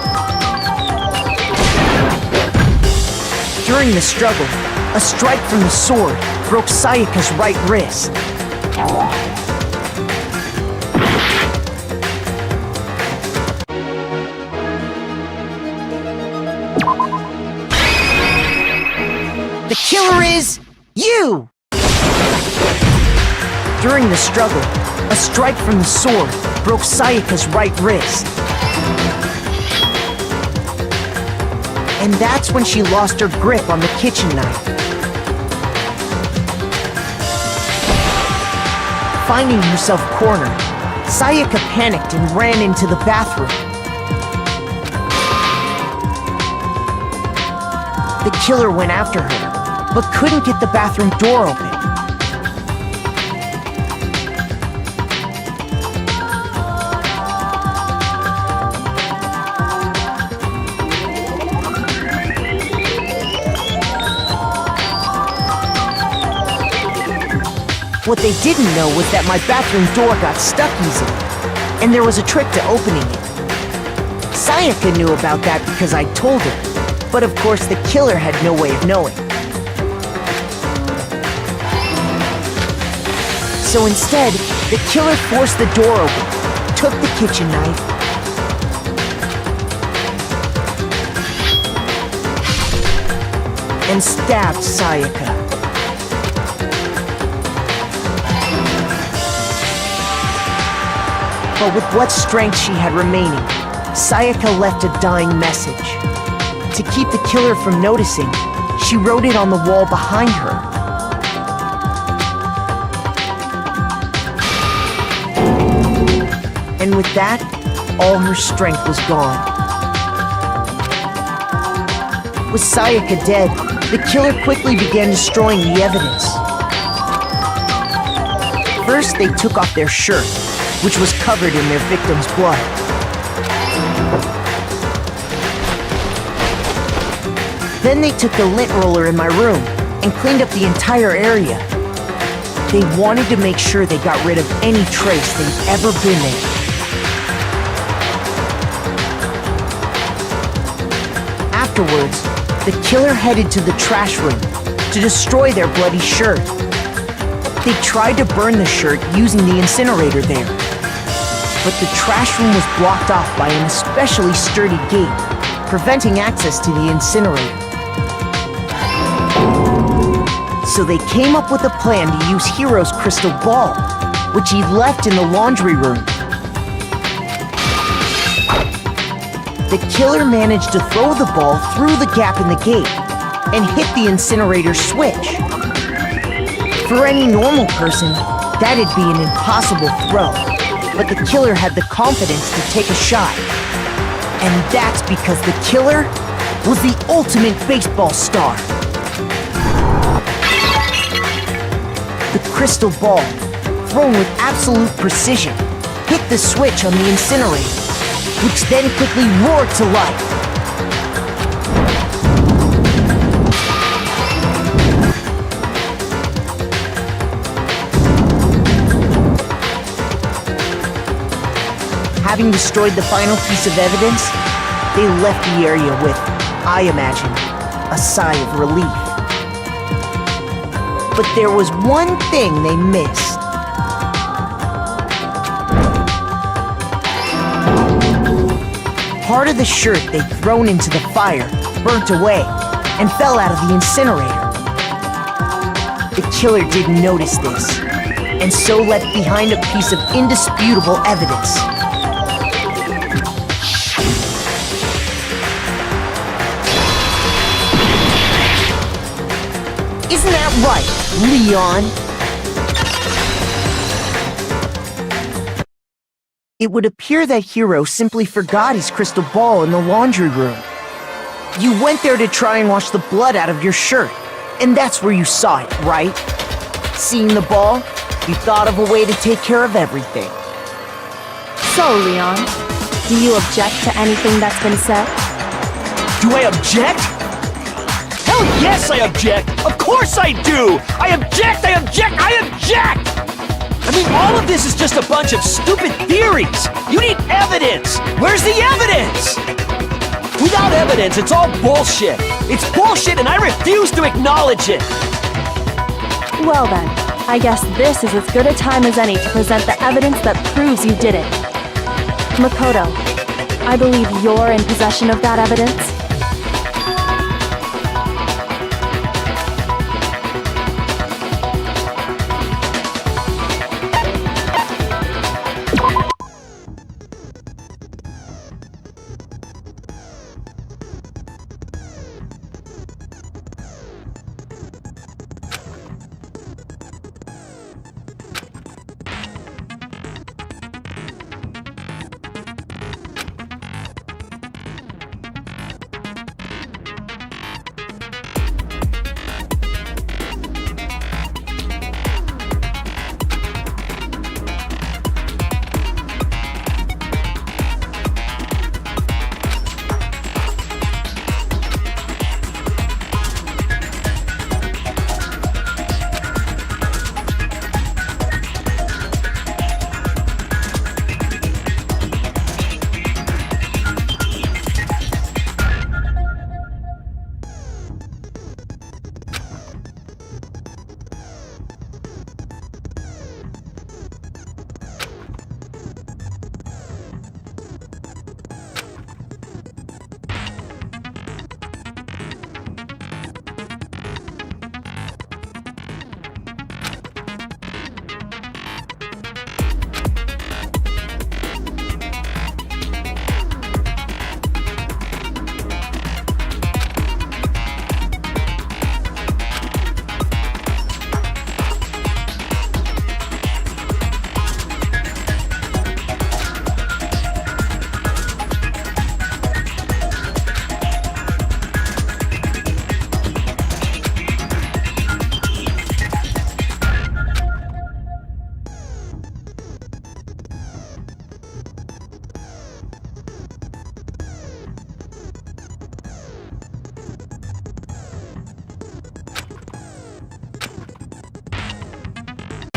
During the struggle, a strike from the sword broke Sayaka's right wrist. The killer is you! During the struggle, a strike from the sword broke Sayaka's right wrist. And that's when she lost her grip on the kitchen knife. Finding herself cornered, Sayaka panicked and ran into the bathroom. The killer went after her, but couldn't get the bathroom door open. What they didn't know was that my bathroom door got stuck easily, and there was a trick to opening it. Sayaka knew about that because I told her, but of course the killer had no way of knowing. So instead, the killer forced the door open, took the kitchen knife, and stabbed Sayaka. But with what strength she had remaining, Sayaka left a dying message. To keep the killer from noticing, she wrote it on the wall behind her. And with that, all her strength was gone. With Sayaka dead, the killer quickly began destroying the evidence. First, they took off their shirt, which was covered in their victim's blood. Then they took the lint roller in my room and cleaned up the entire area. They wanted to make sure they got rid of any trace they'd ever been there. Afterwards, the killer headed to the trash room to destroy their bloody shirt. They tried to burn the shirt using the incinerator there, but the trash room was blocked off by an especially sturdy gate, preventing access to the incinerator. So they came up with a plan to use Hiro's crystal ball, which he left in the laundry room. The killer managed to throw the ball through the gap in the gate and hit the incinerator switch. For any normal person, that'd be an impossible throw, but the killer had the confidence to take a shot. And that's because the killer was the ultimate baseball star. The crystal ball, thrown with absolute precision, hit the switch on the incinerator, which then quickly roared to life. Having destroyed the final piece of evidence, they left the area with, I imagine, a sigh of relief. But there was one thing they missed. Part of the shirt they'd thrown into the fire burnt away and fell out of the incinerator. The killer didn't notice this, and so left behind a piece of indisputable evidence. that right, Leon? It would appear that Hero simply forgot his crystal ball in the laundry room. You went there to try and wash the blood out of your shirt, and that's where you saw it, right? Seeing the ball, you thought of a way to take care of everything. So, Leon, do you object to anything that's been said? Do I object? Hell yes, I object! Of course I do! I object! I object! I object! I mean, all of this is just a bunch of stupid theories! You need evidence! Where's the evidence? Without evidence, it's all bullshit! It's bullshit and I refuse to acknowledge it! Well then, I guess this is as good a time as any to present the evidence that proves you did it. Makoto, I believe you're in possession of that evidence.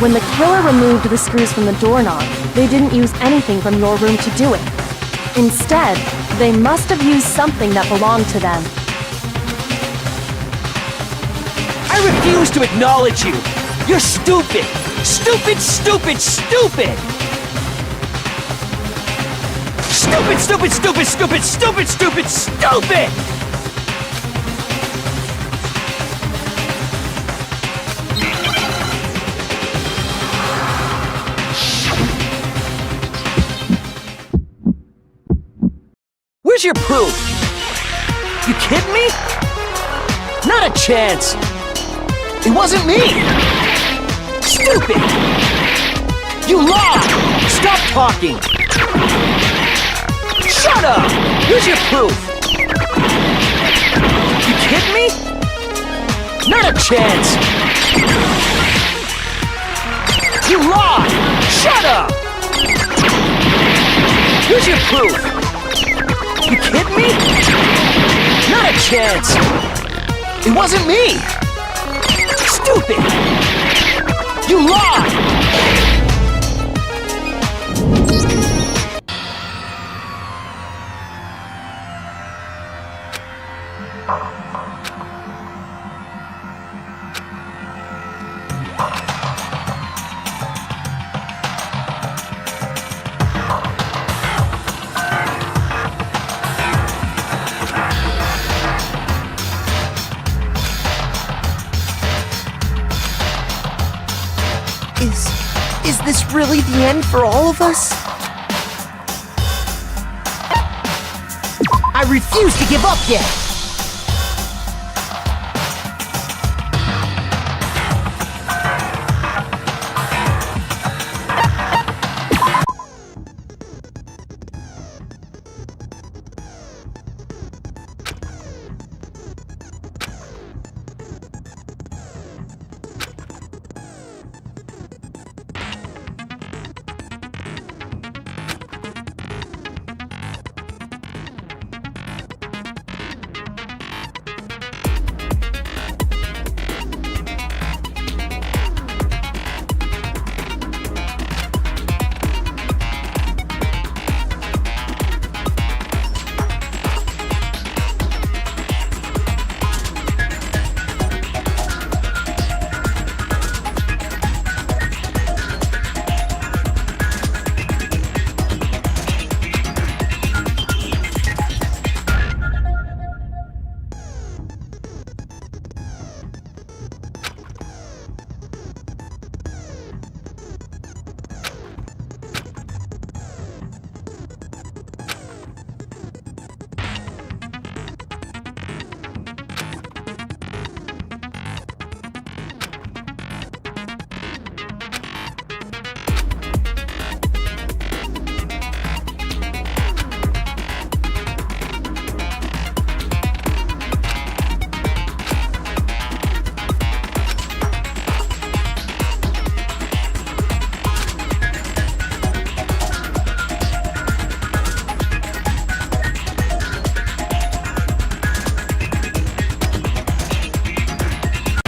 When the killer removed the screws from the doorknob, they didn't use anything from your room to do it. Instead, they must have used something that belonged to them. I refuse to acknowledge you! You're stupid! Stupid, stupid, stupid! Stupid, stupid, stupid, stupid, stupid, stupid, stupid! Where's your proof? You kidding me? Not a chance! It wasn't me! Stupid! You lied! Stop talking! Shut up! Where's your proof? You kidding me? Not a chance! You lied! Shut up! Where's your proof? You kidding me? Not a chance! It wasn't me! Stupid! You lied! Is this really the end for all of us? I refuse to give up yet!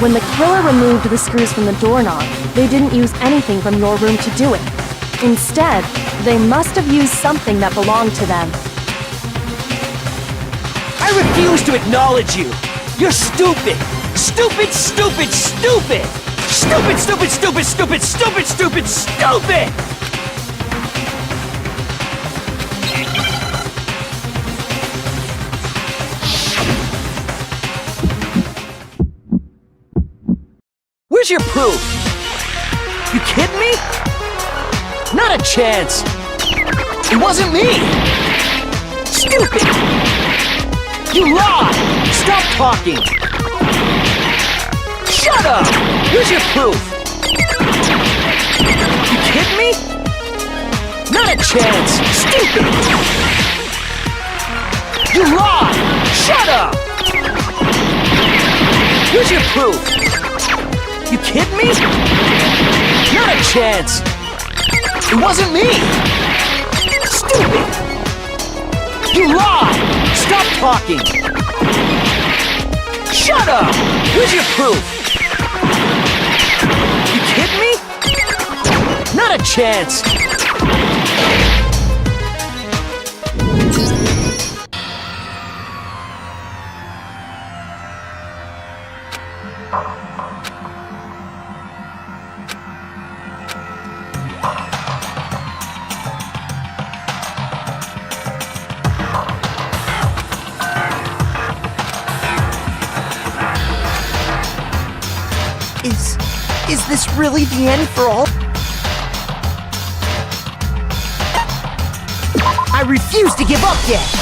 When the killer removed the screws from the doorknob, they didn't use anything from your room to do it. Instead, they must have used something that belonged to them. I refuse to acknowledge you. You're stupid. Stupid, stupid, stupid. Stupid, stupid, stupid, stupid, stupid, stupid, stupid. Where's your proof? You kidding me? Not a chance. It wasn't me. Stupid. You lied. Stop talking. Shut up. Where's your proof? You kidding me? Not a chance. Stupid. You lied. Shut up. Where's your proof? You kidding me? Not a chance! It wasn't me! Stupid! You lied! Stop talking! Shut up! Where's your proof? You kidding me? Not a chance! Is this really the end for all? I refuse to give up yet!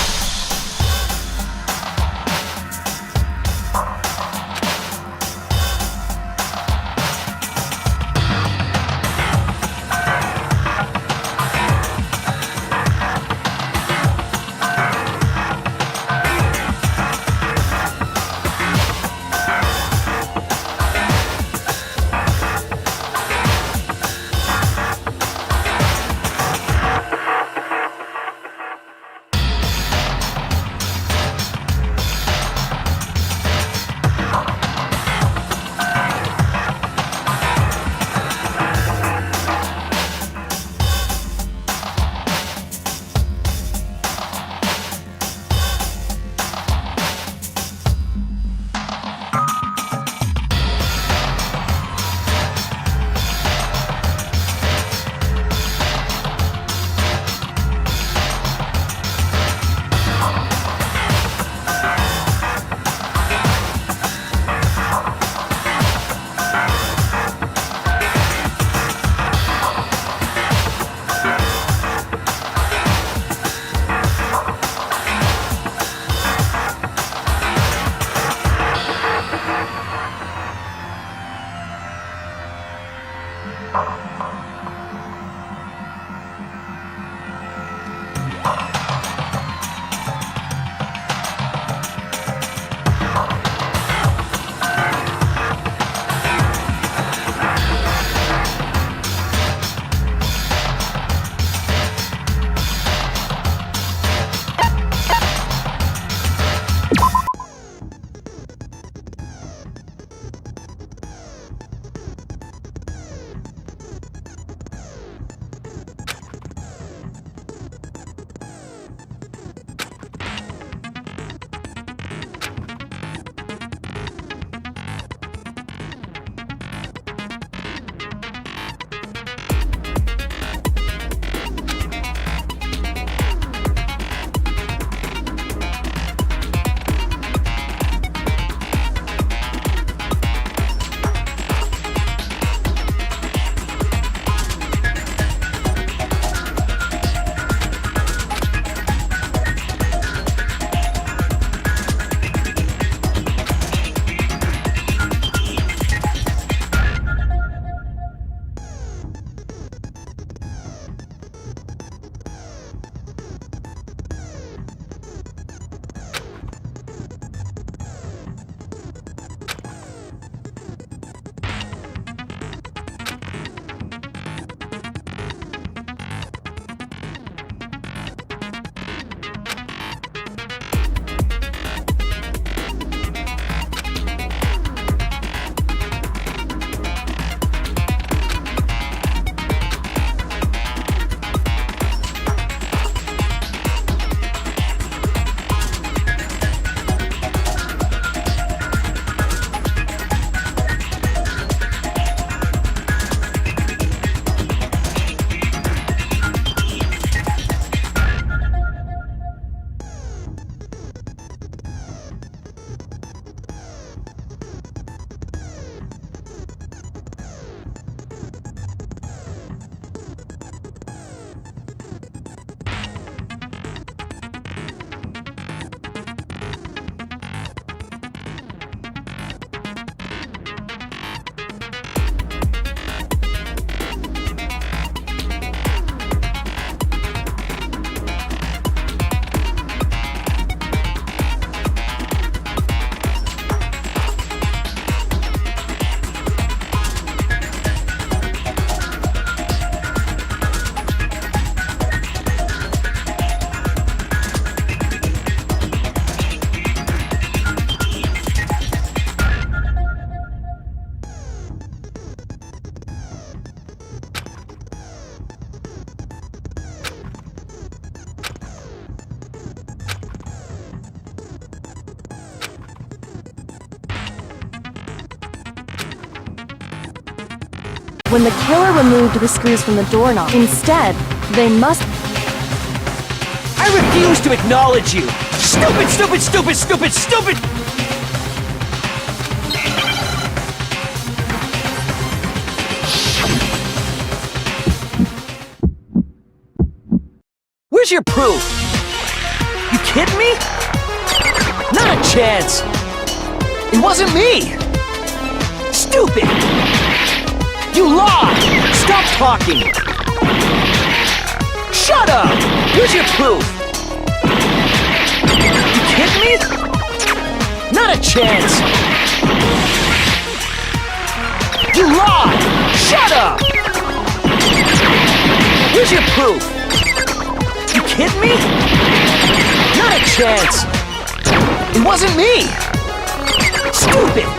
When the killer removed the screws from the doorknob, instead, they must... I refuse to acknowledge you! Stupid, stupid, stupid, stupid, stupid! Where's your proof? You kidding me? Not a chance! It wasn't me! Stupid! You lied! Stop talking! Shut up! Here's your proof! You kidding me? Not a chance! You lied! Shut up! Here's your proof! You kidding me? Not a chance! It wasn't me! Stupid!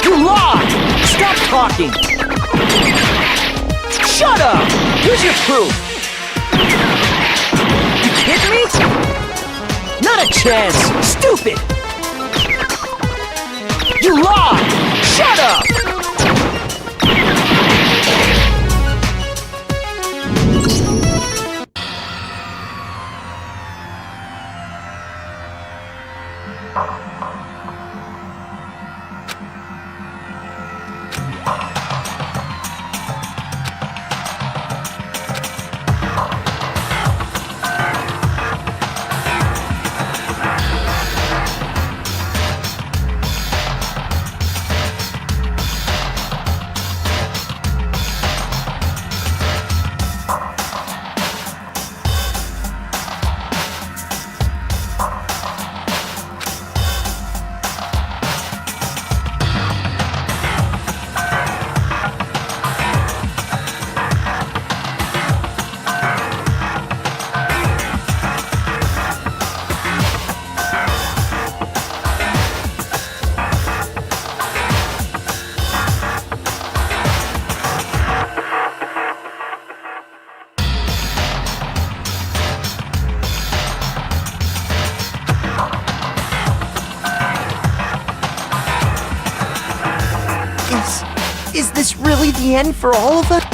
You lied! Stop talking! Shut up! Here's your proof! You kidding me? Not a chance! Stupid! You lied! Shut up! Is this really the end for all of us?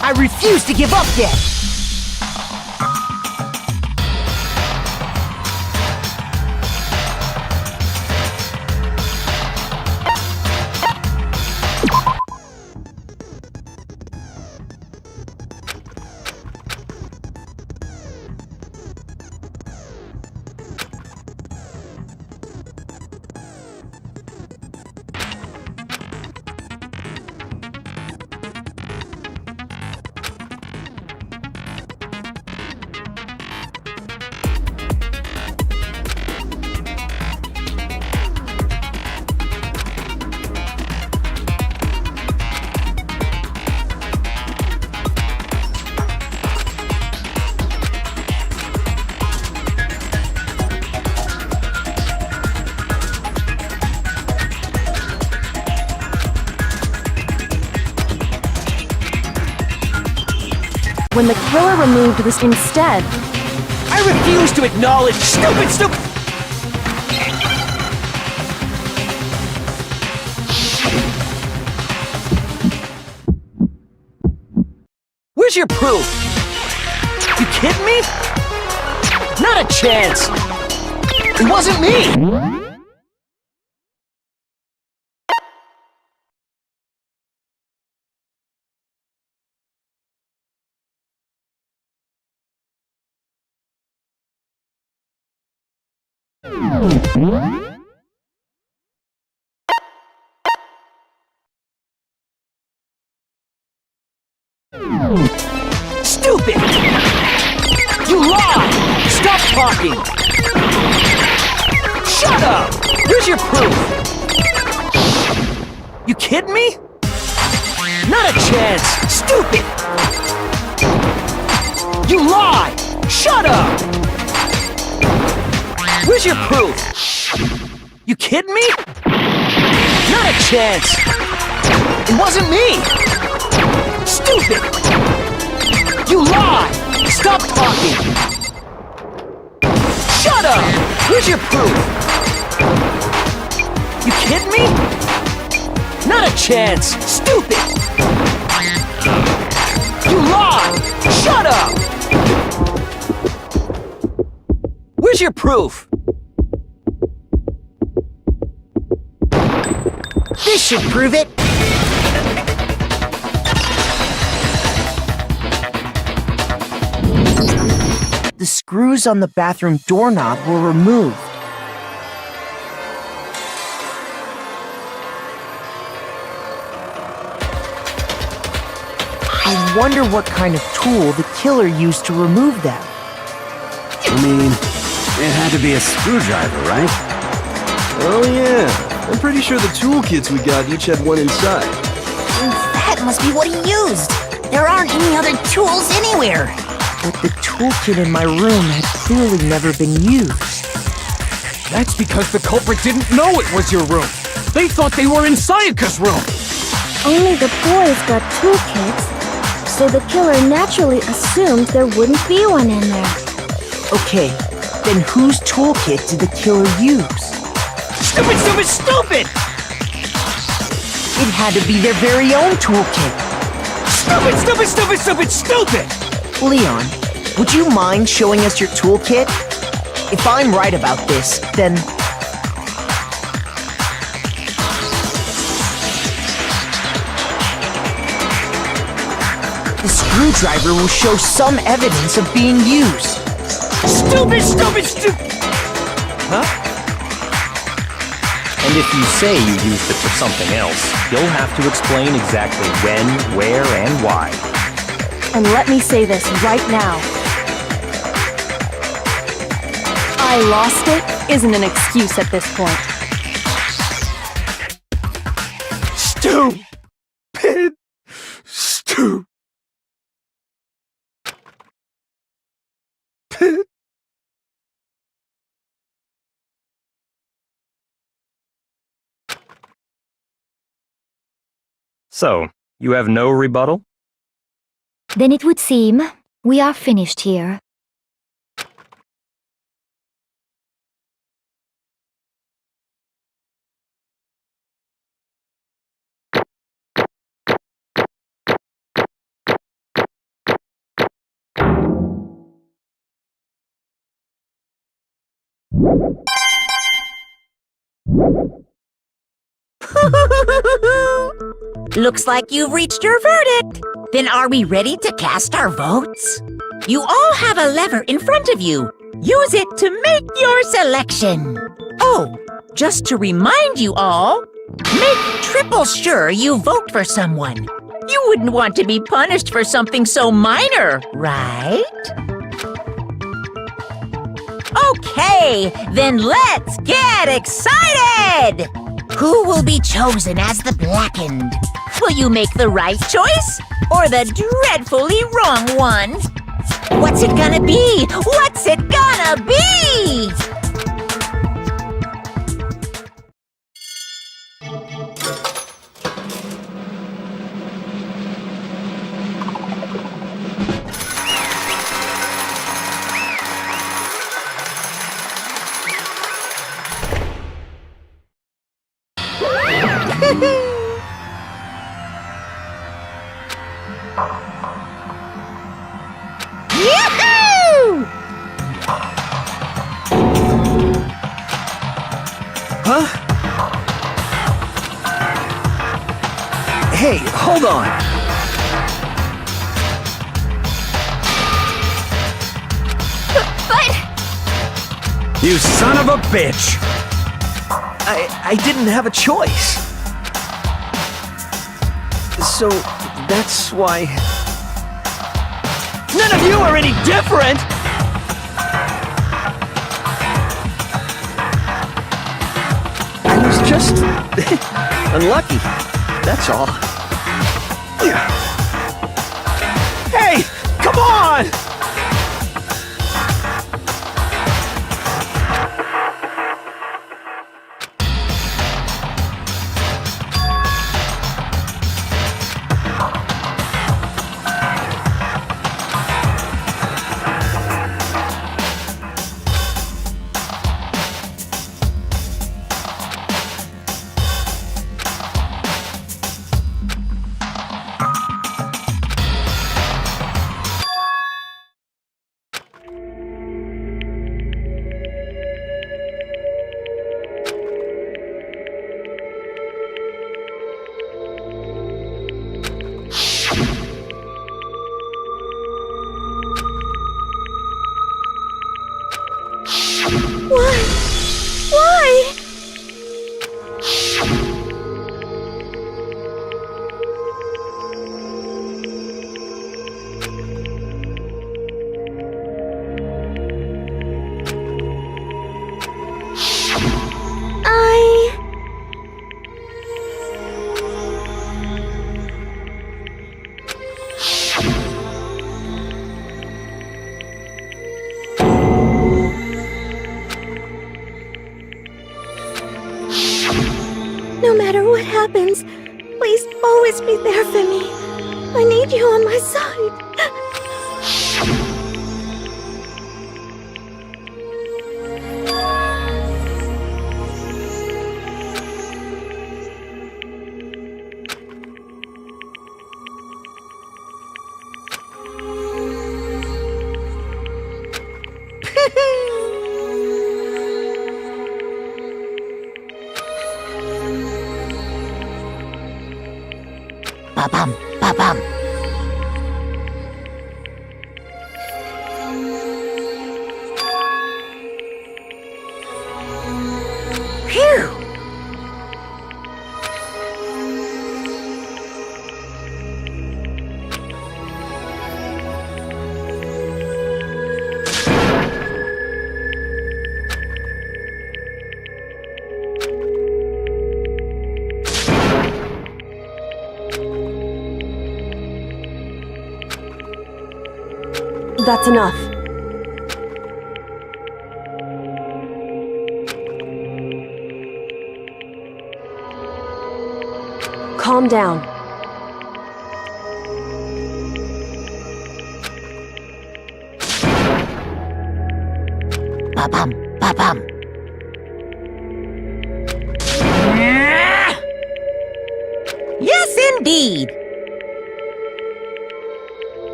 I refuse to give up yet! When the killer removed this instead... I refuse to acknowledge... Stupid, stupid... Where's your proof? You kidding me? Not a chance! It wasn't me! Stupid! You lied! Stop talking! Shut up! Here's your proof! You kidding me? Not a chance! Stupid! You lied! Shut up! Where's your proof? You kidding me? Not a chance! It wasn't me! Stupid! You lied! Stop talking! Shut up! Here's your proof! You kidding me? Not a chance! Stupid! You lied! Shut up! Where's your proof? This should prove it. The screws on the bathroom doorknob were removed. I wonder what kind of tool the killer used to remove them. I mean, it had to be a screwdriver, right? Oh yeah, I'm pretty sure the toolkits we got each had one inside. That must be what he used. There aren't any other tools anywhere. But the toolkit in my room had clearly never been used. That's because the culprit didn't know it was your room. They thought they were in Sayaka's room. Only the boys got toolkits, so the killer naturally assumed there wouldn't be one in there. Okay, then whose toolkit did the killer use? Stupid, stupid, stupid! It had to be their very own toolkit. Stupid, stupid, stupid, stupid, stupid! Leon, would you mind showing us your toolkit? If I'm right about this, then... the screwdriver will show some evidence of being used. Stupid, stupid, stupid! Huh? And if you say you used it for something else, you'll have to explain exactly when, where, and why. And let me say this right now. I lost it isn't an excuse at this point. Stupid! Stupid! So, you have no rebuttal? Then it would seem we are finished here. Looks like you've reached your verdict. Then are we ready to cast our votes? You all have a lever in front of you. Use it to make your selection. Oh, just to remind you all, make triple sure you vote for someone. You wouldn't want to be punished for something so minor, right? Okay, then let's get excited! Who will be chosen as the blackened? Will you make the right choice or the dreadfully wrong one? What's it gonna be? What's it gonna be? Yahoo! Huh? Hey, hold on. But... You son of a bitch! I didn't have a choice. So, that's why... None of you are any different! I was just... unlucky. That's all. Hey! Come on! Why? Why? No matter what happens, please always be there for me. I need you on my side. Ba-bum, ba-bum. Phew! That's enough. Calm down. Ba-bum, ba-bum. Yes, indeed.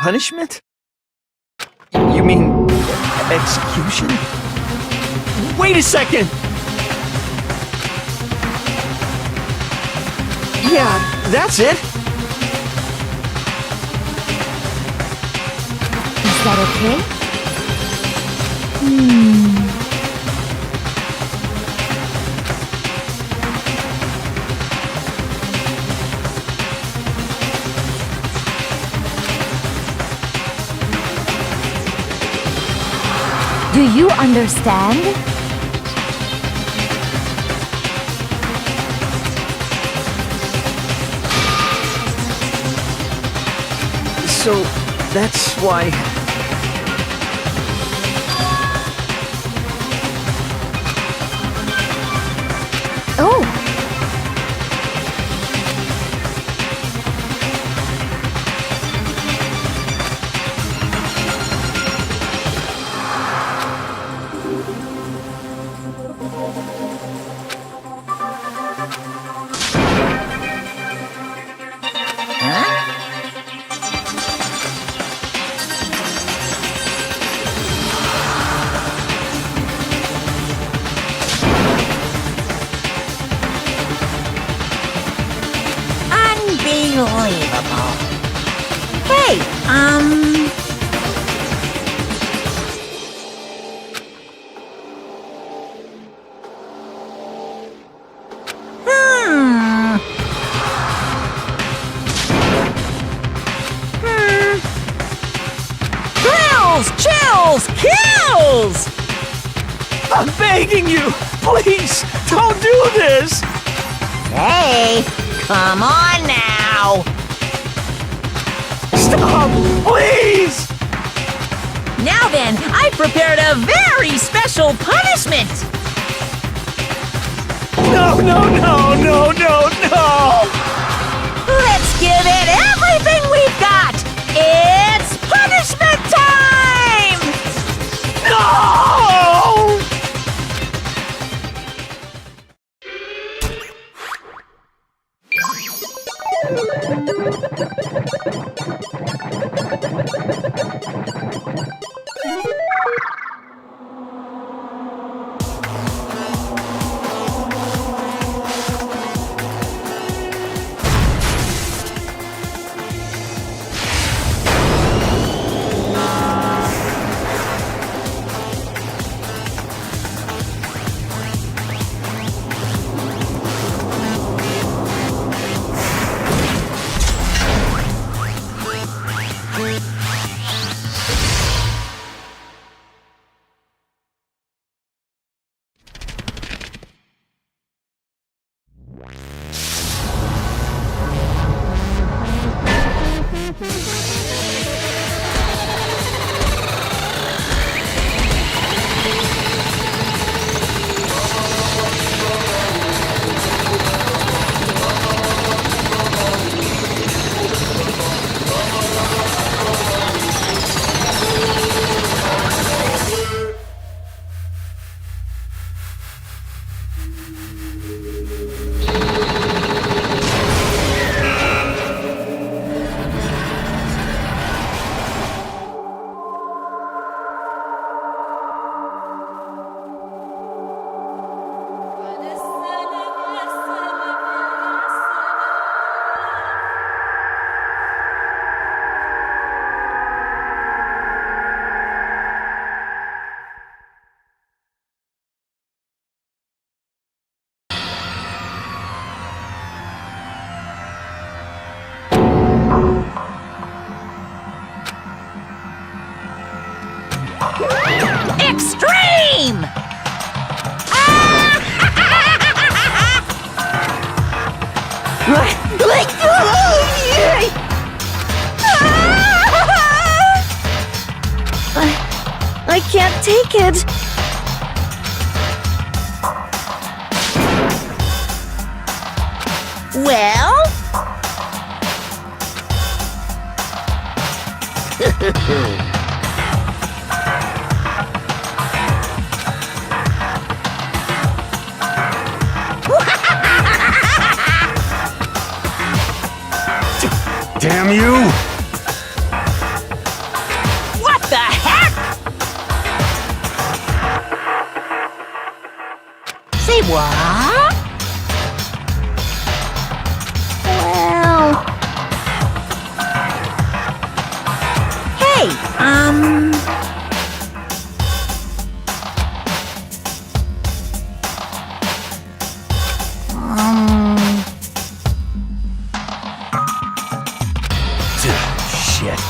Punishment? You mean execution? Wait a second! Yeah, that's it. Is that okay? Do you understand? So, that's why... Oh! Unbelievable. Hey, Chills! Kills! I'm begging you! Please, don't do this! Hey, come on now! Stop! Please! Now then, I've prepared a very special punishment! No, no, no, no, no, no! Let's give it everything we've got! It's punishment time! No! time! I can't take it. Well? Damn you! What the heck? Say what? Well, Hey, Shit.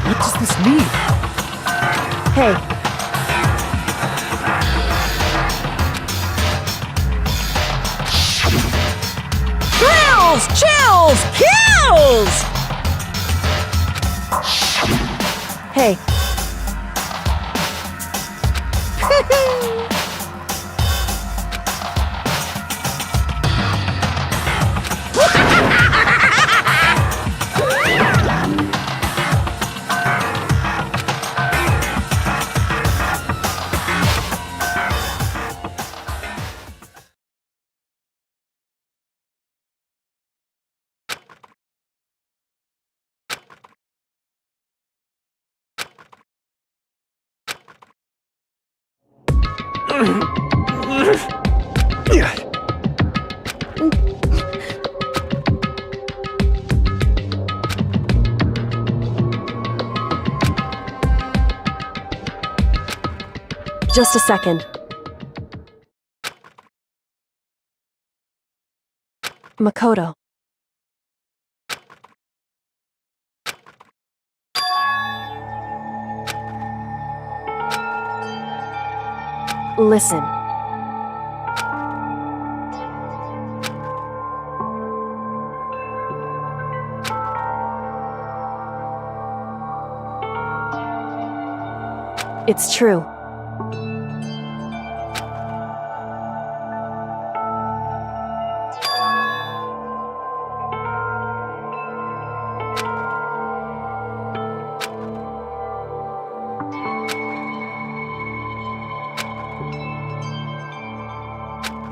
What does this mean? Hey, Chills! Chills! Kills! hey. Just a second. Makoto. Listen. It's true.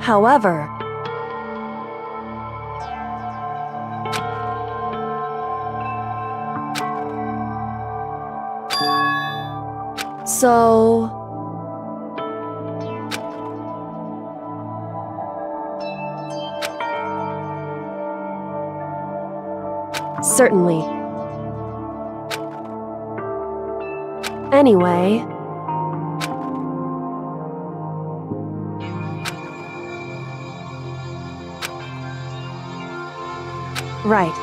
However, so certainly. Anyway, right.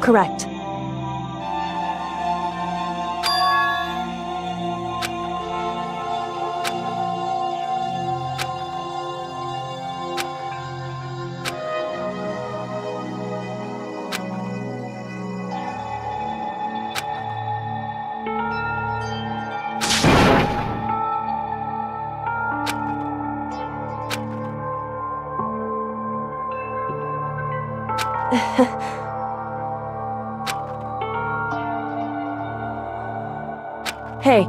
Correct. Hey.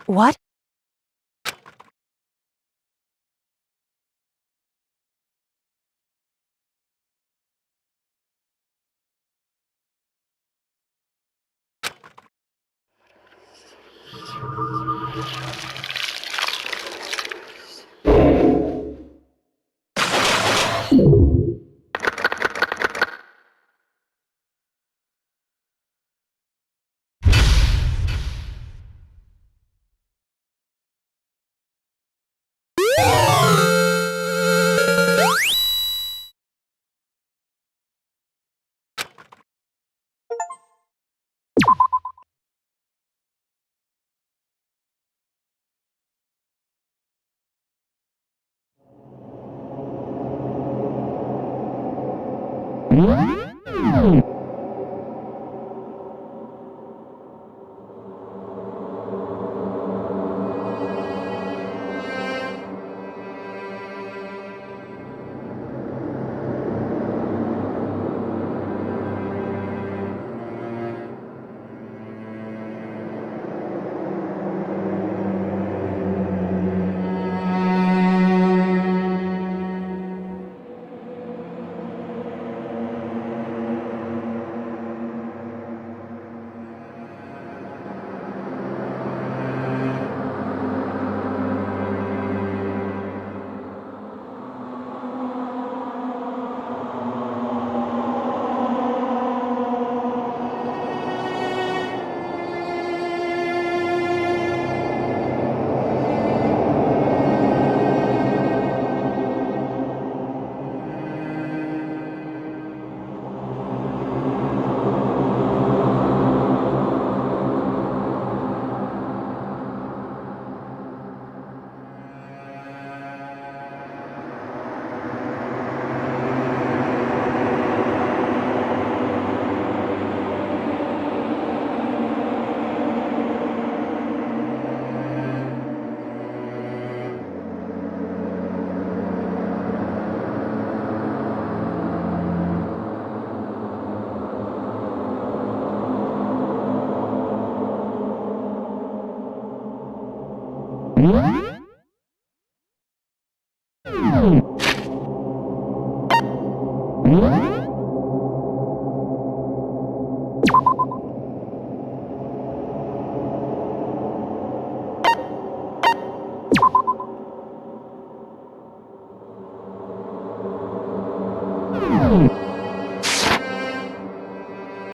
What? What?